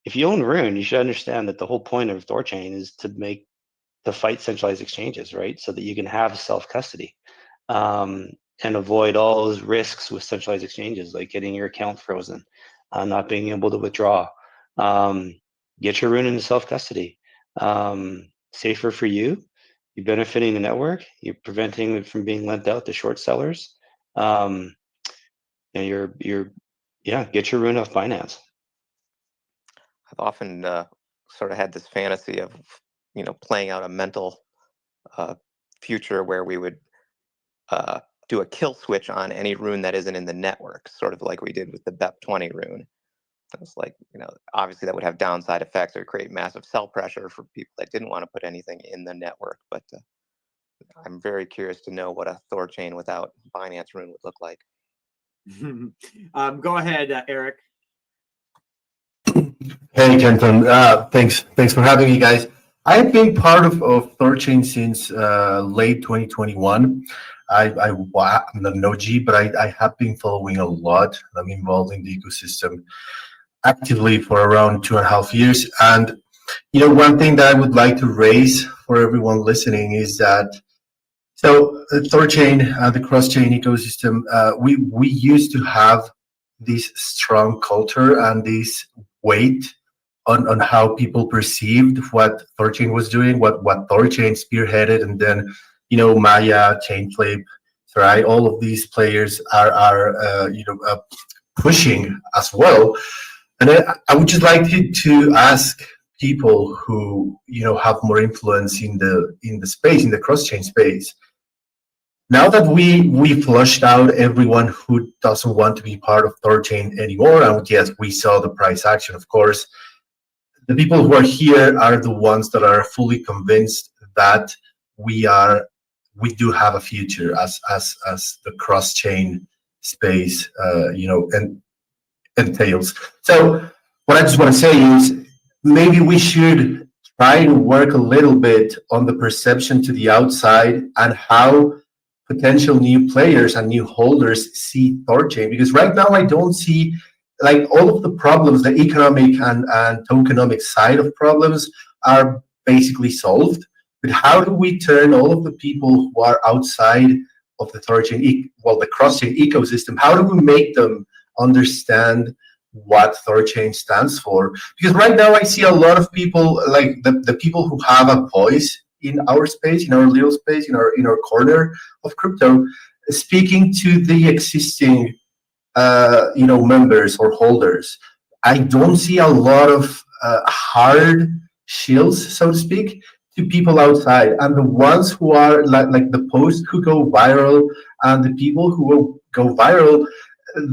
If you own Rune, you should understand that the whole point of THORChain is to fight centralized exchanges, right? So that you can have self-custody and avoid all those risks with centralized exchanges, like getting your account frozen, not being able to withdraw. Get your Rune into self-custody. Safer for you. You're benefiting the network. You're preventing it from being lent out to short sellers. And get your Rune off Binance. I've often sort of had this fantasy of, you know, playing out a mental future where we would do a kill switch on any Rune that isn't in the network, sort of like we did with the BEP20 Rune. It's like, you know, obviously that would have downside effects or create massive sell pressure for people that didn't want to put anything in the network. But I'm very curious to know what a THORChain without Binance Rune would look like. Go ahead, Eric. Hey, Kenton. Thanks for having me, guys. I've been part of THORChain since late 2021. I'm not an OG, but I have been following a lot. I'm involved in the ecosystem actively for around 2.5 years. And one thing that I would like to raise for everyone listening is that THORChain, the cross-chain ecosystem, we used to have this strong culture and this weight on how people perceived what THORChain was doing, what THORChain spearheaded, and then Maya, Chainflip, right? All of these players are pushing as well. And I would just like to ask people who have more influence in the space, in the cross-chain space. Now that we flushed out everyone who doesn't want to be part of THORChain anymore, and yes, we saw the price action, of course. The people who are here are the ones that are fully convinced that we do have a future as the cross-chain space, and entails. So what I just want to say is maybe we should try to work a little bit on the perception to the outside and how potential new players and new holders see THORChain, because right now I don't see like all of the problems, the economic and tokenomic side of problems are basically solved. But how do we turn all of the people who are outside of the THORChain, the cross-chain ecosystem, how do we make them understand what THORChain stands for? Because right now I see a lot of people, like the people who have a voice in our space, in our little space, in our corner of crypto, speaking to the existing members or holders. I don't see a lot of hard shields, so to speak, to people outside. And the ones who are like the posts who go viral and the people who will go viral,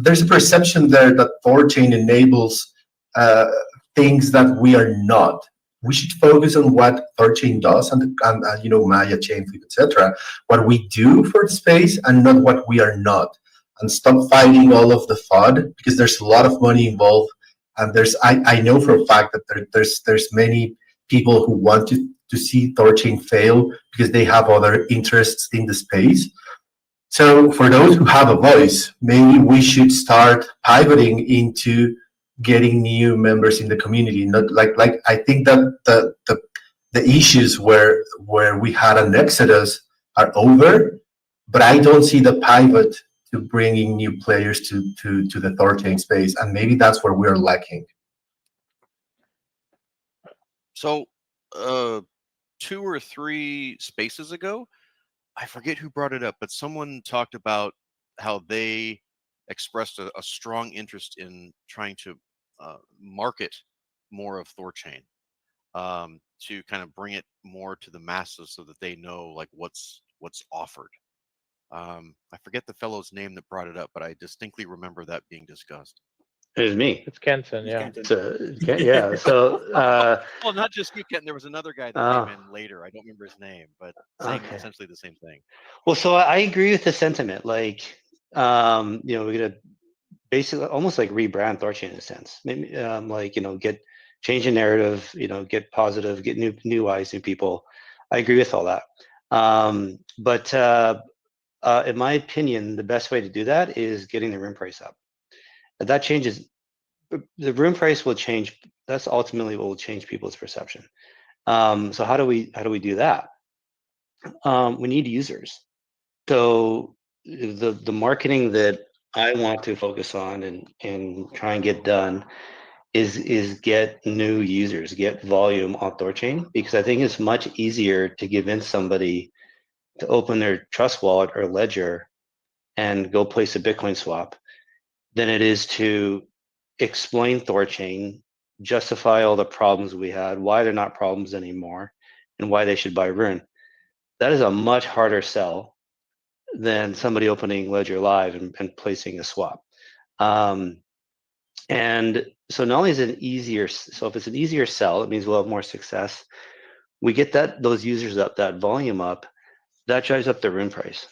there's a perception there that THORChain enables things that we are not. We should focus on what THORChain does and Maya, Chainflip, etc. What we do for the space and not what we are not. And stop fighting all of the FUD, because there's a lot of money involved. And I know for a fact that there's many people who want to see THORChain fail because they have other interests in the space. So for those who have a voice, maybe we should start pivoting into getting new members in the community. Not like I think that the issues where we had an exodus are over, but I don't see the pivot to bringing new players to the THORChain space, and maybe that's where we're lacking. So 2 or 3 spaces ago, I forget who brought it up, but someone talked about how they expressed a strong interest in trying to market more of THORChain, to kind of bring it more to the masses so that they know like what's offered. I forget the fellow's name that brought it up, but I distinctly remember that being discussed. It was me. It's Kenton, yeah. Yeah. So, well, not just you, Kenton. There was another guy that came in later. I don't remember his name, but saying essentially the same thing. Well, so I agree with the sentiment. Like, we're gonna basically almost like rebrand THORChain in a sense. Maybe change the narrative. Get positive, get new eyes, new people. I agree with all that. But in my opinion, the best way to do that is getting the RUNE price up. That changes, the RUNE price will change. That's ultimately what will change people's perception. So how do we do that? We need users. So the marketing that I want to focus on and try and get done is get new users, get volume on THORChain, because I think it's much easier to convince somebody to open their Trust Wallet or Ledger and go place a Bitcoin swap than it is to explain THORChain, justify all the problems we had, why they're not problems anymore, and why they should buy RUNE. That is a much harder sell than somebody opening Ledger Live and placing a swap. And so not only is it an easier, so if it's an easier sell, it means we'll have more success. We get those users up, that volume up, that drives up the RUNE price.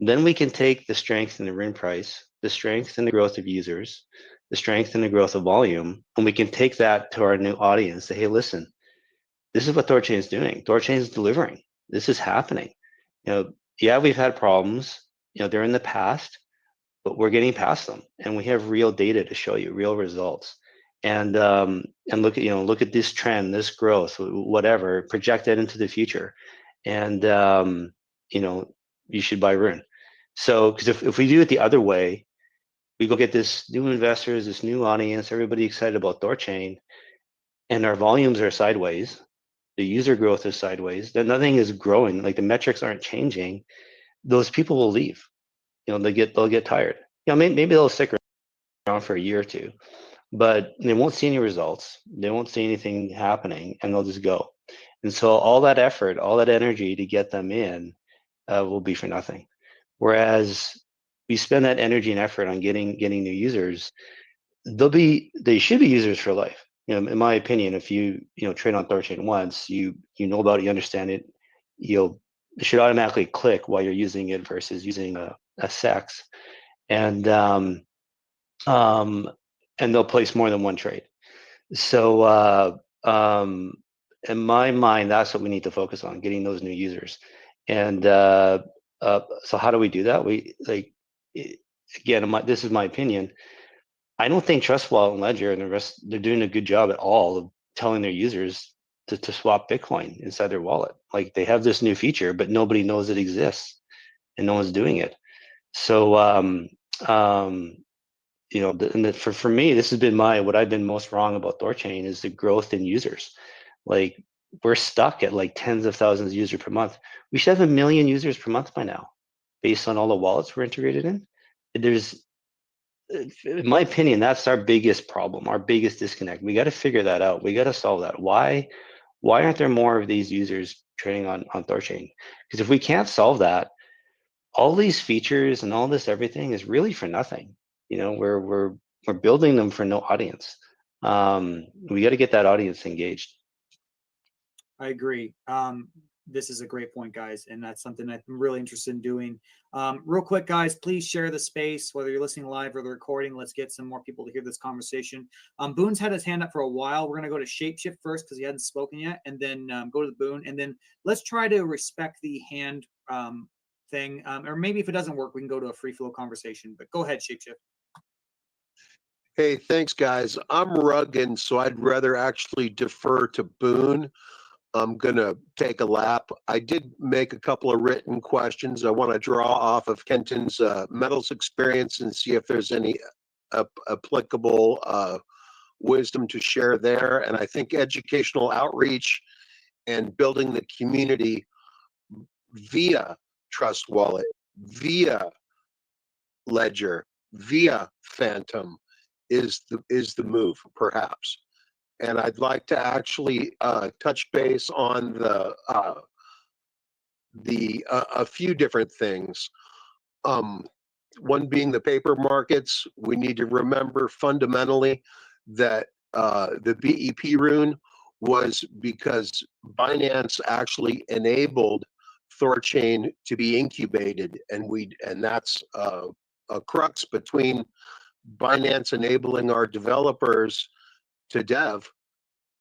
then we can take the strength in the RUNE price, the strength and the growth of users, the strength and the growth of volume, and we can take that to our new audience. Say, hey, listen, this is what THORChain is doing. THORChain is delivering. This is happening. Yeah, we've had problems. They're in the past, but we're getting past them, and we have real data to show you, real results. And look at this trend, this growth, whatever, project that into the future, and you should buy RUNE. So, because if we do it the other way, we go get this new investors, this new audience, everybody excited about THORChain, and our volumes are sideways, the user growth is sideways, then nothing is growing, like the metrics aren't changing, those people will leave. They'll get tired. Maybe they'll stick around for a year or two, but they won't see any results. They won't see anything happening, and they'll just go. And so all that effort, all that energy to get them in will be for nothing. Whereas we spend that energy and effort on getting new users, they should be users for life. In my opinion, if you trade on THORChain once, you know about it, you understand it, it should automatically click while you're using it versus using a SEX, and they'll place more than one trade. So in my mind, that's what we need to focus on, getting those new users. And so how do we do that? Again, this is my opinion. I don't think Trust Wallet and Ledger and the rest, they're doing a good job at all of telling their users to swap Bitcoin inside their wallet. Like, they have this new feature, but nobody knows it exists, and no one's doing it. So for me, this has been what I've been most wrong about THORChain is the growth in users. Like, we're stuck at like tens of thousands of users per month. We should have 1 million users per month by now, based on all the wallets we're integrated in. In my opinion, that's our biggest problem, our biggest disconnect. We got to figure that out. We got to solve that. Why aren't there more of these users trading on THORChain? Because if we can't solve that, all these features and all this everything is really for nothing. We're building them for no audience. We got to get that audience engaged. I agree. This is a great point, guys, and that's something I'm really interested in doing. Real quick, guys, please share the space, whether you're listening live or the recording. Let's get some more people to hear this conversation. Boone's had his hand up for a while. We're going to go to Shapeshift first because he hadn't spoken yet, and then go to the Boone, and then let's try to respect the hand thing. Or maybe if it doesn't work, we can go to a free flow conversation. But go ahead, Shapeshift. Hey, thanks, guys. I'm rugged, so I'd rather actually defer to Boone. I'm going to take a lap. I did make a couple of written questions. I want to draw off of Kenton's metals experience and see if there's any applicable wisdom to share there. And I think educational outreach and building the community via Trust Wallet, via Ledger, via Phantom is the move, perhaps. And I'd like to actually touch base on a few different things. One being the paper markets. We need to remember fundamentally that the BEP rune was because Binance actually enabled THORChain to be incubated, and that's a crux between Binance enabling our developers to dev,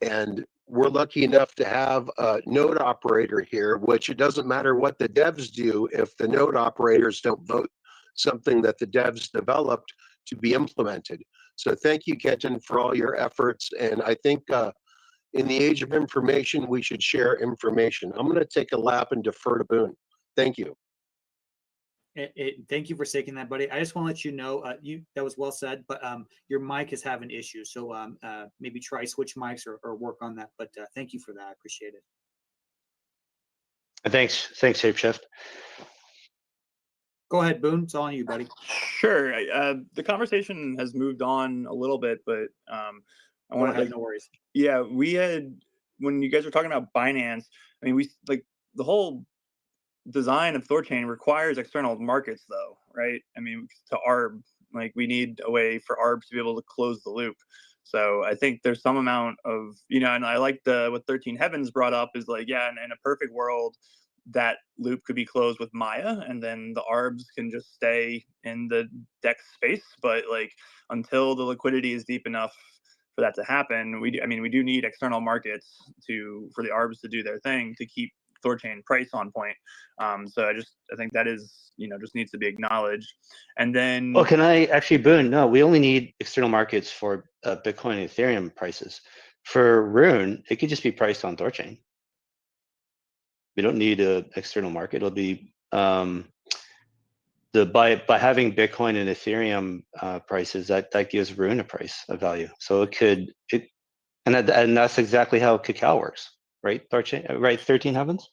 and we're lucky enough to have a node operator here, which it doesn't matter what the devs do if the node operators don't vote something that the devs developed to be implemented. So thank you, Kenton, for all your efforts. And I think in the age of information, we should share information. I'm going to take a lap and defer to Boone. Thank you. Thank you for saying that, buddy. I just want to let you know, that was well said, but your mic is having issues. So maybe try switch mics or work on that. But thank you for that. I appreciate it. Thanks, Shapeshift. Go ahead, Boone. It's all on you, buddy. Sure. The conversation has moved on a little bit, but I want to. No worries. Yeah, we had, when you guys were talking about Binance, I mean, we like the whole design of THORChain requires external markets, though, right? I mean, to ARB, like we need a way for ARB to be able to close the loop. So I think there's some amount of, and I like what 13 Heavens brought up is like, yeah, in a perfect world, that loop could be closed with Maya, and then the arbs can just stay in the DEX space. But like until the liquidity is deep enough for that to happen, we do need external markets for the arbs to do their thing to keep THORChain price on point. So I think that is, just needs to be acknowledged. And then, well, can I actually, Boone? No, we only need external markets for Bitcoin and Ethereum prices. For Rune, it could just be priced on THORChain. We don't need an external market. It'll be by having Bitcoin and Ethereum prices, that gives Rune a price, a value. So and that's exactly how Cacao works, right? THORChain, right? 13 Heavens.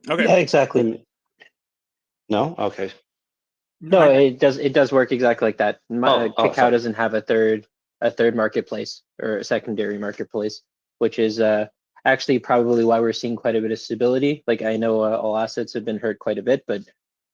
okay. Yeah, exactly. No, okay. No, it does work exactly like that. Cacao sorry. doesn't have a third marketplace or a secondary marketplace, which is actually probably why we're seeing quite a bit of stability. Like I know all assets have been hurt quite a bit, but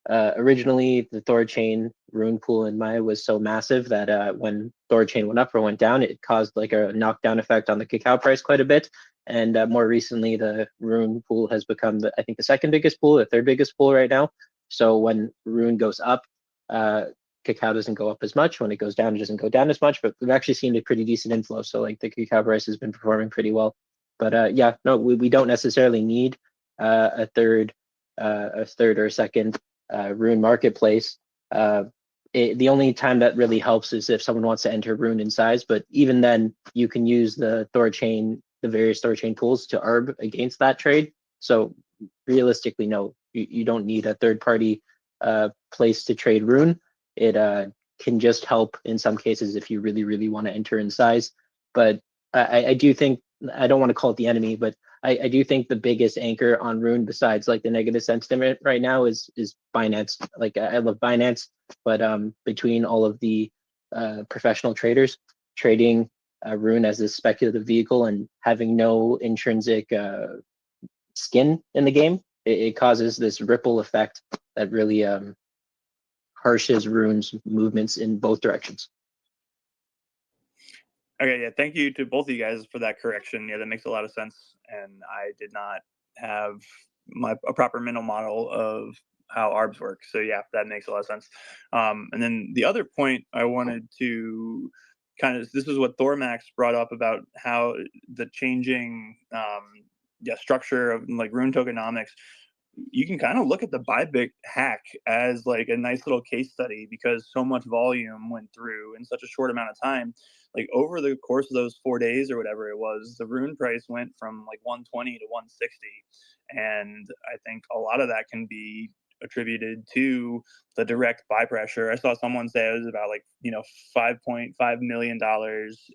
originally the THORChain Rune pool in Maya was so massive that when THORChain went up or went down, it caused like a knockdown effect on the Cacao price quite a bit. And more recently, the Rune pool has become I think the second biggest pool, the third biggest pool right now. So when Rune goes up, Cacao doesn't go up as much. When it goes down, it doesn't go down as much. But we've actually seen a pretty decent inflow. So like the Cacao price has been performing pretty well. But yeah, no, we don't necessarily need a third or a second Rune marketplace. The only time that really helps is if someone wants to enter Rune in size. But even then, you can use the THORChain, the various THORChain pools to arb against that trade. So realistically, no, you don't need a third party place to trade Rune. It can just help in some cases if you really, really want to enter in size. But I do think, I don't want to call it the enemy, but I do think the biggest anchor on Rune, besides like the negative sentiment right now, is Binance. Like I love Binance, but between all of the professional traders trading Rune as a speculative vehicle and having no intrinsic skin in the game, it causes this ripple effect that really harshes Rune's movements in both directions. Okay, yeah, thank you to both of you guys for that correction. Yeah, that makes a lot of sense. And I did not have a proper mental model of how ARBs work. So yeah, that makes a lot of sense. And then the other point I wanted to this is what THORMax brought up about how the changing structure of like Rune tokenomics. You can kind of look at the Bybit hack as like a nice little case study because so much volume went through in such a short amount of time. Like over the course of those 4 days or whatever it was, the Rune price went from like 120 to 160. And I think a lot of that can be attributed to the direct buy pressure. I saw someone say it was about like, $5.5 million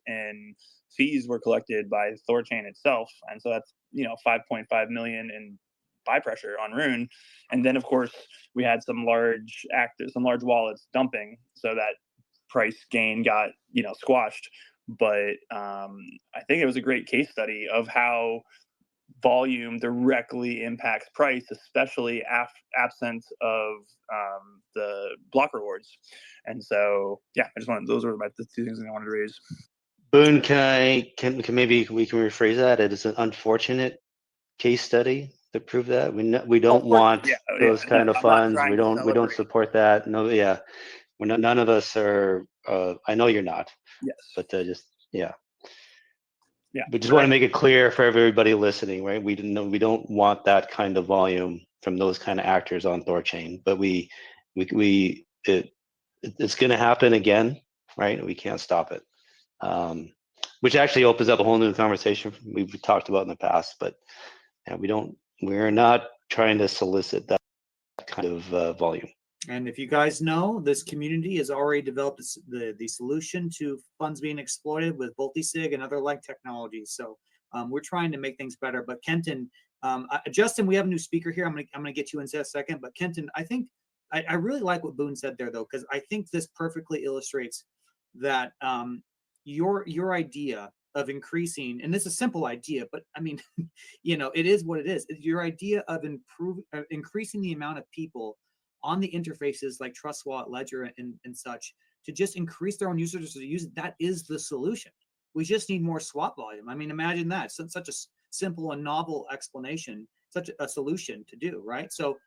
in fees were collected by THORChain itself. And so that's, 5.5 million in buy pressure on Rune. And then of course we had some large wallets dumping, so that price gain got squashed. But I think it was a great case study of how volume directly impacts price, especially absent of the block rewards. And so yeah, those were the two things I wanted to raise. Boone, can maybe we can rephrase that? It is an unfortunate case study to prove that we don't want those kind of funds. We don't support that. No, yeah, none of us are. I know you're not. Yes. But just yeah. Yeah. We just want to make it clear for everybody listening, right? We don't want that kind of volume from those kind of actors on THORChain. But it's going to happen again, right? We can't stop it. Which actually opens up a whole new conversation we've talked about in the past. But yeah, we're not trying to solicit that kind of volume. And if you guys know, this community has already developed the solution to funds being exploited with multi-sig and other like technologies. So we're trying to make things better. But Kenton, Justin, we have a new speaker here. I'm gonna get you in a second. But Kenton, I think I really like what Boone said there though, because I think this perfectly illustrates that your idea of increasing, and this is a simple idea, but I mean, it is what it is. Your idea of increasing the amount of people on the interfaces like Trust Wallet, Ledger, and such to just increase their own users to use it, that is the solution. We just need more swap volume. I mean, imagine that. Such a simple and novel explanation, such a solution to do, right? So,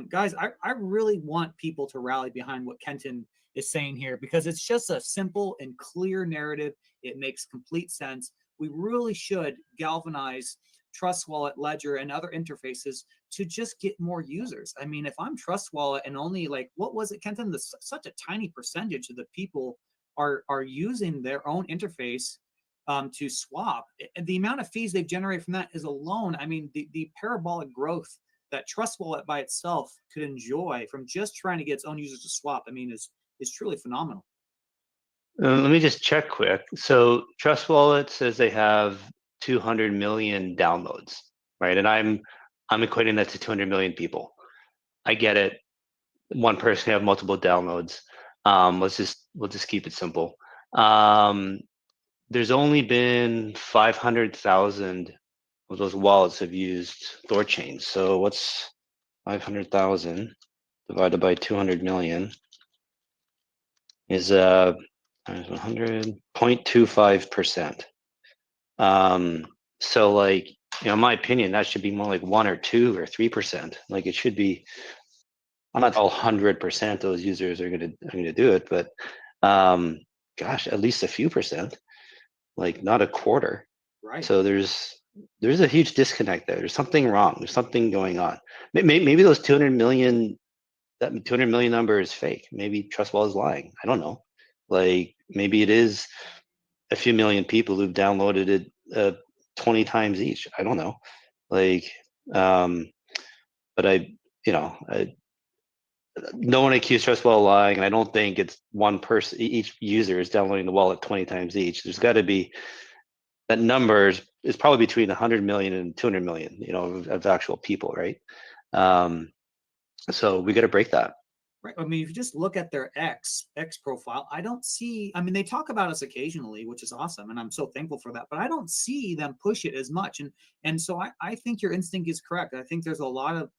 guys, I really want people to rally behind what Kenton is saying here, because it's just a simple and clear narrative. It makes complete sense. We really should galvanize Trust Wallet, Ledger, and other interfaces to just get more users. I mean, if I'm Trust Wallet and only like, what was it, Kenton? Such a tiny percentage of the people are using their own interface to swap. And the amount of fees they've generated from that is alone, I mean, the parabolic growth that Trust Wallet by itself could enjoy from just trying to get its own users to swap, I mean, is truly phenomenal. Let me just check quick. So Trust Wallet says they have 200 million downloads, right? And I'm equating that to 200 million people. I get it. One person can have multiple downloads. We'll just keep it simple. There's only been 500,000 of those wallets have used THORChain. So what's 500,000 divided by 200 million is 100.25%. So like, in my opinion, that should be more like 1 or 2 or 3%. Like it should be. I'm not all 100% those users are gonna do it, but gosh, at least a few percent, like not a quarter. Right. So there's a huge disconnect there. There's something wrong. There's something going on. Maybe those 200 million, that 200 million number is fake. Maybe Trust Wallet is lying. I don't know. Like maybe it is a few million people who've downloaded it 20 times each. I don't know. Like, but no one accused Trust Wallet of lying, and I don't think it's one person. Each user is downloading the wallet 20 times each. There's got to be, that number is probably between 100 million and 200 million, of actual people, right? So we got to break that. Right. I mean, if you just look at their X profile, I don't see, I mean, they talk about us occasionally, which is awesome, and I'm so thankful for that, but I don't see them push it as much. And so I think your instinct is correct. I think there's a lot of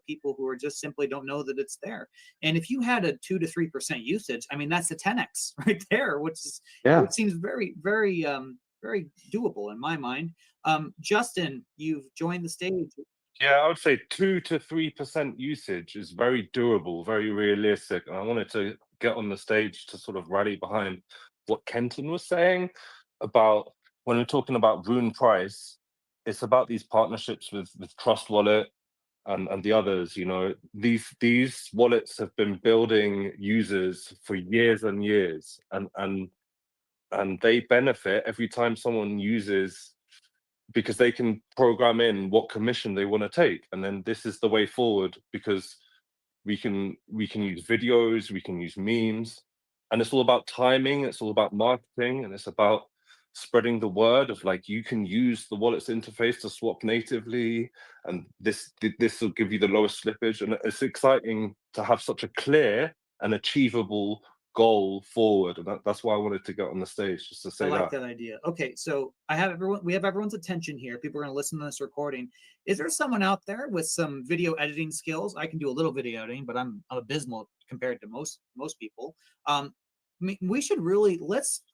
people who are just simply don't know that it's there. And if you had a 2 to 3% usage, I mean, that's a 10x right there, which seems very, very, very doable in my mind. Justin, you've joined the stage. Yeah, I would say 2 to 3% usage is very doable, very realistic. And I wanted to get on the stage to sort of rally behind what Kenton was saying about when we're talking about Rune price, it's about these partnerships with Trust Wallet and the others. These wallets have been building users for years and years, and they benefit every time someone uses, because they can program in what commission they want to take, and then this is the way forward, because we can use videos, we can use memes, and it's all about timing, it's all about marketing, and it's about spreading the word of like, you can use the wallet's interface to swap natively, and this will give you the lowest slippage. And it's exciting to have such a clear and achievable goal forward, and that's why I wanted to get on the stage, just to say I like that idea. Okay, so we have everyone's attention here. People are going to listen to this recording. Is there someone out there with some video editing skills? I can do a little video editing, but I'm abysmal compared to most people. We should really,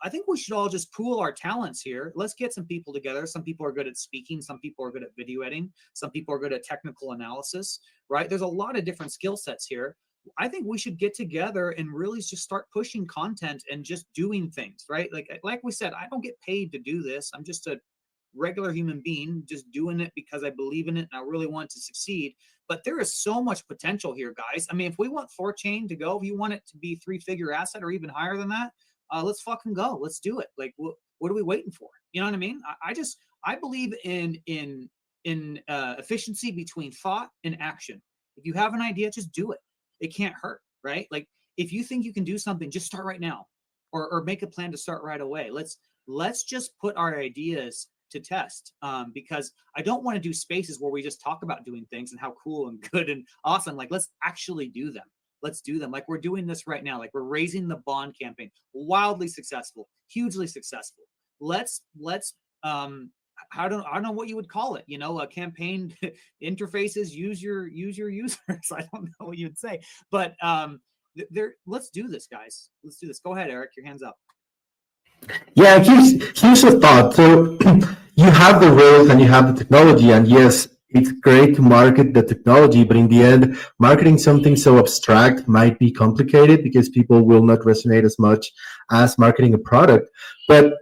I think we should all just pool our talents here. Let's get some people together. Some people are good at speaking, some people are good at video editing, some people are good at technical analysis, right? There's a lot of different skill sets here. I think we should get together and really just start pushing content and just doing things, right? Like we said, I don't get paid to do this. I'm just a regular human being just doing it because I believe in it and I really want to succeed. But there is so much potential here, guys. I mean, if we want THORChain to go, if you want it to be 3-figure asset or even higher than that, let's fucking go. Let's do it. Like, what are we waiting for? You know what I mean? I believe in efficiency between thought and action. If you have an idea, just do it. It can't hurt, right? Like, if you think you can do something, just start right now, or make a plan to start right away. Let's just put our ideas to test, because I don't want to do spaces where we just talk about doing things and how cool and good and awesome. Like, let's actually do them. Let's do them. Like we're doing this right now. Like we're raising the bond campaign, wildly successful, hugely successful. Let's I don't know what you would call it, a campaign interfaces, use your users. I don't know what you would say, but let's do this, guys. Let's do this. Go ahead, Eric, your hand's up. Yeah, here's a thought. So you have the rails and you have the technology, and yes, it's great to market the technology, but in the end, marketing something so abstract might be complicated because people will not resonate as much as marketing a product. But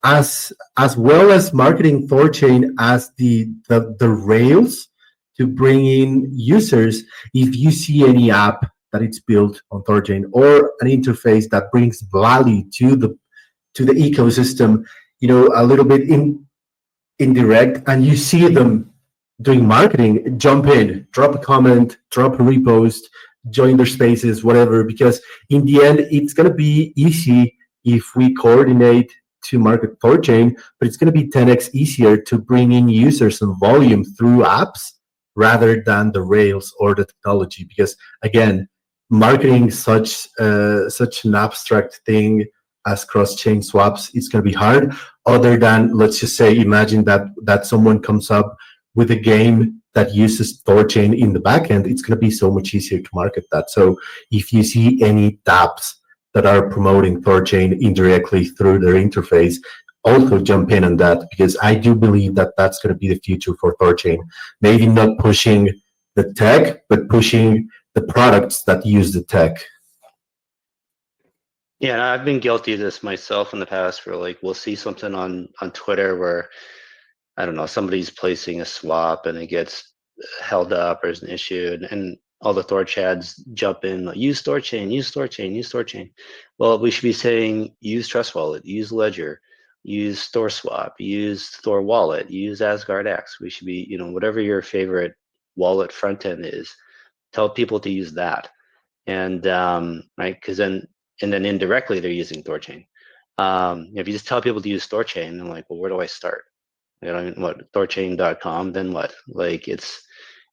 as well as marketing THORChain as the rails to bring in users, if you see any app that it's built on THORChain or an interface that brings value to the ecosystem, a little bit indirect, and you see them doing marketing, jump in, drop a comment, drop a repost, join their spaces, whatever, because in the end, it's going to be easy if we coordinate to market THORChain, but it's going to be 10x easier to bring in users and volume through apps rather than the rails or the technology, because again, marketing such an abstract thing as cross-chain swaps, it's going to be hard. Other than, let's just say, imagine that someone comes up with a game that uses THORChain in the backend, it's going to be so much easier to market that. So if you see any dApps that are promoting THORChain indirectly through their interface, also jump in on that, because I do believe that that's going to be the future for THORChain. Maybe not pushing the tech, but pushing the products that use the tech. Yeah, and I've been guilty of this myself in the past, where like we'll see something on Twitter where, I don't know, somebody's placing a swap and it gets held up or is an issue, and all the Thor chads jump in, like, use THORChain, use THORChain, use THORChain. Well, we should be saying use Trust Wallet, use Ledger, use THORSwap, use Thor Wallet, use AsgardX. We should be, whatever your favorite wallet front end is, tell people to use that. And right, because then indirectly they're using THORChain. If you just tell people to use THORChain, I'm like, well, where do I start? What, THORChain.com? Then what? Like,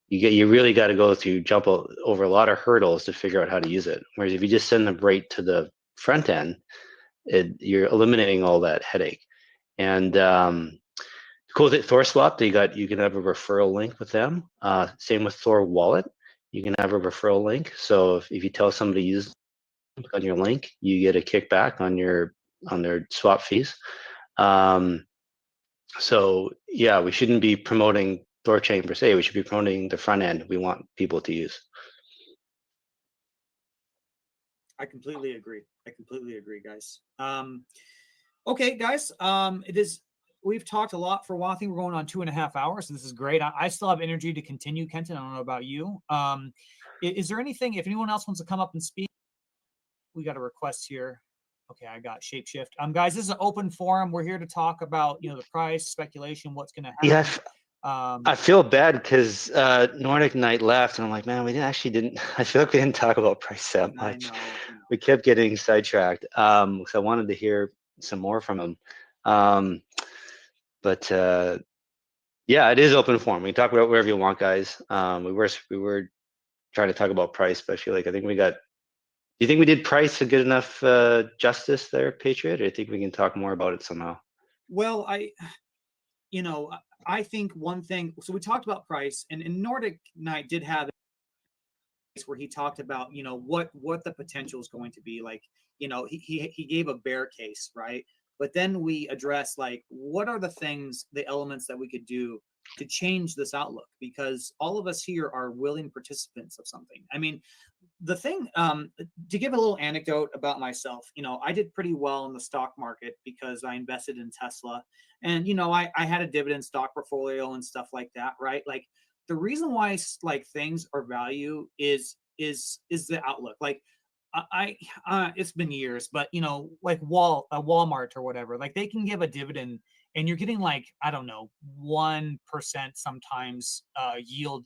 you really got to go through, jump over a lot of hurdles to figure out how to use it. Whereas if you just send them right to the front end, you're eliminating all that headache. And cool with THORSwap, you can have a referral link with them. Same with Thor Wallet, you can have a referral link. So if you tell somebody to use on your link, you get a kickback on their swap fees. So yeah, we shouldn't be promoting THORChain per se. We should be promoting the front end we want people to use. I completely agree. Guys. Okay, guys. We've talked a lot for a while. I think we're going on 2.5 hours. So this is great. I still have energy to continue, Kenton. I don't know about you. Is there anything, if anyone else wants to come up and speak? We got a request here. Okay, I got Shapeshift. Guys, this is an open forum. We're here to talk about, the price, speculation, what's going to happen. Yeah, I feel bad because Nordic Knight left, and I'm like, man, we didn't. I feel like we didn't talk about price that much. We kept getting sidetracked. Because I wanted to hear some more from him. But yeah, it is open forum. We can talk about wherever you want, guys. We were trying to talk about price, but I think we got. Do you think we did price a good enough justice there, Patriot? Or do you think we can talk more about it somehow? Well, I think one thing. So we talked about price, and Nordic Knight did have where he talked about what the potential is going to be like. He gave a bear case, right? But then we address like what are the elements that we could do to change this outlook, because all of us here are willing participants of something. I mean, the thing, to give a little anecdote about myself, I did pretty well in the stock market because I invested in Tesla, and I had a dividend stock portfolio and stuff like that, right? Like the reason why like things are value is the outlook. Like it's been years, but like Walmart or whatever, like they can give a dividend and you're getting like, I don't know, 1% sometimes yield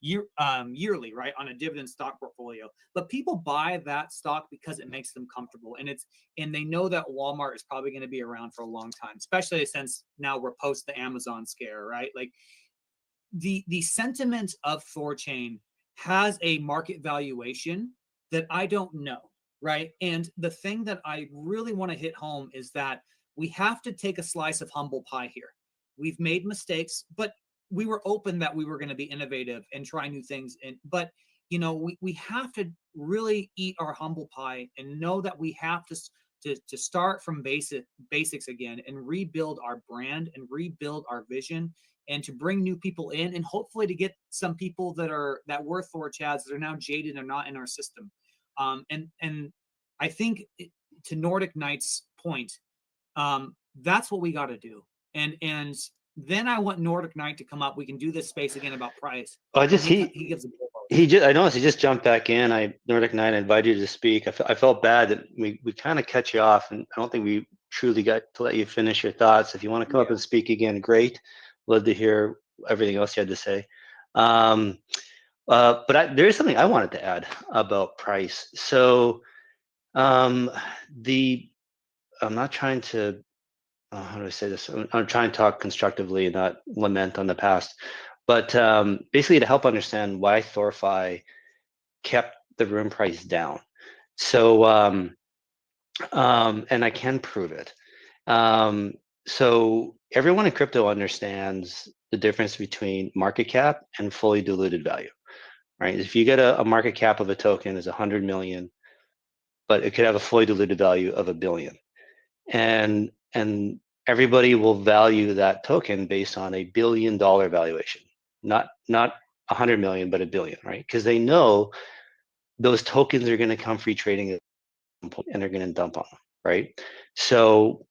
yearly, right, on a dividend stock portfolio. But people buy that stock because it makes them comfortable, and they know that Walmart is probably going to be around for a long time, especially since now we're post the Amazon scare, right? Like the sentiment of THORChain has a market valuation that I don't know, right? And the thing that I really want to hit home is that we have to take a slice of humble pie here. We've made mistakes, but we were open that we were going to be innovative and try new things. But we have to really eat our humble pie and know that we have to to start from basics again and rebuild our brand and rebuild our vision, and to bring new people in, and hopefully to get some people that were THORChads that are now jaded and not in our system. And I think to Nordic Knight's point, that's what we got to do. And then I want Nordic Knight to come up. We can do this space again about price. Oh, He gives a I noticed he just jumped back in. Nordic Knight, I invited you to speak. I felt bad that we kind of cut you off, and I don't think we truly got to let you finish your thoughts. If you want to come up and speak again, great. Love to hear everything else you had to say. But there is something I wanted to add about price. So I'm not trying to, how do I say this? I'm trying to talk constructively and not lament on the past. But basically to help understand why THORFi kept the room price down. So, and I can prove it. So everyone in crypto understands the difference between market cap and fully diluted value, right? If you get a market cap of a token is 100 million, but it could have a fully diluted value of $1 billion. And everybody will value that token based on $1 billion valuation, not 100 million, but $1 billion, right? Because they know those tokens are going to come free trading and they're going to dump on them, right? So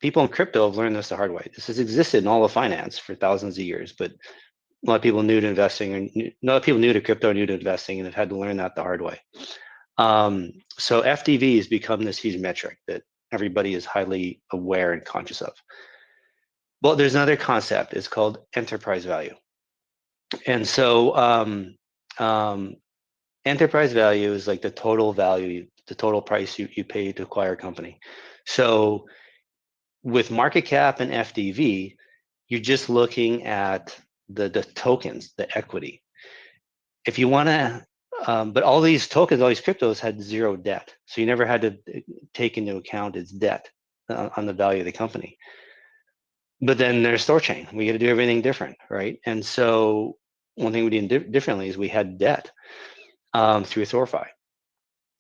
people in crypto have learned this the hard way. This has existed in all of finance for thousands of years, but a lot of people new to investing, and a lot of people new to crypto, new to investing, and have had to learn that the hard way. So FDV has become this huge metric that everybody is highly aware and conscious of. Well, there's another concept. It's called enterprise value. And so enterprise value is like the total value, the total price you pay to acquire a company. So with market cap and FDV, you're just looking at the tokens, the equity. If you want to, but all these tokens, all these cryptos had zero debt. So you never had to take into account its debt on the value of the company. But then there's THORChain. We got to do everything different, right? And so one thing we did differently is we had debt through THORFi.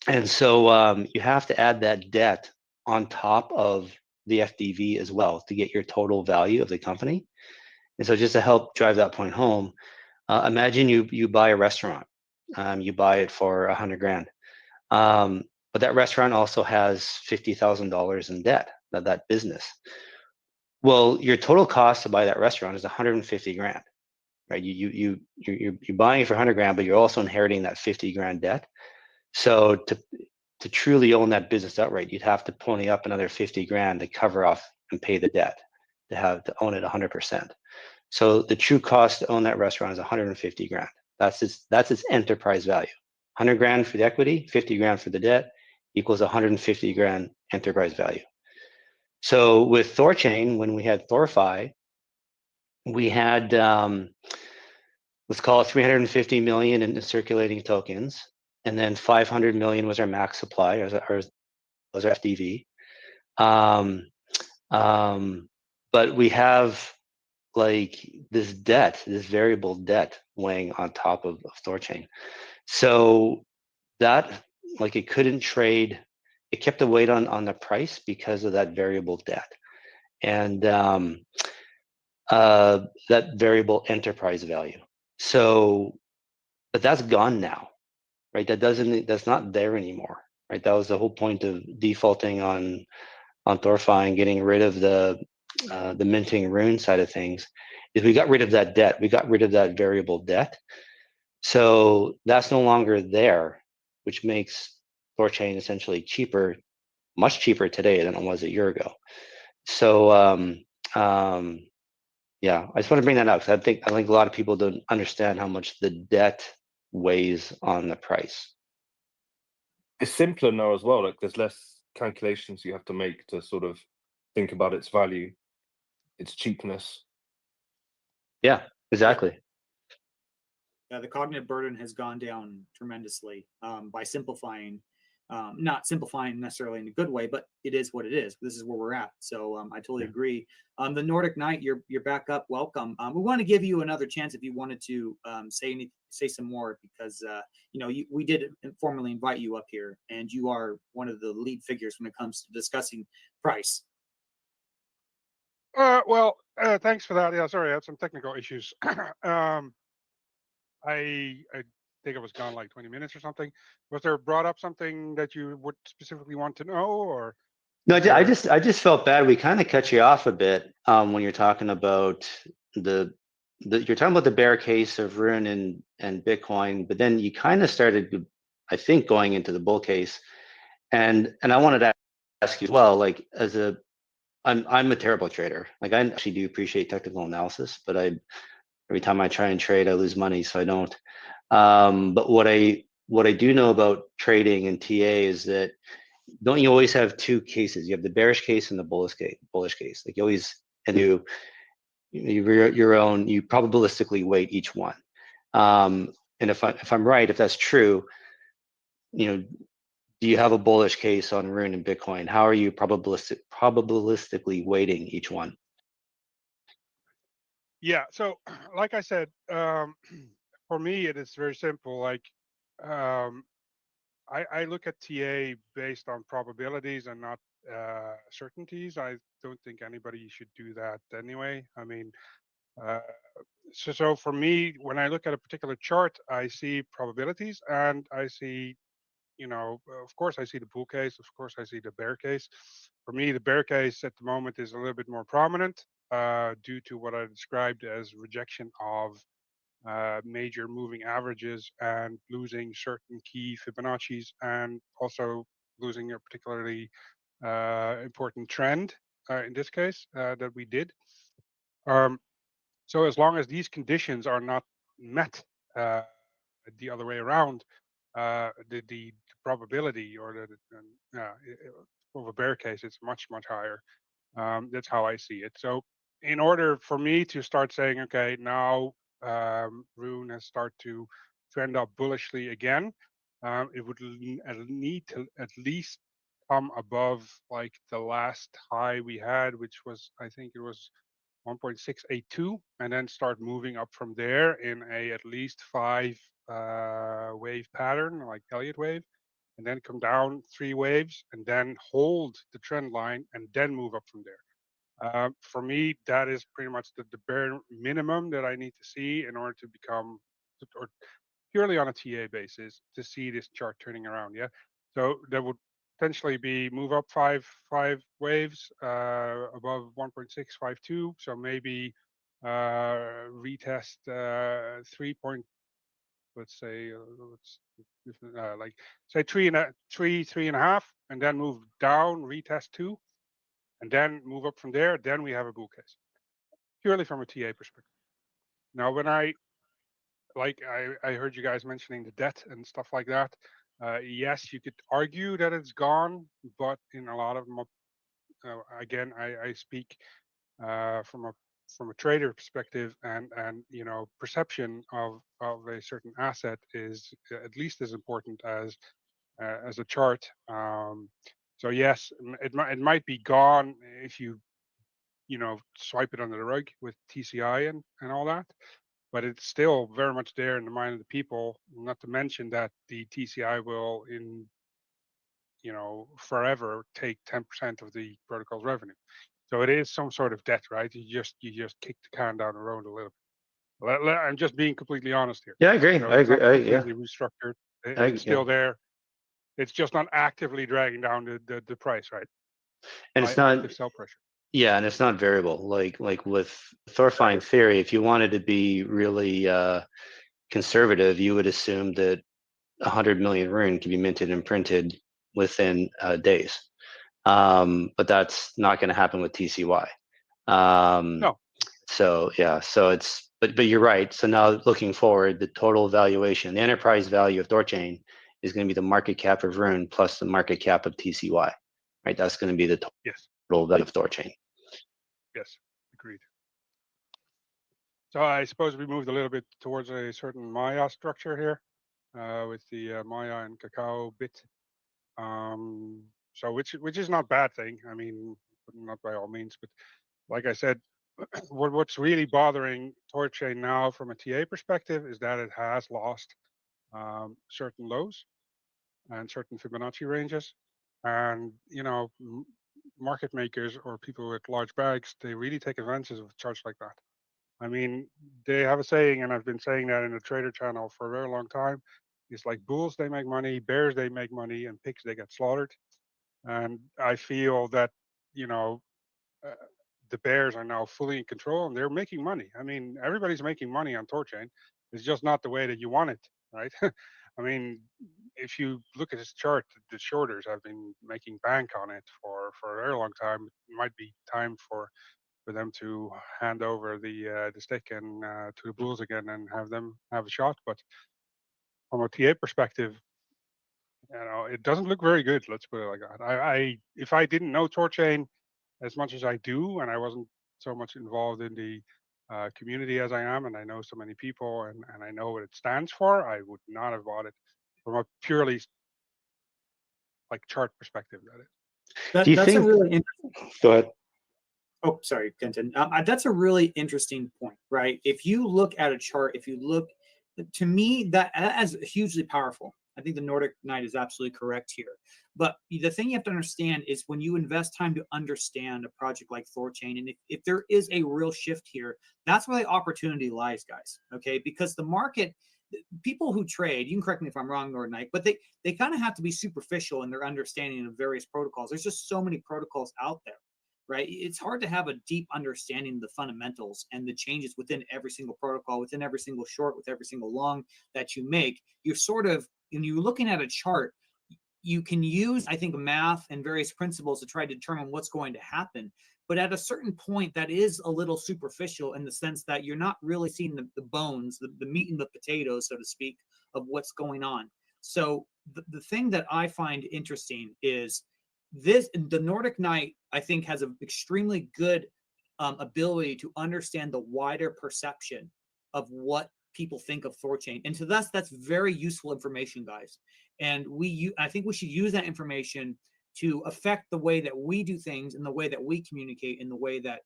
And so you have to add that debt on top of the FDV as well to get your total value of the company. And so just to help drive that point home, imagine you buy a restaurant. You buy it for 100 grand. But that restaurant also has $50,000 in debt, that business. Well, your total cost to buy that restaurant is 150 grand, right? You're buying it for 100 grand, but you're also inheriting that 50 grand debt. So to truly own that business outright, you'd have to pony up another 50 grand to cover off and pay the debt to own it 100%. So the true cost to own that restaurant is 150 grand. That's its enterprise value. 100 grand for the equity, 50 grand for the debt equals 150 grand enterprise value. So with THORChain, when we had THORFi, we had let's call it 350 million in circulating tokens, and then 500 million was our max supply, was our FDV. But we have like this debt, this variable debt weighing on top of THORChain. So that, like, it couldn't trade, it kept the weight on the price because of that variable debt. And that variable enterprise value. So, but that's gone now, right? That's not there anymore, right? That was the whole point of defaulting on THORFi and getting rid of the minting rune side of things, is we got rid of that debt. We got rid of that variable debt. So that's no longer there, which makes THORChain essentially cheaper, much cheaper today than it was a year ago. So yeah, I just want to bring that up because I think a lot of people don't understand how much the debt weighs on the price. It's simpler now as well. Like there's less calculations you have to make to sort of think about its value, its cheapness. Yeah, exactly. The cognitive burden has gone down tremendously by simplifying Not simplifying necessarily in a good way, but it is what it is. This is where we're at. So I totally agree. The Nordic Knight, you're back up. Welcome. We want to give you another chance if you wanted to say some more, because we did formally invite you up here, and you are one of the lead figures when it comes to discussing price. Well, thanks for that. Yeah, sorry, I had some technical issues. I think I was gone like 20 minutes or something. Was there brought up something that you would specifically want to know, or? No, I just felt bad. We kind of cut you off a bit when you're talking about you're talking about the bear case of RUNE and Bitcoin, but then you kind of started, I think, going into the bull case, and I wanted to ask you as well, like I'm a terrible trader. Like, I actually do appreciate technical analysis, but every time I try and trade, I lose money, so I don't. But what I do know about trading and TA is that, don't you always have two cases? You have the bearish case and the bullish case. Like, you always, and you probabilistically weight each one. And if I'm right, if that's true, do you have a bullish case on RUNE and Bitcoin? How are you probabilistically weighting each one? Yeah, so like I said, for me, it is very simple. Like, I look at TA based on probabilities and not certainties. I don't think anybody should do that anyway. I mean, so for me, when I look at a particular chart, I see probabilities, and I see, of course, I see the bull case. Of course, I see the bear case. For me, the bear case at the moment is a little bit more prominent due to what I described as rejection of major moving averages and losing certain key Fibonacci's, and also losing a particularly important trend in this case that we did. So as long as these conditions are not met, the other way around, the probability or of a bear case, it's much higher. That's how I see it. So in order for me to start saying, okay, now RUNE has started to trend up bullishly again, it would need to at least come above like the last high we had, which was, I think it was 1.682, and then start moving up from there in a at least 5 wave pattern, like Elliott wave, and then come down 3 waves, and then hold the trend line, and then move up from there. For me, that is pretty much the bare minimum that I need to see in order to become, or purely on a TA basis, to see this chart turning around. Yeah, so that would potentially be move up five waves above 1.652. So maybe retest 3 point, let's say like say 3.5, and then move down, retest 2, and then move up from there. Then we have a bull case, purely from a TA perspective. Now, when I heard you guys mentioning the debt and stuff like that. Yes, you could argue that it's gone, but in a lot of again, I speak from a trader perspective, and perception of a certain asset is at least as important as a chart. So yes, it might be gone if you swipe it under the rug with TCY and all that. But it's still very much there in the mind of the people, not to mention that the TCI will forever take 10% of the protocol's revenue. So it is some sort of debt, right? You just kick the can down the road a little bit. I'm just being completely honest here. Yeah, I agree. So I agree. it's not completely restructured. It's still there. It's just not actively dragging down the price, right? And it's not active sell pressure. Yeah, and it's not variable. Like with THORChain theory, if you wanted to be really conservative, you would assume that 100 million RUNE can be minted and printed within days. But that's not going to happen with TCY. No. So yeah, so but you're right. So now looking forward, the total valuation, the enterprise value of THORChain is going to be the market cap of RUNE plus the market cap of TCY, right? That's going to be the total value of THORChain. Yes, agreed. So I suppose we moved a little bit towards a certain Maya structure here with the Maya and Cacao bit. So which is not a bad thing. I mean, not by all means, but like I said, what's really bothering THORChain now from a TA perspective is that it has lost certain lows and certain Fibonacci ranges. And, you know, market makers or people with large bags, they really take advantage of charts like that. I mean, they have a saying, and I've been saying that in the trader channel for a very long time. It's like bulls, they make money, bears, they make money, and pigs, they get slaughtered. And I feel that, you know, the bears are now fully in control and they're making money. I mean, everybody's making money on THORChain. It's just not the way that you want it, right? I mean, if you look at this chart, the shorters have been making bank on it for a very long time. It might be time for them to hand over the stick and to the bulls again and have them have a shot. But from a TA perspective, you know, it doesn't look very good. Let's put it like that. I if I didn't know THORChain as much as I do, and I wasn't so much involved in the community as I am, and I know so many people, and I know what it stands for, I would not have bought it from a purely like chart perspective. That is. Do you That's think? a really interesting. Go ahead. Oh, sorry, Kenton. That's a really interesting point, right? If you look at a chart, if you look, to me, that is hugely powerful. I think the Nordic Knight is absolutely correct here. But the thing you have to understand is when you invest time to understand a project like THORChain, and if there is a real shift here, that's where the opportunity lies, guys. Okay, because the market, people who trade, you can correct me if I'm wrong, Nordic Knight, but they kind of have to be superficial in their understanding of various protocols. There's just so many protocols out there. Right? It's hard to have a deep understanding of the fundamentals and the changes within every single protocol, within every single short, with every single long that you make. You're sort of, when you're looking at a chart, you can use, I think, math and various principles to try to determine what's going to happen. But at a certain point, that is a little superficial in the sense that you're not really seeing the bones, the meat and the potatoes, so to speak, of what's going on. So the thing that I find interesting is the Nordic Knight, I think, has an extremely good ability to understand the wider perception of what people think of THORChain, and to us, that's very useful information, guys. And I think we should use that information to affect the way that we do things, and the way that we communicate, and the way that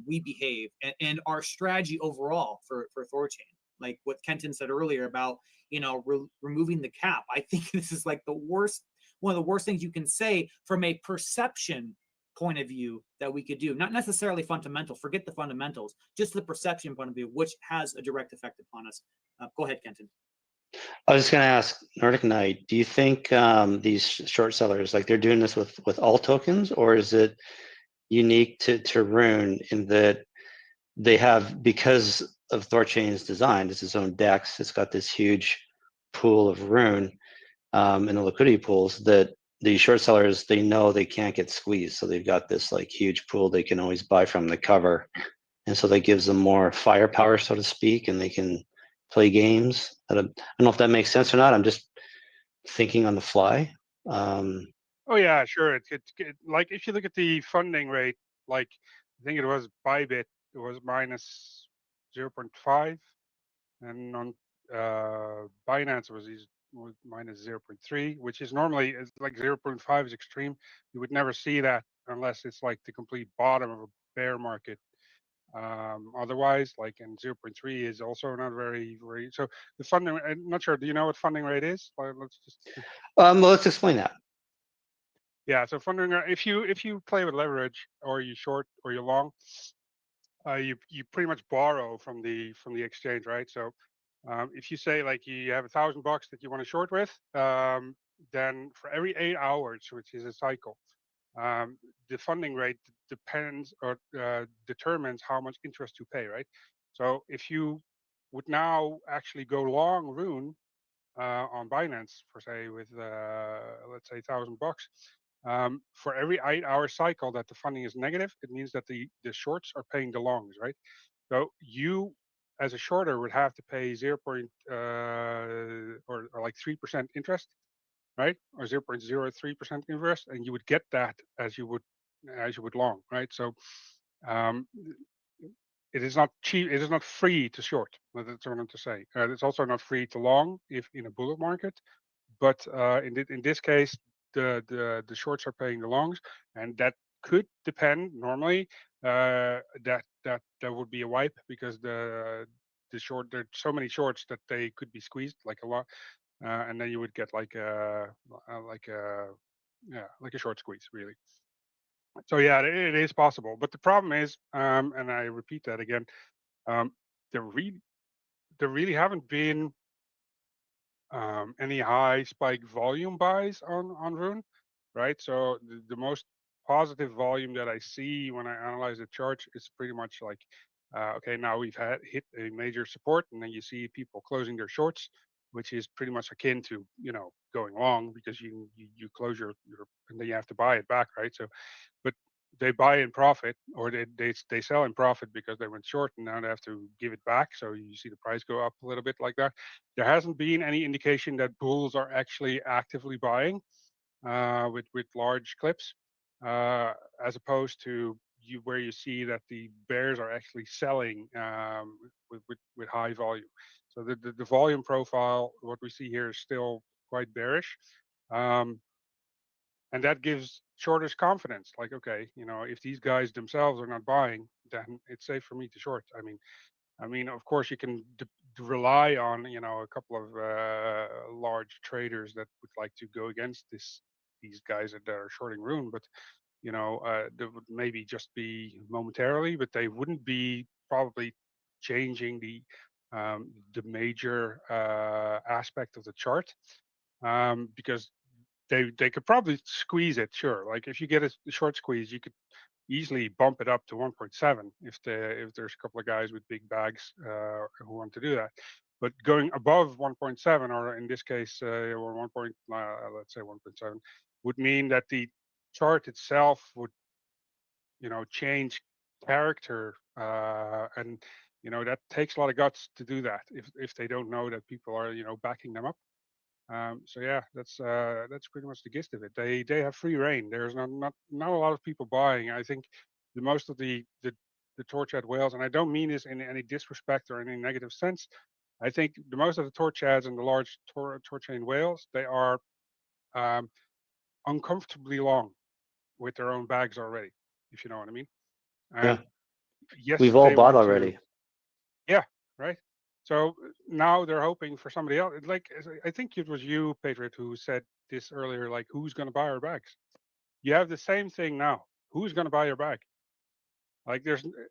we behave, and our strategy overall for THORChain. Like what Kenton said earlier about, you know, removing the cap. I think this is like one of the worst things you can say from a perception point of view that we could do. Not necessarily fundamental, forget the fundamentals, just the perception point of view, which has a direct effect upon us. Go ahead, Kenton. I was just going to ask Nordic Knight, do you think these short sellers, like they're doing this with all tokens, or is it unique to Rune in that they have, because of THORChain's design, it's its own DEX, it's got this huge pool of Rune in the liquidity pools, that the short sellers, they know they can't get squeezed, so they've got this like huge pool they can always buy from the cover, and so that gives them more firepower, so to speak, and they can play games. I don't know if that makes sense or not. I'm just thinking on the fly. Oh yeah, sure. It's like if you look at the funding rate, like I think it was Bybit, it was minus 0.5, and on Binance was minus 0.3, which is normally, it's like 0.5 is extreme. You would never see that unless it's like the complete bottom of a bear market. Otherwise, like, and 0.3 is also not very. So the funding, I'm not sure. Do you know what funding rate is? Let's just. Well, let's explain that. Yeah, so funding, if you play with leverage, or you short or you long, you pretty much borrow from the exchange, right? So if you say like you have $1,000 that you want to short with, then for every 8 hours, which is a cycle, the funding rate depends or determines how much interest you pay, right? So if you would now actually go long Rune on Binance for say with let's say $1,000, for every 8-hour cycle that the funding is negative, it means that the shorts are paying the longs, right? So you as a shorter would have to pay 0. Or like 3% interest, right? Or 0.03% interest, and you would get that as you would long, right? So it is not cheap. It is not free to short. That's what I'm to say. It's also not free to long if in a bullet market. But in this case, the shorts are paying the longs, and that could depend normally. That would be a wipe because the short, there's so many shorts that they could be squeezed like a lot, and then you would get like a short squeeze really. So yeah, it is possible, but the problem is, and I repeat that again, there really haven't been any high spike volume buys on Rune, right? So the most positive volume that I see when I analyze the chart is pretty much like, okay, now we've hit a major support, and then you see people closing their shorts, which is pretty much akin to going long because you close your and then you have to buy it back, right? So, but they buy in profit, or they sell in profit because they went short, and now they have to give it back. So you see the price go up a little bit like that. There hasn't been any indication that bulls are actually actively buying with large clips, as opposed to where you see that the bears are actually selling with high volume. So the volume profile, what we see here, is still quite bearish. And that gives shorters confidence. Like, okay, if these guys themselves are not buying, then it's safe for me to short. I mean, of course, you can rely on a couple of large traders that would like to go against these guys that are shorting Rune, but that would maybe just be momentarily, but they wouldn't be probably changing the major aspect of the chart, because they could probably squeeze it, sure. Like if you get a short squeeze, you could easily bump it up to 1.7 if there's a couple of guys with big bags who want to do that. But going above 1.7, or in this case, or let's say 1.7, would mean that the chart itself would, change character, and that takes a lot of guts to do that if they don't know that people are backing them up. So yeah, that's pretty much the gist of it. They have free reign. There's not a lot of people buying. I think the most of the torch ad whales, and I don't mean this in any disrespect or any negative sense. I think the most of the torch ads and the large THORChain whales, they are uncomfortably long with their own bags already, if you know what I mean. And yes, we've all they bought want to. already. Yeah, right. So now they're hoping for somebody else. Like I think it was you, Patriot, who said this earlier. Like, who's going to buy our bags? You have the same thing now. Who's going to buy your bag? Like,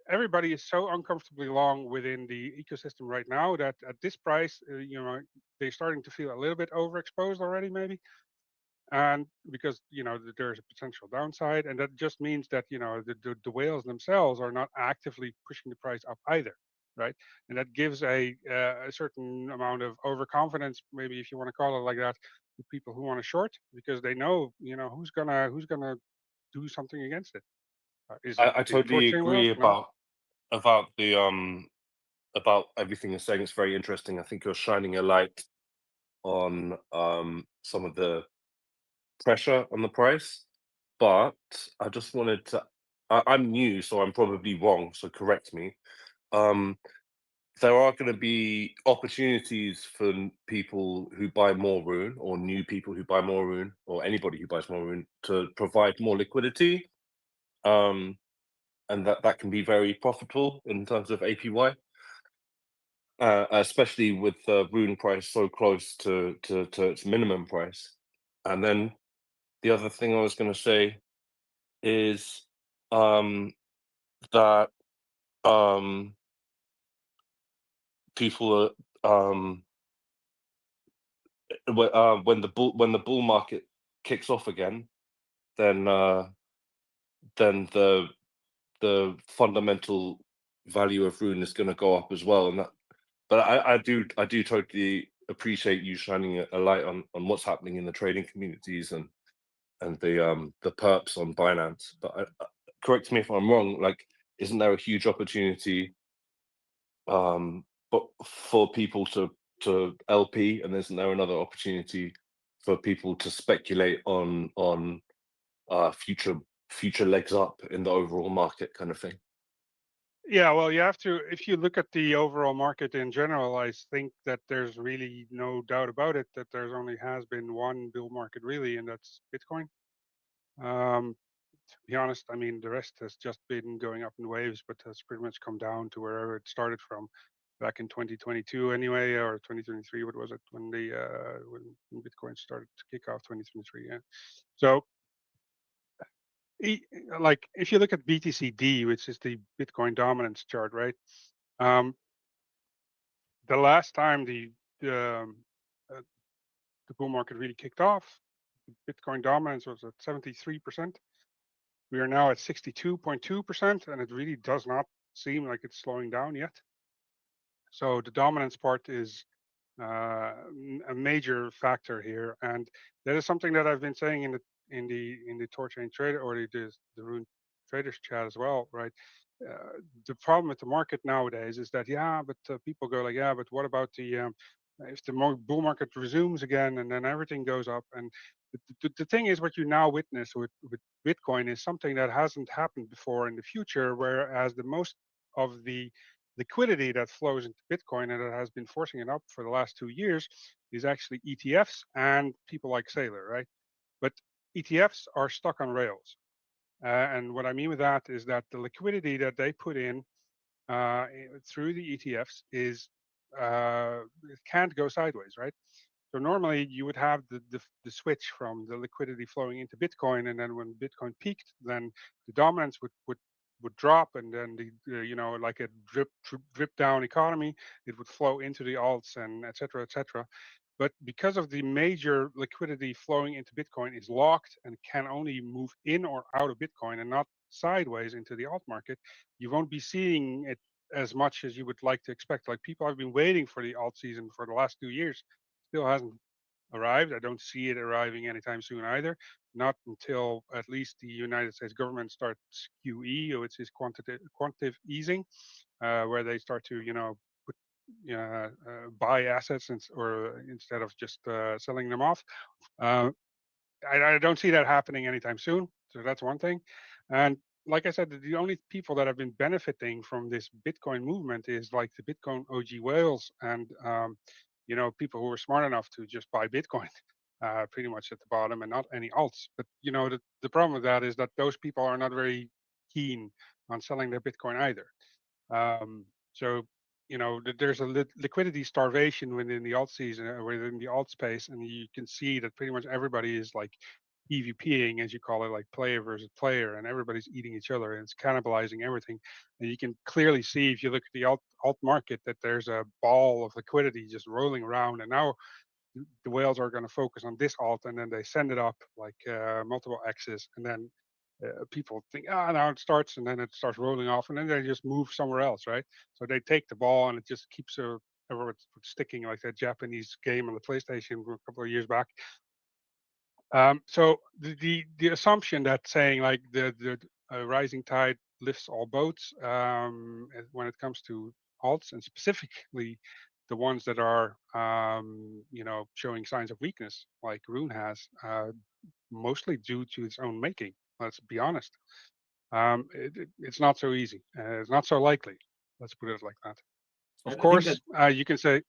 everybody is so uncomfortably long within the ecosystem right now that at this price, they're starting to feel a little bit overexposed already, maybe. And because there's a potential downside, and that just means that the whales themselves are not actively pushing the price up either, right? And that gives a certain amount of overconfidence, maybe if you want to call it like that, to people who want to short, because they know who's gonna do something against it. Is it I the totally THORChain whales? agree No. about the about everything you're saying. It's very interesting. I think you're shining a light on some of the pressure on the price, but I just wanted to. I'm new, so I'm probably wrong. So correct me. There are going to be opportunities for people who buy more Rune, or new people who buy more Rune, or anybody who buys more Rune, to provide more liquidity, and that can be very profitable in terms of APY. Especially with the Rune price so close to its minimum price. And then the other thing I was going to say is that people are when the bull market kicks off again, then the fundamental value of Rune is going to go up as well, and that. But I do totally appreciate you shining a light on what's happening in the trading communities and the perps on Binance. But correct me if I'm wrong. Like, isn't there a huge opportunity, but for people to LP, and isn't there another opportunity for people to speculate on future legs up in the overall market, kind of thing? Yeah, well, you have to, if you look at the overall market in general, I think that there's really no doubt about it that there's only has been one bull market really, and that's Bitcoin. To be honest, I mean, the rest has just been going up in waves, but has pretty much come down to wherever it started from back in 2022 anyway, or 2023. What was it when when Bitcoin started to kick off 2023? Yeah. So like if you look at BTCD, which is the Bitcoin dominance chart, right? The last time uh, the bull market really kicked off, Bitcoin dominance was at 73%. We are now at 62.2%, and it really does not seem like it's slowing down yet. So the dominance part is a major factor here, and that is something that I've been saying in the THORChain trader or the RUNE traders chat as well, right? The problem with the market nowadays is that but people go like, but what about the if the bull market resumes again and then everything goes up? And the thing is, what you now witness with Bitcoin is something that hasn't happened before in the future, whereas the most of the liquidity that flows into Bitcoin and that has been forcing it up for the last 2 years is actually ETFs and people like Sailor, right? But ETFs are stuck on rails. And what I mean with that is that the liquidity that they put in through the ETFs is it can't go sideways, right? So normally you would have the switch from the liquidity flowing into Bitcoin, and then when Bitcoin peaked, then the dominance would drop, and then the like a drip down economy, it would flow into the alts and et cetera, et cetera. But because of the major liquidity flowing into Bitcoin is locked and can only move in or out of Bitcoin and not sideways into the alt market, you won't be seeing it as much as you would like to expect. Like people have been waiting for the alt season for the last 2 years, still hasn't arrived. I don't see it arriving anytime soon either. Not until at least the United States government starts QE, which is quantitative easing, where they start to put buy assets or instead of just selling them off. I don't see that happening anytime soon. So that's one thing. And like I said, the only people that have been benefiting from this Bitcoin movement is like the Bitcoin OG whales and people who are smart enough to just buy Bitcoin pretty much at the bottom and not any alts. But the problem with that is that those people are not very keen on selling their Bitcoin either. So there's a liquidity starvation within the alt season, within the alt space, and you can see that pretty much everybody is like PvPing, as you call it, like player versus player, and everybody's eating each other, and it's cannibalizing everything. And you can clearly see if you look at the alt market that there's a ball of liquidity just rolling around, and now the whales are going to focus on this alt, and then they send it up like multiple X's, and then people think, now it starts, and then it starts rolling off, and then they just move somewhere else, right? So they take the ball, and it just keeps sticking, like that Japanese game on the PlayStation a couple of years back. So the assumption that saying like the rising tide lifts all boats when it comes to alts, and specifically the ones that are showing signs of weakness, like RUNE has, mostly due to its own making. Let's be honest. It's not so easy. It's not so likely. Let's put it like that. Of course, you can say,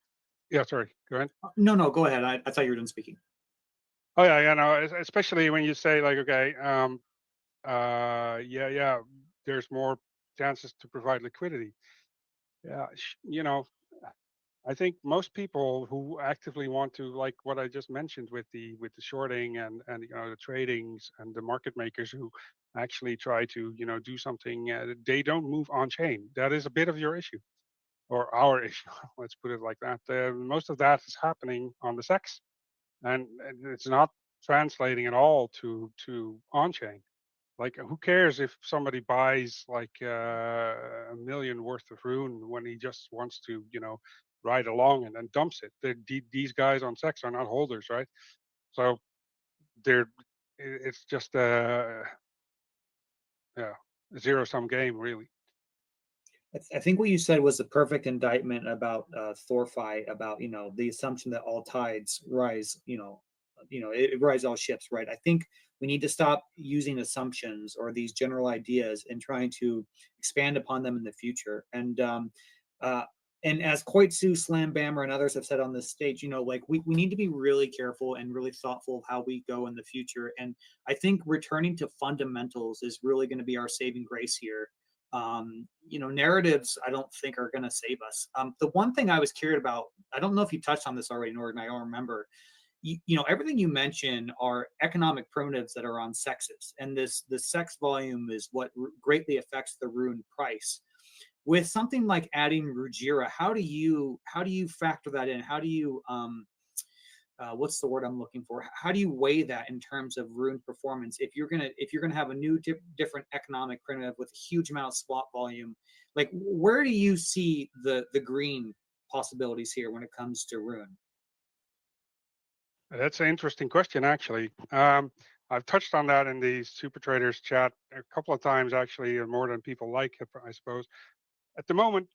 yeah. Sorry, go ahead. No, go ahead. I thought you were done speaking. Oh yeah, no. Especially when you say like, okay, there's more chances to provide liquidity. Yeah, I think most people who actively want to, like what I just mentioned with the shorting and the tradings and the market makers who actually try to do something, they don't move on chain. That is a bit of your issue, or our issue. Let's put it like that. Most of that is happening on the SEX, and it's not translating at all to on chain. Like, who cares if somebody buys like $1 million worth of RUNE when he just wants to, ride along and then dumps it? These guys on SEX are not holders, right? So it's just a zero-sum game, really. I think what you said was the perfect indictment about THORFi, about the assumption that all tides rise, it rise all ships, right? I think We need to stop using assumptions or these general ideas and trying to expand upon them in the future. And as Koitsu, Slambammer, and others have said on this stage, you know, like we need to be really careful and really thoughtful of how we go in the future. And I think returning to fundamentals is really going to be our saving grace here. You know, narratives, I don't think are going to save us. The one thing I was curious about, I don't know if you touched on this already, Norton, I don't remember. You know, everything you mention are economic primitives that are on sexes, and the sex volume is what greatly affects the RUNE price. With something like adding RUJI, how do you factor that in? How do you what's the word I'm looking for? How do you weigh that in terms of RUNE performance? If you're gonna have a new different economic primitive with a huge amount of swap volume, like where do you see the green possibilities here when it comes to RUNE? That's an interesting question, actually. I've touched on that in the Super Traders chat a couple of times, actually, more than people like, I suppose. At the moment,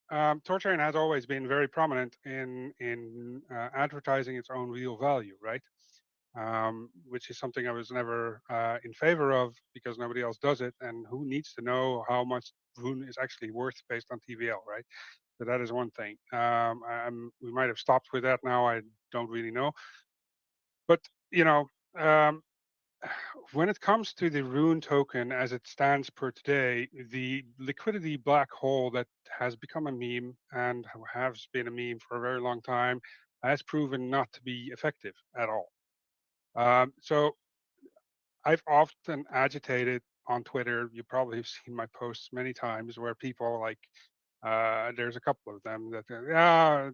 THORChain has always been very prominent in advertising its own real value, right? Which is something I was never in favor of because nobody else does it, and who needs to know how much RUNE is actually worth based on TVL, right? So that is one thing. We might have stopped with that now. I don't really know, but you know. When it comes to the RUNE token as it stands per today, the liquidity black hole that has become a meme and has been a meme for a very long time has proven not to be effective at all. So I've often agitated on Twitter. You probably have seen my posts many times where people like, there's a couple of them that,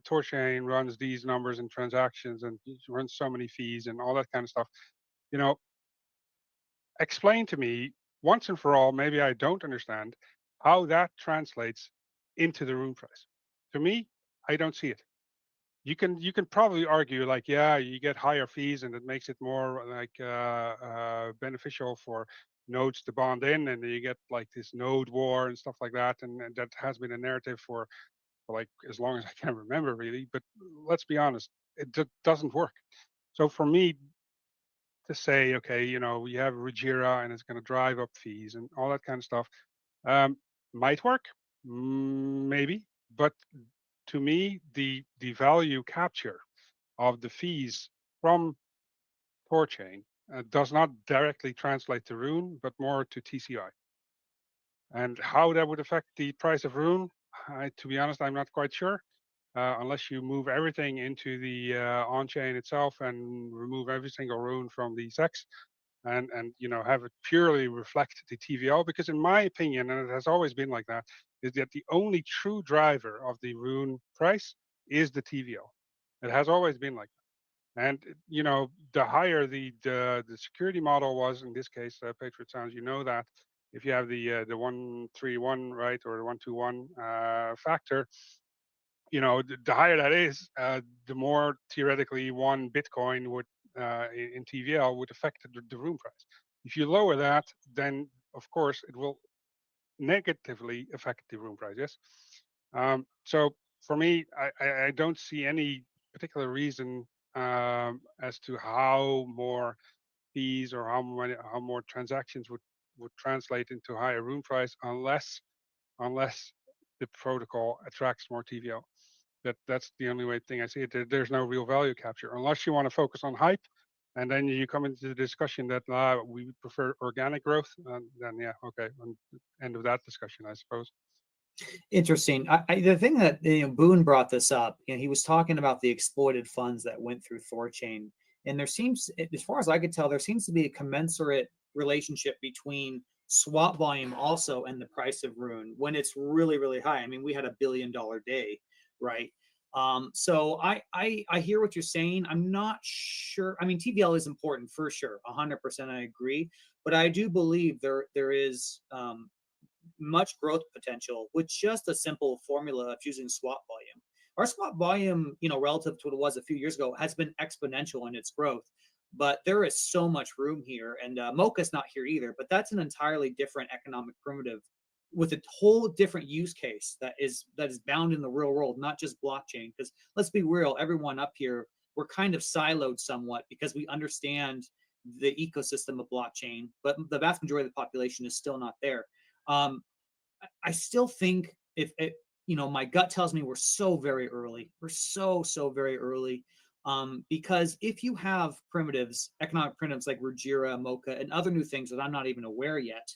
THORChain runs these numbers and transactions and runs so many fees and all that kind of stuff. You know, explain to me once and for all, maybe I don't understand how that translates into the RUNE price. To me, I don't see it. You can probably argue like, yeah, you get higher fees and it makes it more like beneficial for nodes to bond in, and you get like this node war and stuff like that, and that has been a narrative for like as long as I can remember, really. But let's be honest, it doesn't work. So for me, to say, okay, you know, we have RUJI and it's going to drive up fees and all that kind of stuff, might work, maybe, but to me, the value capture of the fees from THORChain does not directly translate to RUNE, but more to TCY. And how that would affect the price of RUNE, to be honest, I'm not quite sure. Unless you move everything into the on-chain itself and remove every single RUNE from the SEX, and you know, have it purely reflect the TVL, because in my opinion, and it has always been like that, is that the only true driver of the RUNE price is the TVL. It has always been like that. And you know, the higher the security model was, in this case, PatriotSounds, you know that if you have the 131, right, or the 121 factor, you know, the higher that is, the more theoretically one Bitcoin would in TVL would affect the RUNE price. If you lower that, then of course it will negatively affect the RUNE price. Yes. So for me, I don't see any particular reason as to how more fees or how more transactions would translate into higher RUNE price unless the protocol attracts more TVL. That's the only thing I see it. There's no real value capture unless you want to focus on hype, and then you come into the discussion that we prefer organic growth. Then yeah, okay, end of that discussion, I suppose. Interesting. The thing that Boone brought this up, he was talking about the exploited funds that went through THORChain, and there seems, as far as I could tell, there seems to be a commensurate relationship between swap volume also and the price of RUNE when it's really, really high. I mean, we had $1 billion day, right? So I hear what you're saying. I'm not sure. I mean, TVL is important for sure. 100% I agree. But I do believe there is much growth potential with just a simple formula of using swap volume. Our swap volume, relative to what it was a few years ago, has been exponential in its growth. But there is so much room here, and Mocha's not here either. But that's an entirely different economic primitive with a whole different use case that is bound in the real world, not just blockchain. Because let's be real, everyone up here, we're kind of siloed somewhat because we understand the ecosystem of blockchain, but the vast majority of the population is still not there. I still think if it, my gut tells me we're so very early. We're so very early. Because if you have primitives, economic primitives like Rujira, Mocha, and other new things that I'm not even aware yet,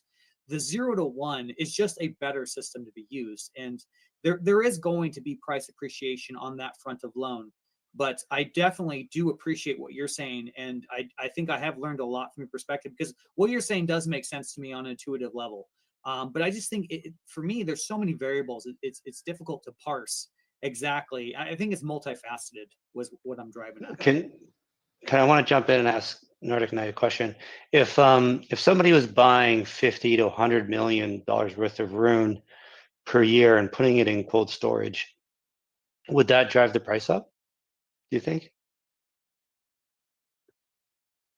the 0 to 1 is just a better system to be used. And there is going to be price appreciation on that front of loan. But I definitely do appreciate what you're saying. And I think I have learned a lot from your perspective, because what you're saying does make sense to me on an intuitive level. But I just think for me, there's so many variables. It's difficult to parse exactly. I think it's multifaceted was what I'm driving at. Can I want to jump in and ask Nordic Knight a question? If somebody was buying 50 to 100 million dollars worth of Rune per year and putting it in cold storage, would that drive the price up, do you think?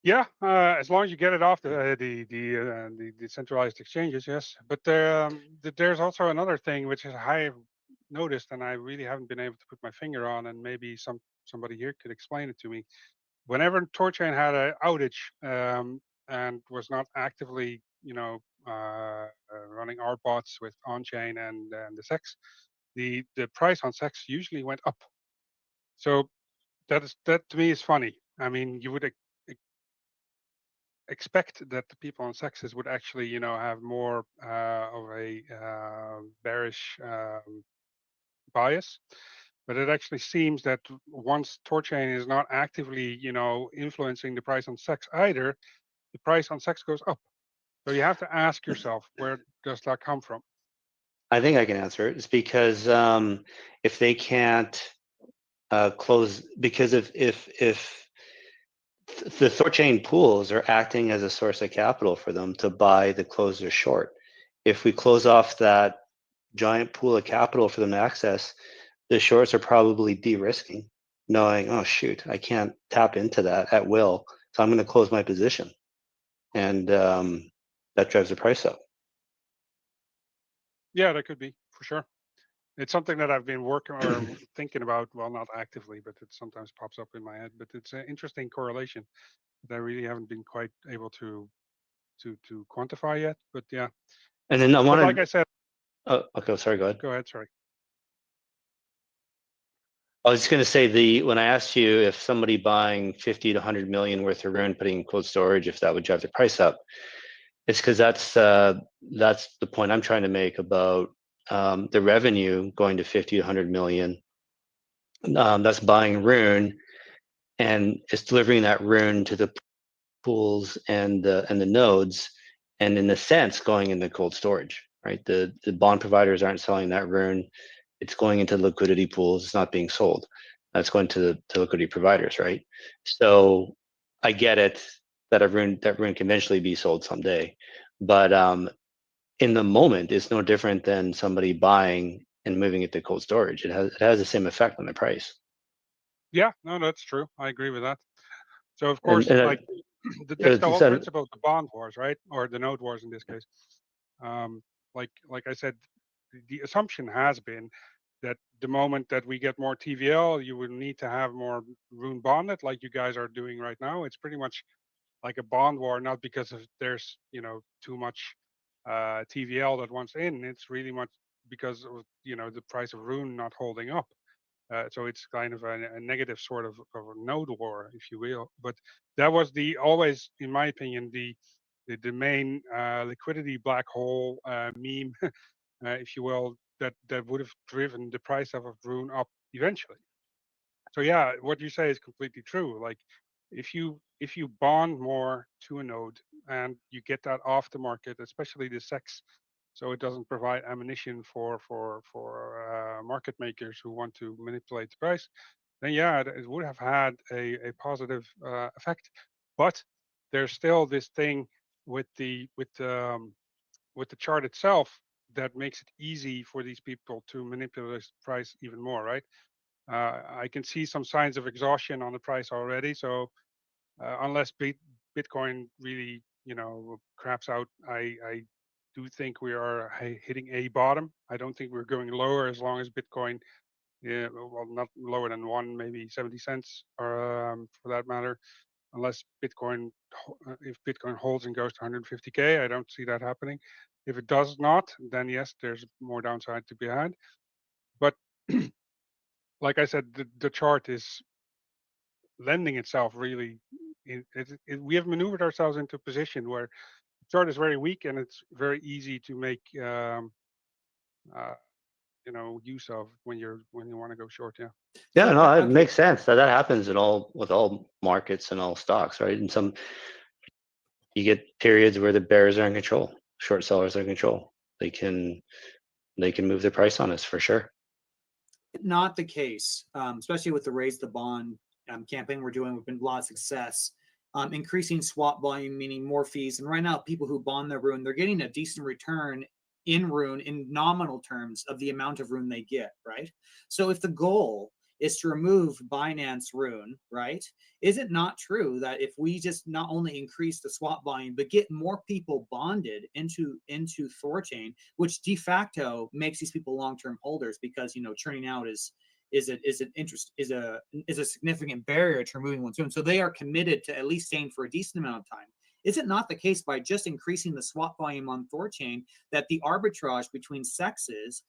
Yeah, as long as you get it off the decentralized exchanges, yes. But there's also another thing which is I've noticed, and I really haven't been able to put my finger on, and maybe somebody here could explain it to me. Whenever THORChain had an outage and was not actively, running our bots with on-chain and the SEX, the price on SEX usually went up. So that to me is funny. I mean, you would expect that the people on sexes would actually, have more of a bearish bias, but it actually seems that once THORChain is not actively, influencing the price on sex either, the price on sex goes up. So you have to ask yourself, where does that come from? I think I can answer it. It's because if they can't close, because if the THORChain pools are acting as a source of capital for them to buy the closed or short. If we close off that giant pool of capital for them to access, the shorts are probably de-risking, knowing, oh shoot, I can't tap into that at will, so I'm going to close my position, and that drives the price up. Yeah, that could be, for sure. It's something that I've been working or thinking about. Well, not actively, but it sometimes pops up in my head. But it's an interesting correlation that I really haven't been quite able to quantify yet. But yeah. And then I wanted, like I said. Oh, okay. Sorry. Go ahead. Go ahead. Sorry. I was just going to say when I asked you if somebody buying 50 to 100 million worth of Rune putting in cold storage, if that would drive the price up, it's because that's the point I'm trying to make about the revenue going to 50 to 100 million. That's buying Rune, and it's delivering that Rune to the pools and the nodes, and in a sense going into cold storage, right? The bond providers aren't selling that Rune. It's going into liquidity pools. It's not being sold. That's going to liquidity providers, right? So I get it that Rune can eventually be sold someday, but in the moment, it's no different than somebody buying and moving it to cold storage. It has the same effect on the price. Yeah, no, that's true. I agree with that. So of course, like that's the whole principle of the bond wars, right? Or the node wars in this case. Like I said, the assumption has been that the moment that we get more TVL, you will need to have more Rune bonded, like you guys are doing right now. It's pretty much like a bond war, not because of there's too much TVL that wants in. It's really much because of the price of Rune not holding up. So it's kind of a negative sort of a node war, if you will. But that was always, in my opinion, the main liquidity black hole meme, if you will, that would have driven the price of Rune up eventually. So yeah, what you say is completely true. Like if you bond more to a node and you get that off the market, especially the SEX, so it doesn't provide ammunition for market makers who want to manipulate the price, then yeah, it would have had a positive effect. But there's still this thing with the chart itself that makes it easy for these people to manipulate the price even more, right? I can see some signs of exhaustion on the price already. So unless Bitcoin really, craps out, I do think we are hitting a bottom. I don't think we're going lower as long as Bitcoin, well, not lower than 1, maybe 70 cents, or for that matter. unless Bitcoin, if Bitcoin holds and goes to 150K, I don't see that happening. If it does not, then yes, there's more downside to be had. But like I said, the chart is lending itself really. We have maneuvered ourselves into a position where the chart is very weak, and it's very easy to make use of when you want to go short. Yeah. Yeah, So, no, it okay. makes sense. That happens with all markets and all stocks, right? And you get periods where the bears are in control, short sellers are in control. They can move the price on us for sure. Not the case, especially with the Raise the Bond campaign we're doing. We've been a lot of success. Increasing swap volume, meaning more fees. And right now, people who bond their Rune, they're getting a decent return in Rune in nominal terms of the amount of Rune they get, right? So if the goal is to remove Binance Rune, right? Is it not true that if we just not only increase the swap volume, but get more people bonded into THORChain, which de facto makes these people long-term holders, because churning out is a significant barrier to removing one's Rune. So they are committed to at least staying for a decent amount of time. Is it not the case by just increasing the swap volume on THORChain that the arbitrage between sexes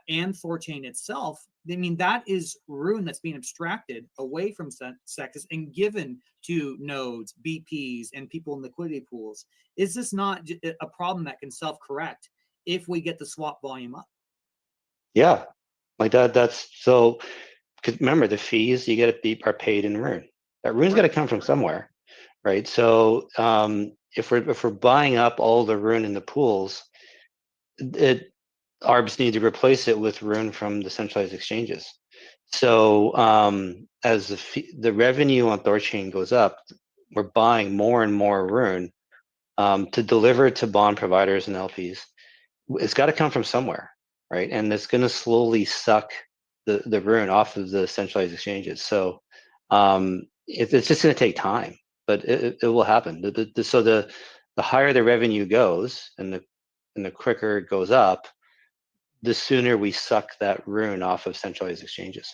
and THORChain itself, I mean, that is Rune that's being abstracted away from sexes and given to nodes, BPs, and people in liquidity pools? Is this not a problem that can self-correct if we get the swap volume up? Yeah, like that. That's so. Because remember, the fees you get are paid in Rune. That Rune's got to come from somewhere, right? So if we're buying up all the Rune in the pools, ARBs need to replace it with Rune from the centralized exchanges. So as the revenue on THORChain goes up, we're buying more and more Rune to deliver to bond providers and LPs. It's got to come from somewhere, right? And it's going to slowly suck the Rune off of the centralized exchanges. So it's just going to take time, but it will happen. So the higher the revenue goes and the quicker it goes up, the sooner we suck that Rune off of centralized exchanges.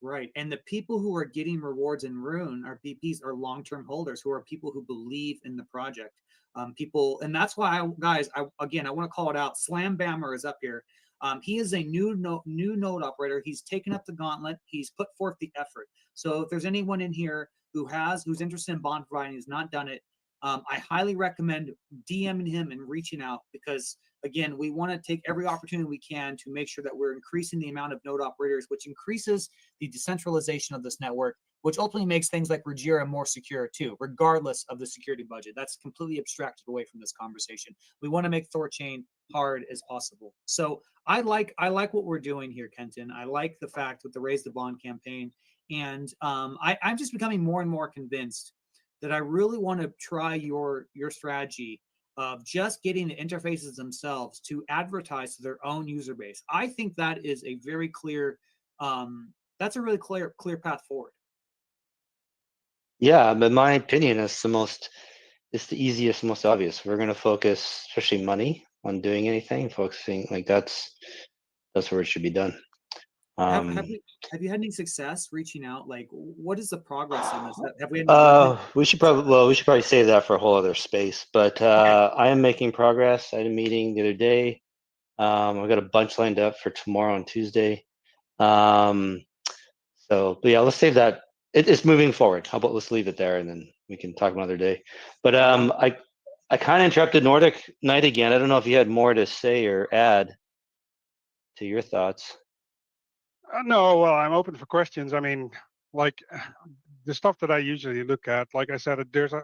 Right. And the people who are getting rewards in Rune, our BPs, are long-term holders, who are people who believe in the project. And that's why, guys, I want to call it out. Slambammer is up here. He is a new node operator. He's taken up the gauntlet. He's put forth the effort. So if there's anyone in here who's interested in bond providing, who's not done it, I highly recommend DMing him and reaching out, because again, we want to take every opportunity we can to make sure that we're increasing the amount of node operators, which increases the decentralization of this network, which ultimately makes things like Rujira more secure too, regardless of the security budget. That's completely abstracted away from this conversation. We want to make THORChain hard as possible. So I like what we're doing here, Kenton. I like the fact with the Raise the Bond campaign, and I'm just becoming more and more convinced that I really want to try your strategy of just getting the interfaces themselves to advertise to their own user base. I think that is a very clear, that's a really clear path forward. Yeah, but my opinion is it's the easiest, most obvious. We're going to focus, especially money, on doing anything, focusing like that's where it should be done. Have you had any success reaching out? Like, what is the progress on this? Have we had we should probably save that for a whole other space. But I am making progress. I had a meeting the other day. I've got a bunch lined up for tomorrow and Tuesday. So, but yeah, let's save that. It's moving forward. How about let's leave it there, and then we can talk another day. But I kind of interrupted Nordic Knight again. I don't know if you had more to say or add to your thoughts. No, well, I'm open for questions. I mean, like the stuff that I usually look at, like I said,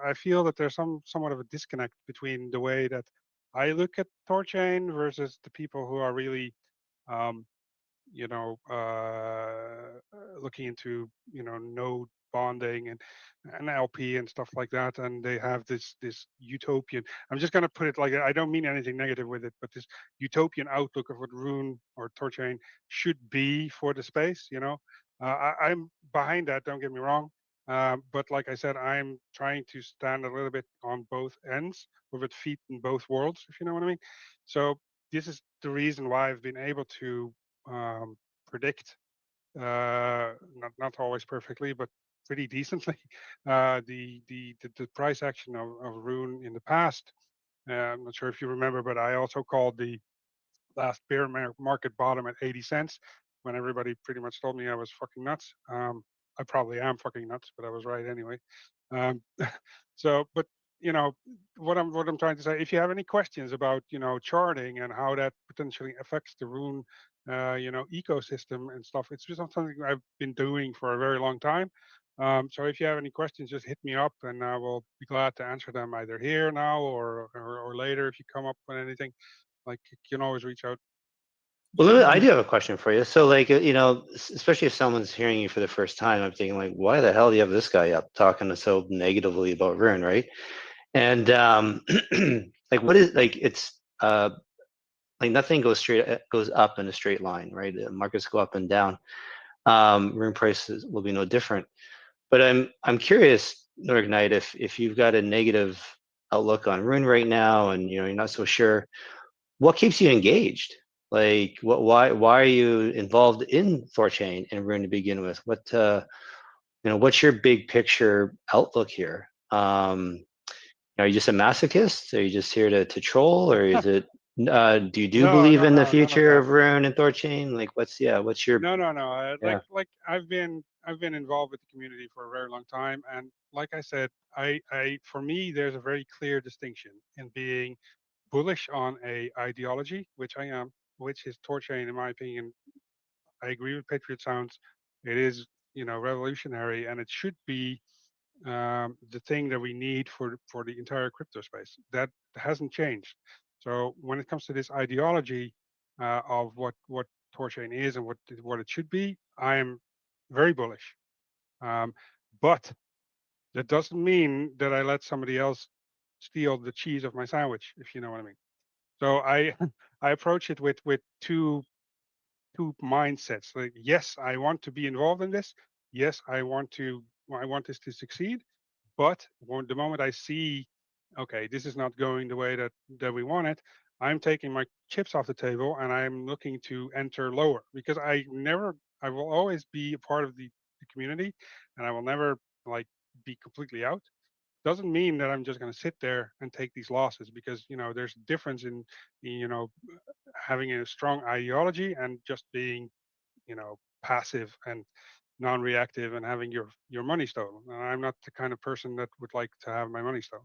I feel that there's somewhat of a disconnect between the way that I look at THORChain versus the people who are really, looking into, node bonding and LP and stuff like that. And they have this utopian, I'm just going to put it like, I don't mean anything negative with it, but this utopian outlook of what Rune or THORChain should be for the space, I'm behind that, don't get me wrong. But like I said, I'm trying to stand a little bit on both ends with feet in both worlds, if you know what I mean. So this is the reason why I've been able to predict not always perfectly, but pretty decently, the price action of Rune in the past. I'm not sure if you remember, but I also called the last bear market bottom at 80 cents when everybody pretty much told me I was fucking nuts. I probably am fucking nuts, but I was right anyway. Um, so, but you know what I'm trying to say. If you have any questions about charting and how that potentially affects the Rune ecosystem and stuff, it's just something I've been doing for a very long time. So if you have any questions, just hit me up and I will be glad to answer them either here now or later if you come up with anything. Like you can always reach out. Well, I do have a question for you. So, like, especially if someone's hearing you for the first time, I'm thinking, like, why the hell do you have this guy up talking so negatively about Rune, right? And like, what is like? It's like nothing goes up in a straight line, right? The markets go up and down. Rune prices will be no different. But I'm curious, Nordic Knight, if you've got a negative outlook on Rune right now, and you're not so sure, what keeps you engaged? Like, why are you involved in THORChain and Rune to begin with? What's your big picture outlook here? Are you just a masochist? Are you just here to troll, or is it? Do you believe in the future of Rune and THORChain? Like, what's your? No. Yeah. Like I've been involved with the community for a very long time, and like I said, I for me there's a very clear distinction in being bullish on a ideology, which I am, which is THORChain, in my opinion. I agree with PatriotSounds. It is revolutionary, and it should be the thing that we need for the entire crypto space. That hasn't changed. So when it comes to this ideology of what THORChain is and what it should be, I am very bullish. But that doesn't mean that I let somebody else steal the cheese of my sandwich, if you know what I mean. So I I approach it with two mindsets. Like, yes, I want to be involved in this. Yes, I want this to succeed. But the moment I see, okay, this is not going the way that we want it, I'm taking my chips off the table and I'm looking to enter lower, because I will always be a part of the community, and I will never like be completely out. Doesn't mean that I'm just going to sit there and take these losses, because there's a difference in having a strong ideology and just being passive and non-reactive and having your money stolen. And I'm not the kind of person that would like to have my money stolen.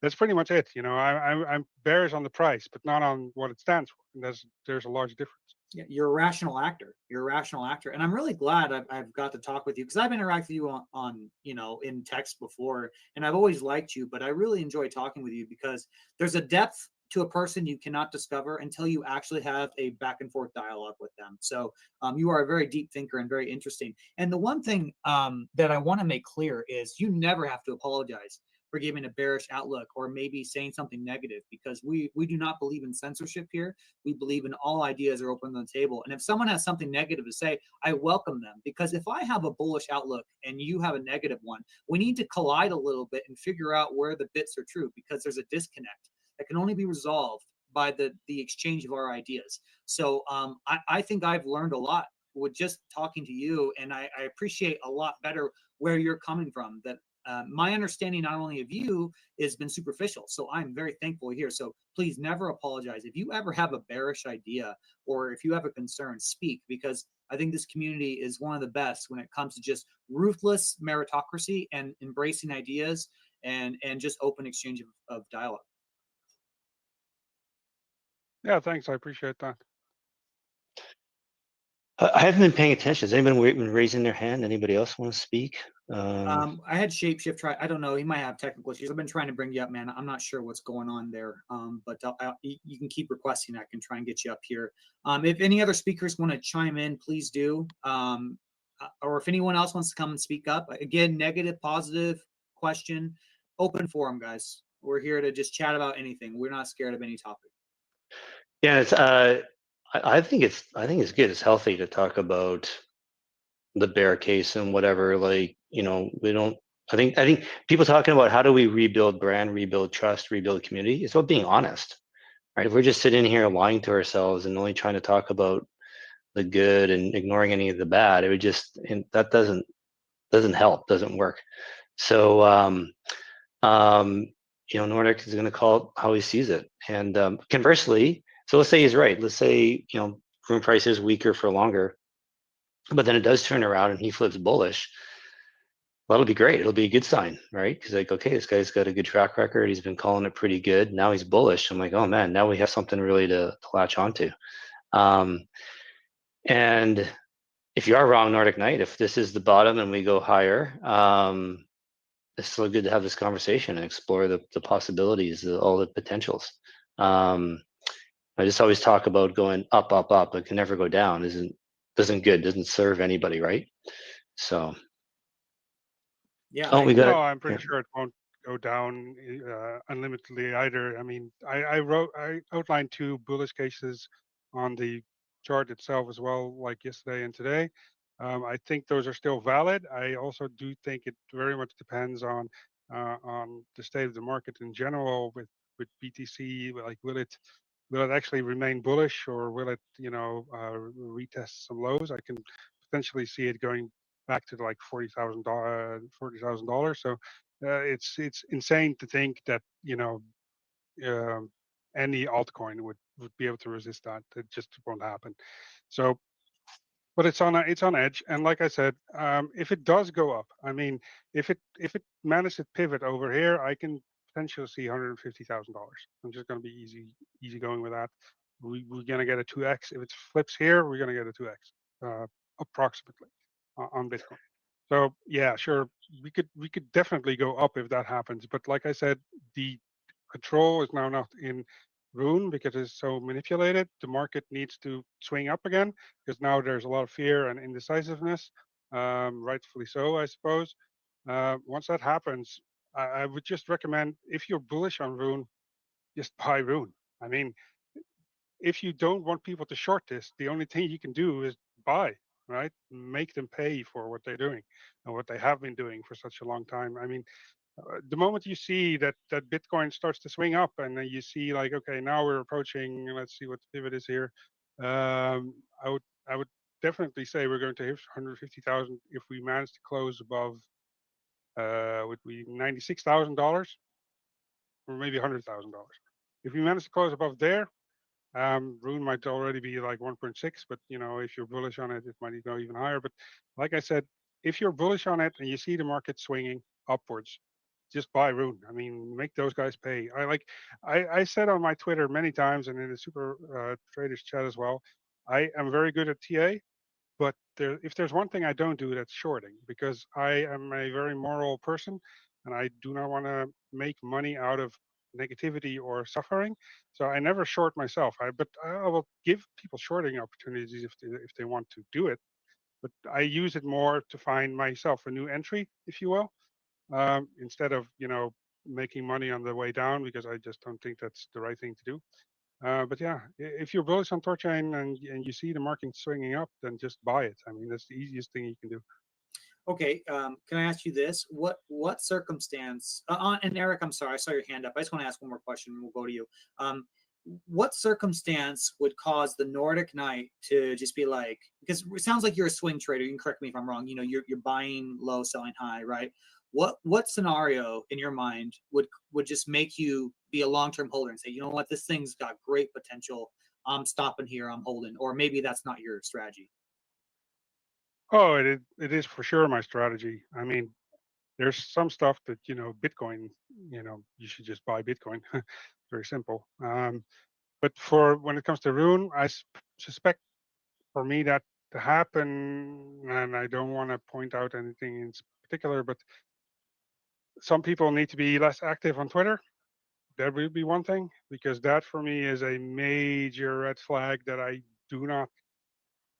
That's pretty much it. I'm bearish on the price, but not on what it stands for. And there's a large difference. Yeah, you're a rational actor. You're a rational actor, and I'm really glad I've got to talk with you, because I've interacted with you on in text before, and I've always liked you. But I really enjoy talking with you because there's a depth to a person you cannot discover until you actually have a back and forth dialogue with them. So you are a very deep thinker and very interesting. And the one thing that I want to make clear is you never have to apologize for giving a bearish outlook or maybe saying something negative, because we do not believe in censorship here. We believe in all ideas are open on the table. And if someone has something negative to say, I welcome them, because if I have a bullish outlook and you have a negative one, we need to collide a little bit and figure out where the bits are true, because there's a disconnect that can only be resolved by the exchange of our ideas. So I think I've learned a lot with just talking to you, and I appreciate a lot better where you're coming from. That my understanding not only of you has been superficial, so I'm very thankful here. So please never apologize. If you ever have a bearish idea or if you have a concern, speak, because I think this community is one of the best when it comes to just ruthless meritocracy and embracing ideas and just open exchange of dialogue. Yeah, thanks. I appreciate that. I haven't been paying attention. Has anybody been raising their hand? Anybody else want to speak? I had Shapeshift try. I don't know. He might have technical issues. I've been trying to bring you up, man. I'm not sure what's going on there. But you can keep requesting. I can try and get you up here. If any other speakers want to chime in, please do. Or if anyone else wants to come and speak up, again, negative, positive, question, open forum, guys. We're here to just chat about anything. We're not scared of any topic. Yeah, it's. I think it's good. It's healthy to talk about the bear case and whatever. Like, we don't. I think people talking about how do we rebuild brand, rebuild trust, rebuild community. It's about being honest, right? If we're just sitting here lying to ourselves and only trying to talk about the good and ignoring any of the bad. It would just, and that doesn't help, doesn't work. So you know, Nordic is going to call it how he sees it. And conversely, so let's say he's right. Let's say, you know, room price is weaker for longer, but then it does turn around and he flips bullish. Well, that'll be great. It'll be a good sign, right? Because like, okay, this guy's got a good track record. He's been calling it pretty good. Now he's bullish. I'm like, oh man, now we have something really to latch onto. And if you are wrong, Nordic Knight, if this is the bottom and we go higher, it's so good to have this conversation and explore the possibilities, all the potentials. I just always talk about going up, up, up. It can never go down. Doesn't serve anybody, right? So. Yeah. Oh, we got No, it. I'm pretty sure it won't go down unlimitedly either. I mean, I outlined 2 bullish cases on the chart itself as well, like yesterday and today. I think those are still valid. I also do think it very much depends on the state of the market in general with BTC. Like, will it actually remain bullish, or will it, you know, retest some lows? I can potentially see it going back to like $40,000. So it's insane to think that, you know, any altcoin would be able to resist that. It just won't happen. So, but it's on edge. And like I said, if it does go up, I mean, if it manages to pivot over here, I can potentially see $150,000. I'm just going to be easy going with that. We're going to get a 2x. If it flips here, we're going to get a 2x approximately on Bitcoin. So yeah, sure, we could definitely go up if that happens. But like I said, the control is now not in Rune because it's so manipulated. The market needs to swing up again because now there's a lot of fear and indecisiveness, rightfully so, I suppose. Once that happens, I would just recommend, if you're bullish on Rune, just buy Rune. I mean, if you don't want people to short this, the only thing you can do is buy, right? Make them pay for what they're doing and what they have been doing for such a long time. I mean, the moment you see that Bitcoin starts to swing up, and then you see like, okay, now we're approaching, let's see what the pivot is here. I would definitely say we're going to hit 150,000 if we manage to close above would be $96,000 or maybe $100,000. If we manage to close above there, Rune might already be like 1.6, but you know, if you're bullish on it, it might go even higher. But like I said, if you're bullish on it and you see the market swinging upwards, just buy Rune. I mean, make those guys pay. I said on my Twitter many times and in the Super Traders chat as well, I am very good at TA, but if there's one thing I don't do, that's shorting, because I am a very moral person and I do not want to make money out of negativity or suffering. So I never short myself. But I will give people shorting opportunities if they want to do it. But I use it more to find myself a new entry, if you will, instead of, you know, making money on the way down, because I just don't think that's the right thing to do. But yeah, if you're bullish on THORChain and you see the market swinging up, then just buy it. I mean, that's the easiest thing you can do. Okay, can I ask you this? What circumstance? And Eric, I'm sorry, I saw your hand up. I just want to ask one more question, and we'll go to you. What circumstance would cause the Nordic Knight to just be like? Because it sounds like you're a swing trader. You can correct me if I'm wrong. You know, you're buying low, selling high, right? What scenario in your mind would just make you be a long-term holder and say, you know what, this thing's got great potential. I'm stopping here. I'm holding. Or maybe that's not your strategy. Oh, it is for sure my strategy. I mean, there's some stuff that, you know, Bitcoin, you know, you should just buy Bitcoin. Very simple. But for when it comes to Rune, I suspect for me that to happen, and I don't want to point out anything in particular, but some people need to be less active on Twitter. That would be one thing, because that for me is a major red flag that I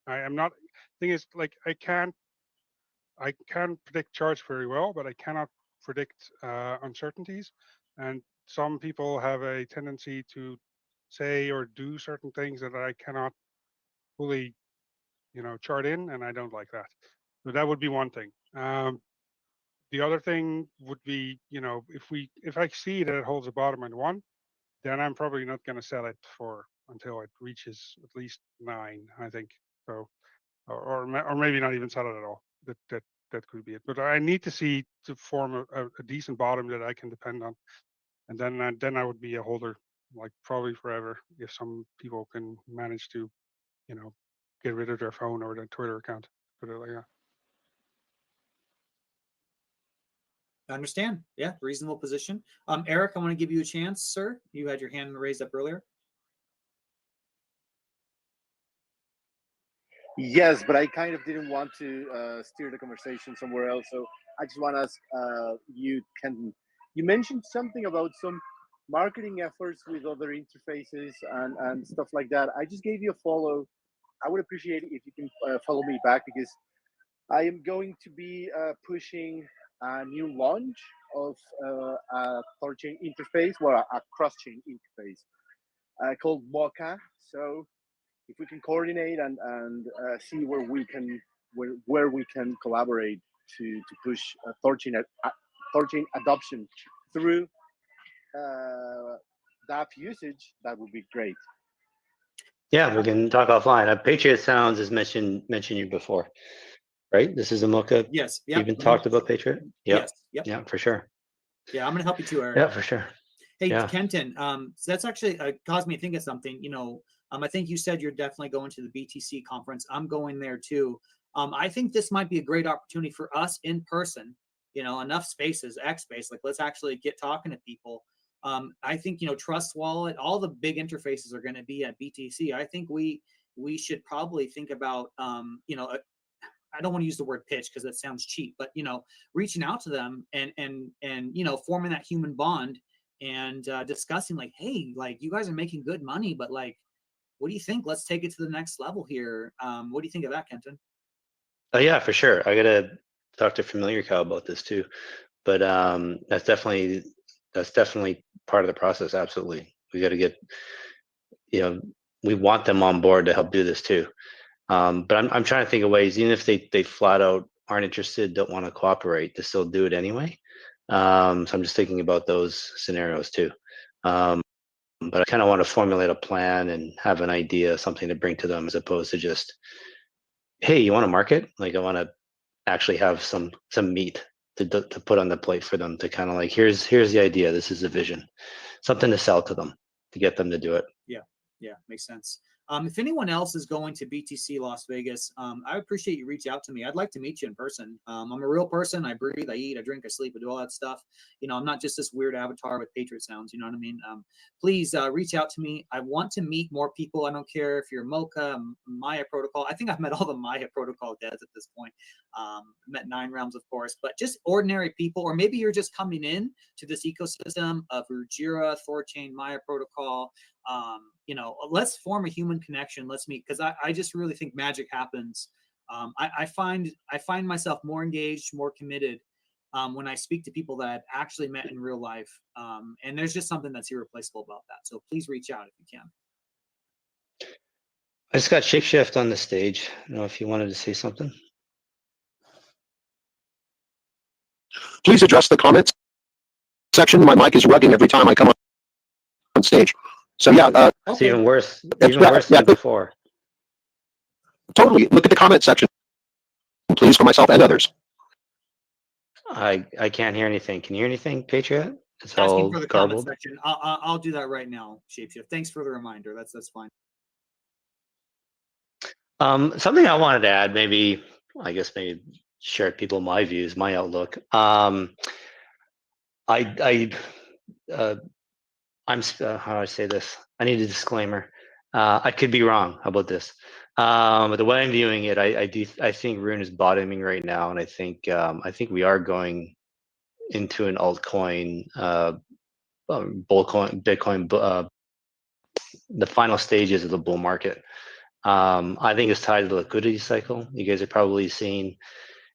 am not. Thing is, like, I can predict charts very well, but I cannot predict uncertainties. And some people have a tendency to say or do certain things that I cannot fully, you know, chart in, and I don't like that. So that would be one thing. The other thing would be, you know, if I see that it holds a bottom at 1, then I'm probably not going to sell it until it reaches at least 9, I think. So, or maybe not even sell it at all. That could be it. But I need to see to form a decent bottom that I can depend on, and then I would be a holder, like probably forever, if some people can manage to, get rid of their phone or their Twitter account. Put it like that. I understand. Yeah, reasonable position. Eric, I want to give you a chance, sir. You had your hand raised up earlier. Yes, but I kind of didn't want to steer the conversation somewhere else. So I just want to ask you, Kenton, you mentioned something about some marketing efforts with other interfaces and stuff like that. I just gave you a follow. I would appreciate it if you can follow me back, because I am going to be pushing a new launch of a THORChain interface, well, a cross-chain interface called Mocha. So if we can coordinate and see where we can collaborate to push THORChain adoption through DApp usage, that would be great. Yeah, we can talk offline. PatriotSounds has mentioned you before, right? This is a Mocha. Yes. Yeah. Even talked about Patriot. Yep. Yes. Yep. Yeah, for sure. Yeah, I'm gonna help you too, Eric. Yeah, for sure. Hey, yeah. Kenton. So that's actually caused me to think of something. I think you said you're definitely going to the BTC conference. I'm going there too. I think this might be a great opportunity for us in person. Enough spaces, X space. Like, let's actually get talking to people. I think Trust Wallet, all the big interfaces are going to be at BTC. I think we should probably think about I don't want to use the word pitch because that sounds cheap, but reaching out to them and forming that human bond and discussing like, hey, like, you guys are making good money, but like, what do you think? Let's take it to the next level here. What do you think of that, Kenton? Oh yeah, for sure. I gotta talk to Familiar Cow about this too, but that's definitely part of the process. Absolutely, we got to get, we want them on board to help do this too. But I'm trying to think of ways, even if they flat out aren't interested, don't want to cooperate, to still do it anyway. So I'm just thinking about those scenarios too. But I kind of want to formulate a plan and have an idea, something to bring to them, as opposed to just, hey, you want to market? Like, I want to actually have some meat to put on the plate for them, to kind of like, here's the idea, this is the vision, something to sell to them, to get them to do it. Yeah, makes sense. If anyone else is going to BTC Las Vegas, I appreciate you reach out to me. I'd like to meet you in person. I'm a real person. I breathe, I eat, I drink, I sleep, I do all that stuff. I'm not just this weird avatar with PatriotSounds. You know what I mean? Please reach out to me. I want to meet more people. I don't care if you're Mocha, Maya Protocol. I think I've met all the Maya Protocol devs at this point. Met 9 Realms, of course, but just ordinary people, or maybe you're just coming in to this ecosystem of RUJI, THORChain, Maya Protocol. Let's form a human connection. Let's meet, because I just really think magic happens. I find myself more engaged, more committed when I speak to people that I've actually met in real life. And there's just something that's irreplaceable about that. So please reach out if you can. I just got Shapeshift on the stage. I don't know if you wanted to say something. Please address the comments section. My mic is rugging every time I come on stage. So yeah, it's even worse. Than before. Totally. Look at the comment section, please, for myself and others. I can't hear anything. Can you hear anything, Patriot? It's asking all for the garbled. comment section. I'll do that right now, Shapeshift. Thanks for the reminder. That's fine. Something I wanted to add, maybe share with people my views, my outlook. I'm how do I say this? I need a disclaimer. I could be wrong. How about this? But the way I'm viewing it, I think Rune is bottoming right now, and I think we are going into an altcoin, bullcoin, Bitcoin, the final stages of the bull market. I think it's tied to the liquidity cycle. You guys are probably seeing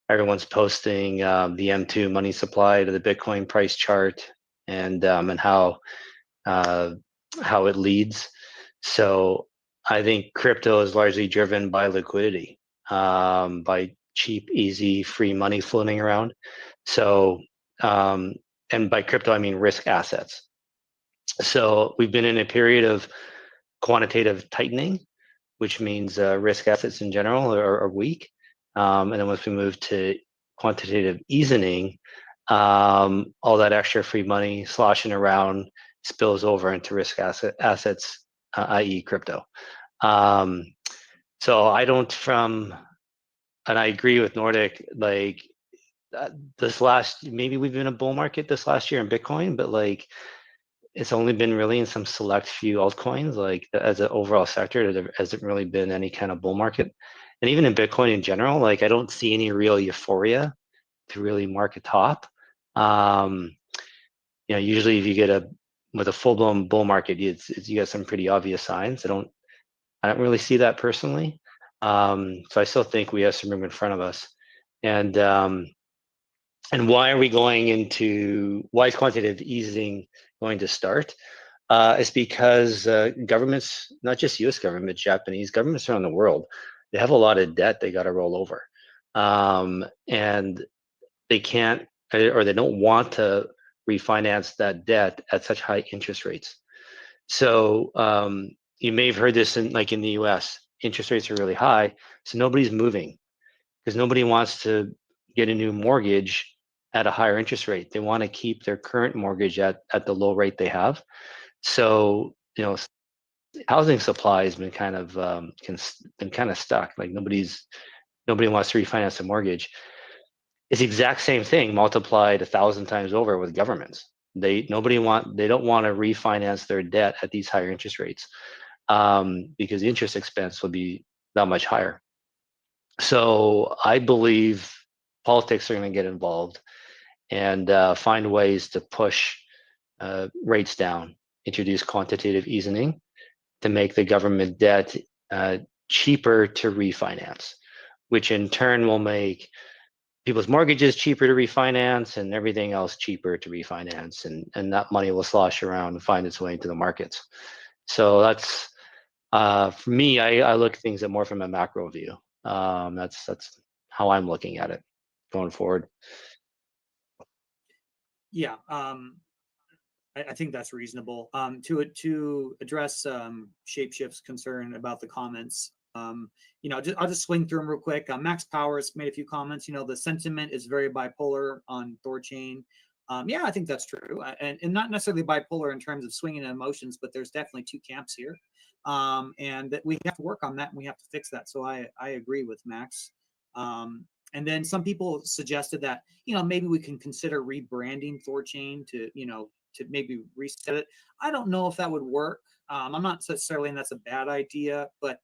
everyone's posting the M2 money supply to the Bitcoin price chart, and how it leads. So I think crypto is largely driven by liquidity, by cheap, easy, free money floating around. So, and by crypto, I mean risk assets. So we've been in a period of quantitative tightening, which means risk assets in general are weak. And then once we move to quantitative easing, all that extra free money sloshing around spills over into risk assets, i.e. crypto. So I don't and I agree with Nordic, like maybe we've been in a bull market this last year in Bitcoin, but like it's only been really in some select few altcoins. Like as an overall sector, there hasn't really been any kind of bull market. And even in Bitcoin in general, like I don't see any real euphoria to really mark a top. Usually if you get with a full-blown bull market, you get some pretty obvious signs. I don't really see that personally. So I still think we have some room in front of us. And why are we why is quantitative easing going to start? It's because governments, not just US government, Japanese governments around the world, they have a lot of debt they got to roll over. And they can't, or they don't want to refinance that debt at such high interest rates. So you may have heard this in the US, interest rates are really high, so nobody's moving because nobody wants to get a new mortgage at a higher interest rate. They want to keep their current mortgage at the low rate they have. So housing supply has been kind of stuck. Like nobody wants to refinance a mortgage. It's the exact same thing multiplied 1,000 times over with governments. They don't want to refinance their debt at these higher interest rates because the interest expense will be that much higher. So I believe politics are going to get involved and find ways to push rates down, introduce quantitative easing to make the government debt cheaper to refinance, which in turn will make people's mortgages cheaper to refinance and everything else cheaper to refinance, and that money will slosh around and find its way into the markets. So that's for me. I look at things more from a macro view. That's how I'm looking at it going forward. Yeah, I think that's reasonable. To address Shapeshift's concern about the comments, I'll just swing through them real quick. Max Powers made a few comments. The sentiment is very bipolar on THORChain. Yeah, I think that's true, and not necessarily bipolar in terms of swinging emotions, but there's definitely two camps here, and that we have to work on that and we have to fix that. So I agree with Max. And then some people suggested that maybe we can consider rebranding THORChain to maybe reset it. I don't know if that would work. I'm not necessarily, and that's a bad idea, but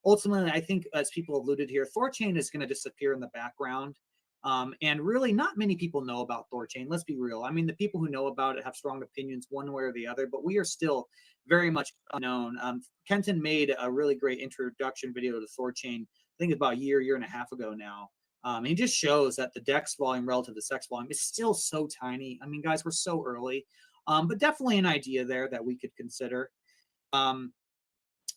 ultimately, I think as people alluded here, THORChain is going to disappear in the background. And really not many people know about THORChain. Let's be real. I mean, the people who know about it have strong opinions one way or the other, but we are still very much unknown. Kenton made a really great introduction video to THORChain, I think about a year and a half ago now. He just shows that the DEX volume relative to SEX volume is still so tiny. I mean, guys, we're so early, but definitely an idea there that we could consider. And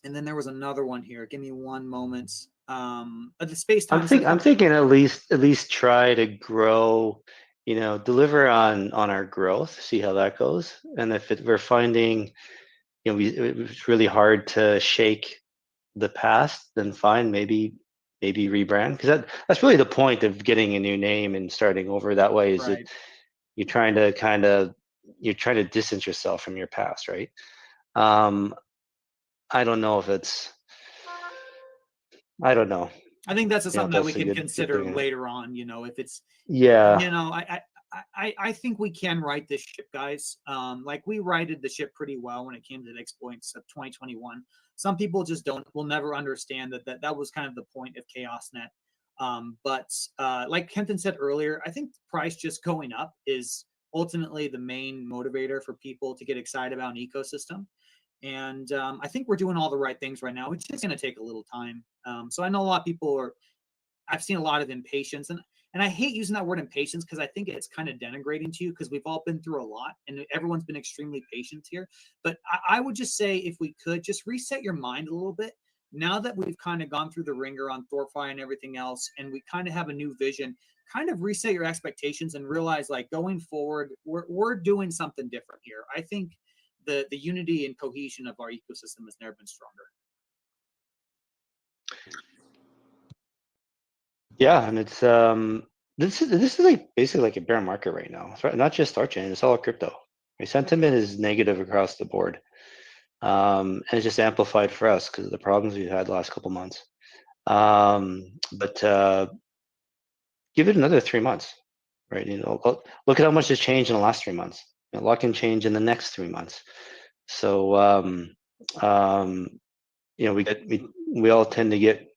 then there was another one here. Give me one moment. The space time. I'm thinking at least try to grow, deliver on our growth, see how that goes. And if we're finding, it's really hard to shake the past, then fine, maybe rebrand, because that's really the point of getting a new name and starting over that way. Is that you're trying to distance yourself from your past, right? I don't know if it's. I don't know. I think that's something that we can consider later on. If it's. Yeah. I think we can right this ship, guys. Like we righted the ship pretty well when it came to the exploits of 2021. Some people just will never understand that was kind of the point of ChaosNet. But like Kenton said earlier, I think price just going up is ultimately the main motivator for people to get excited about an ecosystem. And I think we're doing all the right things right now. It's just going to take a little time. So I know a lot of people I've seen a lot of impatience, and I hate using that word impatience because I think it's kind of denigrating to you, because we've all been through a lot and everyone's been extremely patient here. But I would just say, if we could just reset your mind a little bit, now that we've kind of gone through the ringer on THORFi and everything else, and we kind of have a new vision, kind of reset your expectations and realize, like, going forward, we're doing something different here. I think the unity and cohesion of our ecosystem has never been stronger. Yeah, and it's this is like basically like a bear market right now. It's not just THORChain, it's all crypto. Right? Sentiment is negative across the board. And it's just amplified for us because of the problems we've had the last couple months. But give it another 3 months, right? You know, look at how much has changed in the last 3 months. A lot can change in the next 3 months. So you know, we all tend to get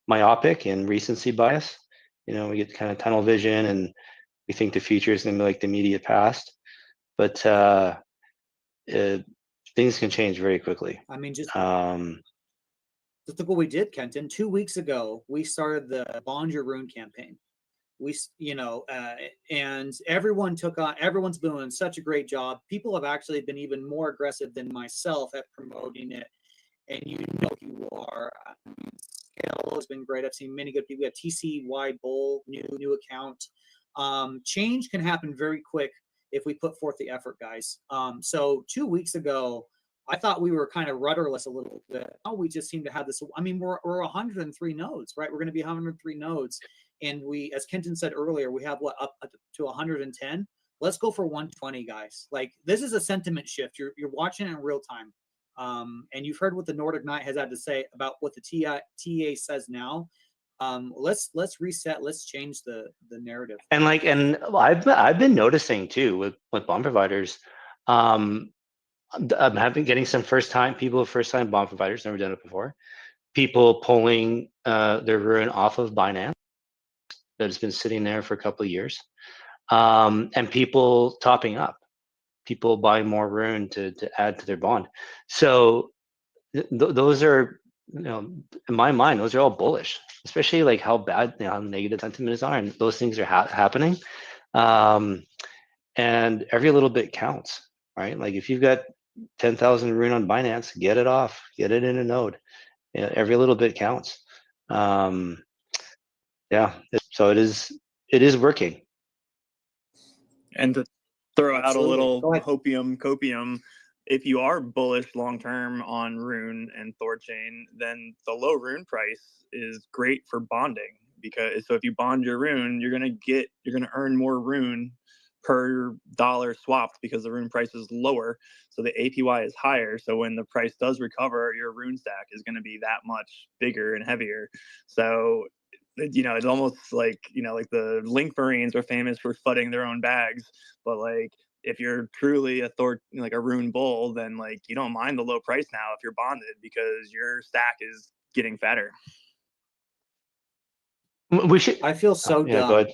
myopic and recency bias. You know, we get kind of tunnel vision and we think the future is going to be like the immediate past. But things can change very quickly. I mean, just look what we did, Kenton. 2 weeks ago, we started the Bond Your Rune campaign. We, you know, and everyone took on. Everyone's been doing such a great job. People have actually been even more aggressive than myself at promoting it. And you know you are. Scale has been great. I've seen many good people. We have TCY Bull, new account. Change can happen very quick if we put forth the effort, guys. So 2 weeks ago, I thought we were kind of rudderless a little bit. Now we just seem to have this. I mean, we're 103 nodes, right? We're going to be 103 nodes, and we, as Kenton said earlier, we have what up to 110. Let's go for 120, guys. Like, this is a sentiment shift. You're watching it in real time. And you've heard what the Nordic Knight has had to say about what the TA says now. Let's reset. Let's change the narrative. And like, and I've been noticing too with bond providers. I'm getting some first time bond providers, never done it before. People pulling their Rune off of Binance that has been sitting there for a couple of years, and people topping up. People buying more Rune to add to their bond. So those are, you know, in my mind, those are all bullish, especially like how bad, you know, how negative sentiments are, and those things are happening. And every little bit counts, right? Like if you've got 10,000 Rune on Binance, get it off, get it in a node. You know, every little bit counts. Yeah, so it is working. And to throw out a Absolutely. little Go ahead. copium, if you are bullish long term on Rune and THORChain, then the low Rune price is great for bonding, because so if you bond your Rune, you're gonna earn more Rune per dollar swapped because the Rune price is lower, so the APY is higher. So when the price does recover, your Rune stack is going to be that much bigger and heavier. So, you know, it's almost like, you know, like the Link Marines are famous for flooding their own bags, but like if you're truly a like a Rune bull, then like you don't mind the low price now if you're bonded, because your stack is getting fatter. We should. I feel so Yeah, dumb. go ahead.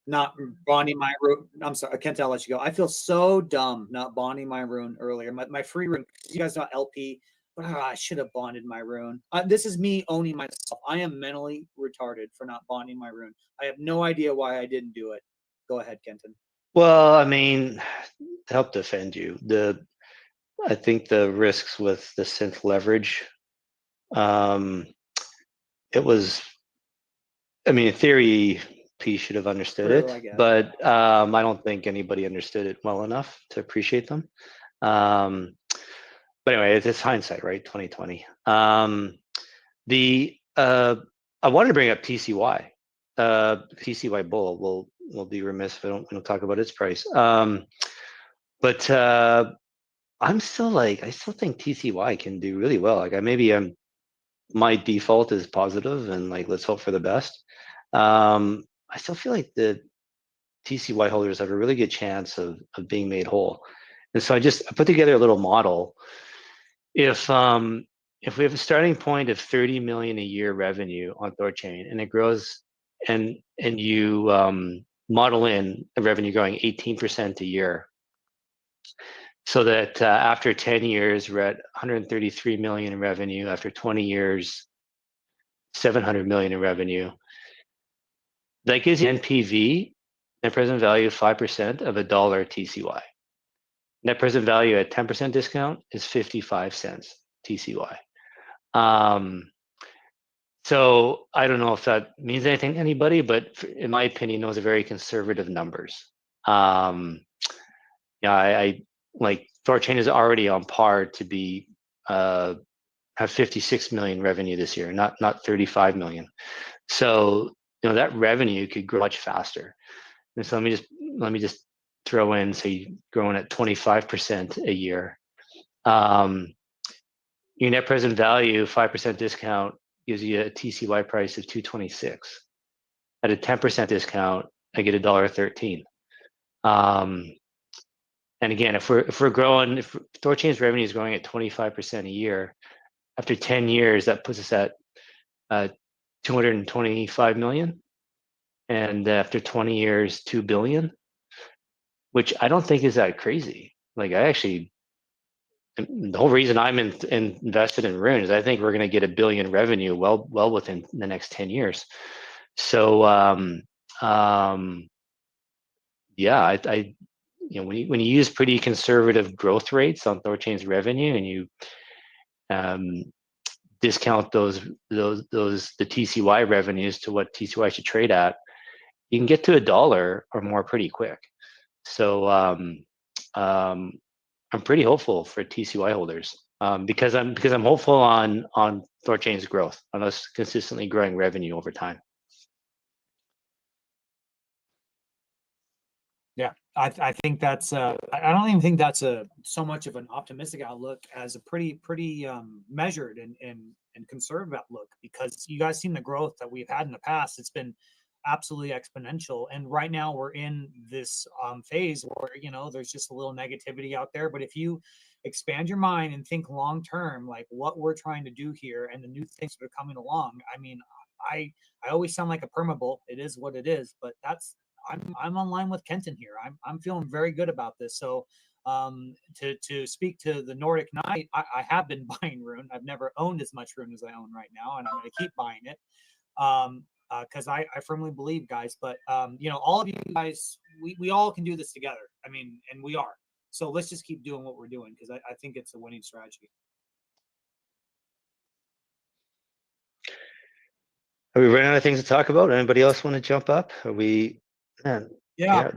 Not bonding my Rune. I'm sorry, Kent, I'll let you go. I feel so dumb not bonding my Rune earlier. My free Rune. You guys know LP, but I should have bonded my Rune. This is me owning myself. I am mentally retarded for not bonding my Rune. I have no idea why I didn't do it. Go ahead, Kenton. Well, I mean, to help defend you, I think the risks with the synth leverage, it was, I mean, in theory, P should have understood it, but I don't think anybody understood it well enough to appreciate them. But anyway, it's hindsight, right? 2020. I wanted to bring up TCY. TCY Bull. We'll be remiss if we don't talk about its price. But I still think TCY can do really well. Like my default is positive and like let's hope for the best. I still feel like the TCY holders have a really good chance of being made whole. And so I put together a little model. If we have a starting point of 30 million a year revenue on THORChain, and it grows, and you model in the revenue growing 18% a year, so that after 10 years we're at 133 million in revenue. After 20 years, 700 million in revenue. That gives you NPV, net present value, of 5% of $1 TCY. Net present value at 10% discount is 55 cents TCY. So I don't know if that means anything to anybody, but in my opinion, those are very conservative numbers. Yeah, I like THORChain is already on par to be have 56 million revenue this year, not 35 million. So that revenue could grow much faster. And so let me just throw in, say, growing at 25% a year. Your net present value, 5% discount, gives you a TCY price of 226. At a 10% discount, I get $1.13. And again, if we're growing, if THORChain's revenue is growing at 25% a year, after 10 years, that puts us at 225 million, and after 20 years, 2 billion, which I don't think is that crazy. Like, I actually, the whole reason I'm invested in RUNE is I think we're going to get $1 billion revenue well within the next 10 years. So yeah, I when you use pretty conservative growth rates on THORChain's revenue, and you discount the TCY revenues to what TCY should trade at, you can get to $1 or more pretty quick. So I'm pretty hopeful for TCY holders, because I'm hopeful on THORChain's growth, on us consistently growing revenue over time. Yeah, I think that's I don't even think that's so much of an optimistic outlook as a pretty measured and conservative outlook, because you guys seen the growth that we've had in the past. It's been absolutely exponential, and right now we're in this phase where there's just a little negativity out there. But if you expand your mind and think long term, like what we're trying to do here and the new things that are coming along, I mean, I always sound like a permabull. It is what it is, but I'm on line with Kenton here. I'm feeling very good about this. So to speak to the Nordic Knight, I have been buying RUNE. I've never owned as much RUNE as I own right now, and I'm going to keep buying it because I firmly believe, guys. But all of you guys, we all can do this together. I mean, and we are. So let's just keep doing what we're doing, because I think it's a winning strategy. Are we running out of things to talk about? Anybody else want to jump up? Are we? Man, yeah.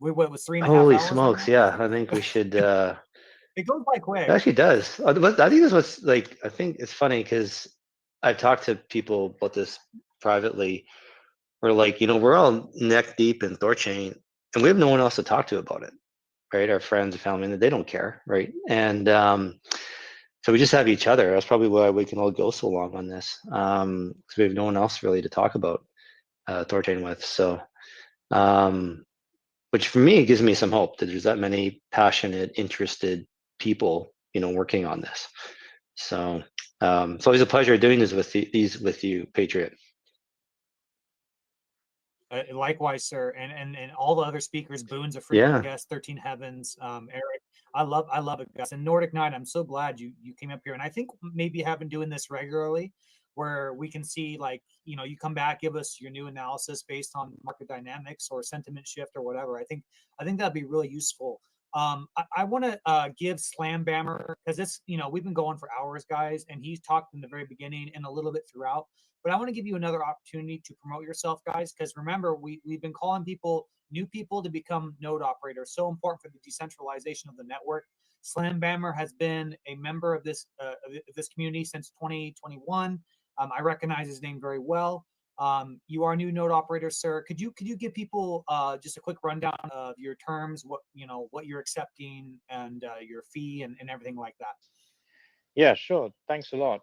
We went with 3.5 Holy hours. smokes! Yeah, I think we should. It goes by quick. It actually does. I think this was like. I think it's funny because I've talked to people about this privately. We're like, we're all neck deep in THORChain, and we have no one else to talk to about it, right? Our friends and family, they don't care, right? And so we just have each other. That's probably why we can all go so long on this, because we have no one else really to talk about THORChain with. So, which for me gives me some hope that there's that many passionate, interested people, working on this. So it's always a pleasure doing this with you, Patriot. Likewise, sir, and all the other speakers. Boone's a frequent guest. 13 Heavens, Eric. I love it, guys. And Nordic Knight, I'm so glad you came up here. And I think maybe having doing this regularly, where we can see, like, you come back, give us your new analysis based on market dynamics or sentiment shift or whatever. I think that'd be really useful. I want to give Slambammer, because it's we've been going for hours, guys, and he's talked in the very beginning and a little bit throughout. But I want to give you another opportunity to promote yourself, guys, because remember, we've been calling new people to become node operators. So important for the decentralization of the network. Slambammer has been a member of this community since 2021. I recognize his name very well. You are a new node operator, sir. Could you give people just a quick rundown of your terms, what you're accepting, and your fee and everything like that? Yeah, sure. Thanks a lot.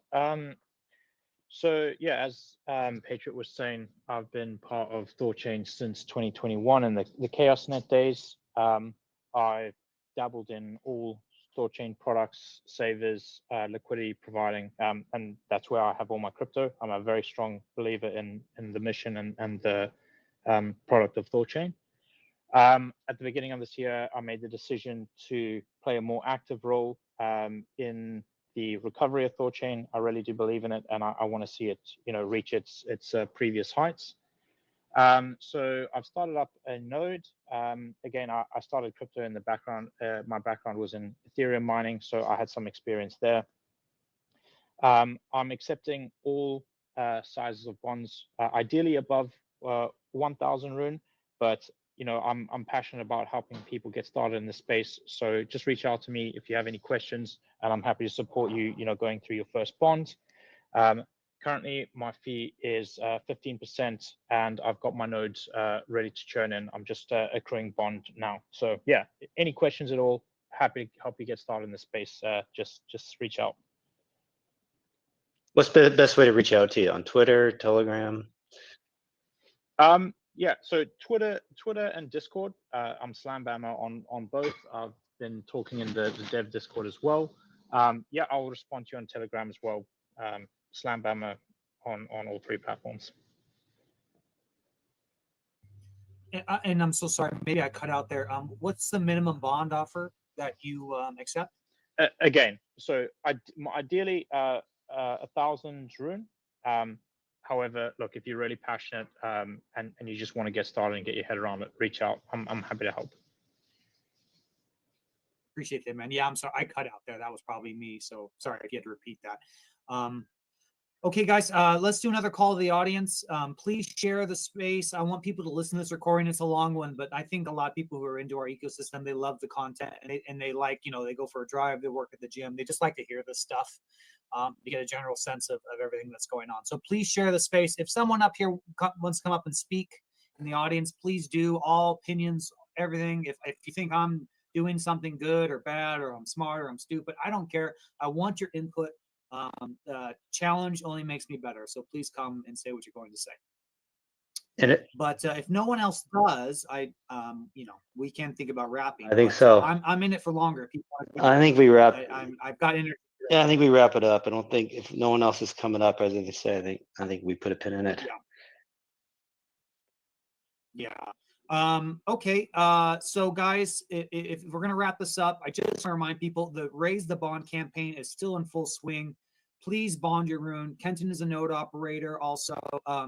So yeah, as Patriot was saying, I've been part of THORChain since 2021 and the ChaosNet days. I dabbled in all THORChain products, savers, liquidity providing, and that's where I have all my crypto. I'm a very strong believer in the mission and the product of THORChain. At the beginning of this year, I made the decision to play a more active role in the recovery of THORChain. I really do believe in it, and I want to see it, reach its previous heights. So I've started up a node. Again, I started crypto in the background. My background was in Ethereum mining, so I had some experience there. I'm accepting all sizes of bonds, ideally above 1,000 RUNE, but I'm passionate about helping people get started in the space. So just reach out to me if you have any questions, and I'm happy to support you, going through your first bond. currently my fee is 15%, and I've got my nodes ready to churn in. I'm just accruing bond now. So yeah, any questions at all, happy to help you get started in the space. Just reach out. What's the best way to reach out to you? On Twitter, Telegram? Yeah, so Twitter and Discord. I'm Slambammer on both. I've been talking in the dev Discord as well. Yeah, I'll respond to you on Telegram as well. Slambammer on all three platforms. And I'm so sorry, maybe I cut out there. What's the minimum bond offer that you accept? Again, so ideally 1,000 RUNE. However, look, if you're really passionate and you just want to get started and get your head around it, reach out. I'm happy to help. Appreciate that, man. Yeah, I'm sorry, I cut out there. That was probably me. So sorry if you had to repeat that. Okay, guys, let's do another call to the audience. Please share the space. I want people to listen to this recording. It's a long one, but I think a lot of people who are into our ecosystem, they love the content and they like, you know, they go for a drive, they work at the gym. They just like to hear this stuff to get a general sense of everything that's going on. So please share the space. If someone up here wants to come up and speak in the audience, please do. All opinions, everything. If you think I'm doing something good or bad, or I'm smart or I'm stupid, I don't care. I want your input. Challenge only makes me better. So please come and say what you're going to say. But if no one else does, you know, we can think about wrapping. I think so. I'm in it for longer. I think we wrap. I've got energy. Yeah, I think we wrap it up. I don't think if no one else is coming up, as they say, I think we put a pin in it. Yeah. Okay. So guys, if we're gonna wrap this up, I just want to remind people the Raise the Bond campaign is still in full swing. Please bond your RUNE. Kenton is a node operator. Also,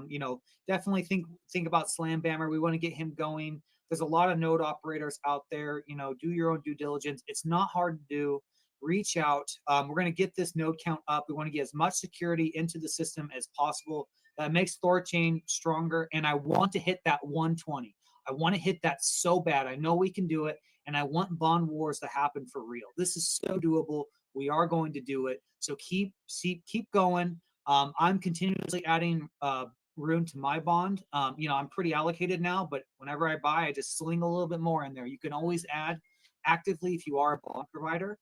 you know, definitely think about Slambammer. We want to get him going. There's a lot of node operators out there. You know, do your own due diligence. It's not hard to do. Reach out. We're going to get this node count up. We want to get as much security into the system as possible. That makes THORChain stronger. And I want to hit that 120. I want to hit that so bad. I know we can do it. And I want bond wars to happen for real. This is so doable. We are going to do it. So keep going. I'm continuously adding RUNE to my bond. You know, I'm pretty allocated now, but whenever I buy, I just sling a little bit more in there. You can always add actively if you are a bond provider.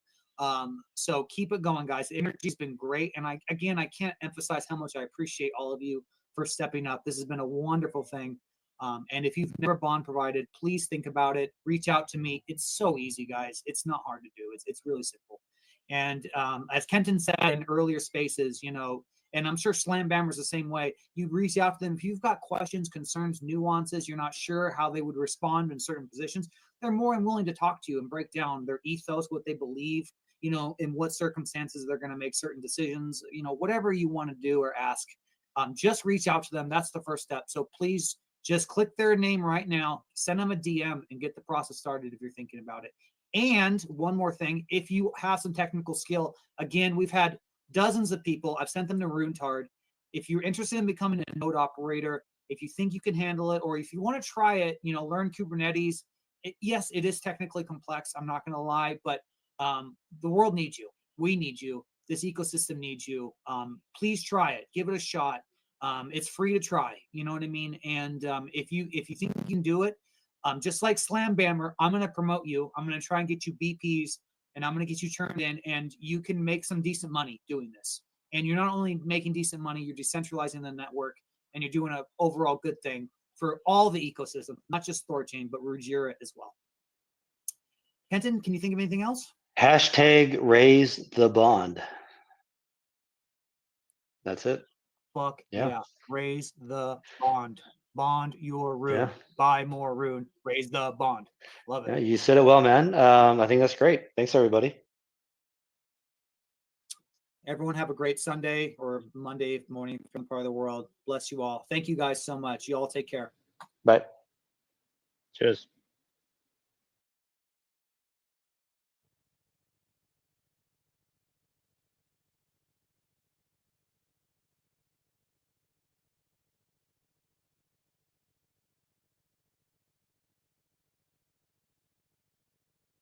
So keep it going, guys. The energy's been great. And I can't emphasize how much I appreciate all of you for stepping up. This has been a wonderful thing. And if you've never bond provided, please think about it. Reach out to me. It's so easy, guys. It's not hard to do. It's really simple. And as Kenton said in earlier spaces, you know, and I'm sure Slambammer's the same way, you reach out to them. If you've got questions, concerns, nuances, you're not sure how they would respond in certain positions, they're more than willing to talk to you and break down their ethos, what they believe, you know, in what circumstances they're going to make certain decisions, you know, whatever you want to do or ask, just reach out to them. That's the first step. So please just click their name right now, send them a DM and get the process started if you're thinking about it. And one more thing, if you have some technical skill, again, we've had dozens of people. I've sent them to RuneTard. If you're interested in becoming a node operator, if you think you can handle it, or if you want to try it, you know, learn Kubernetes. Yes, it is technically complex. I'm not going to lie, but the world needs you. We need you. This ecosystem needs you. Please try it. Give it a shot. It's free to try. You know what I mean? And if you think you can do it, just like Slambammer, I'm going to promote you. I'm going to try and get you BPs, and I'm going to get you turned in, and you can make some decent money doing this. And you're not only making decent money, you're decentralizing the network, and you're doing an overall good thing for all the ecosystem, not just THORChain, but RUJI as well. Kenton, can you think of anything else? Hashtag raise the bond. That's it. Fuck yeah. Raise the bond. Bond your RUNE. Yeah. Buy more RUNE. Raise the bond. Love it. Yeah, you said it well, man. I think that's great. Thanks, everybody. Everyone have a great Sunday or Monday morning from part of the world. Bless you all. Thank you guys so much. You all take care. Bye. Cheers.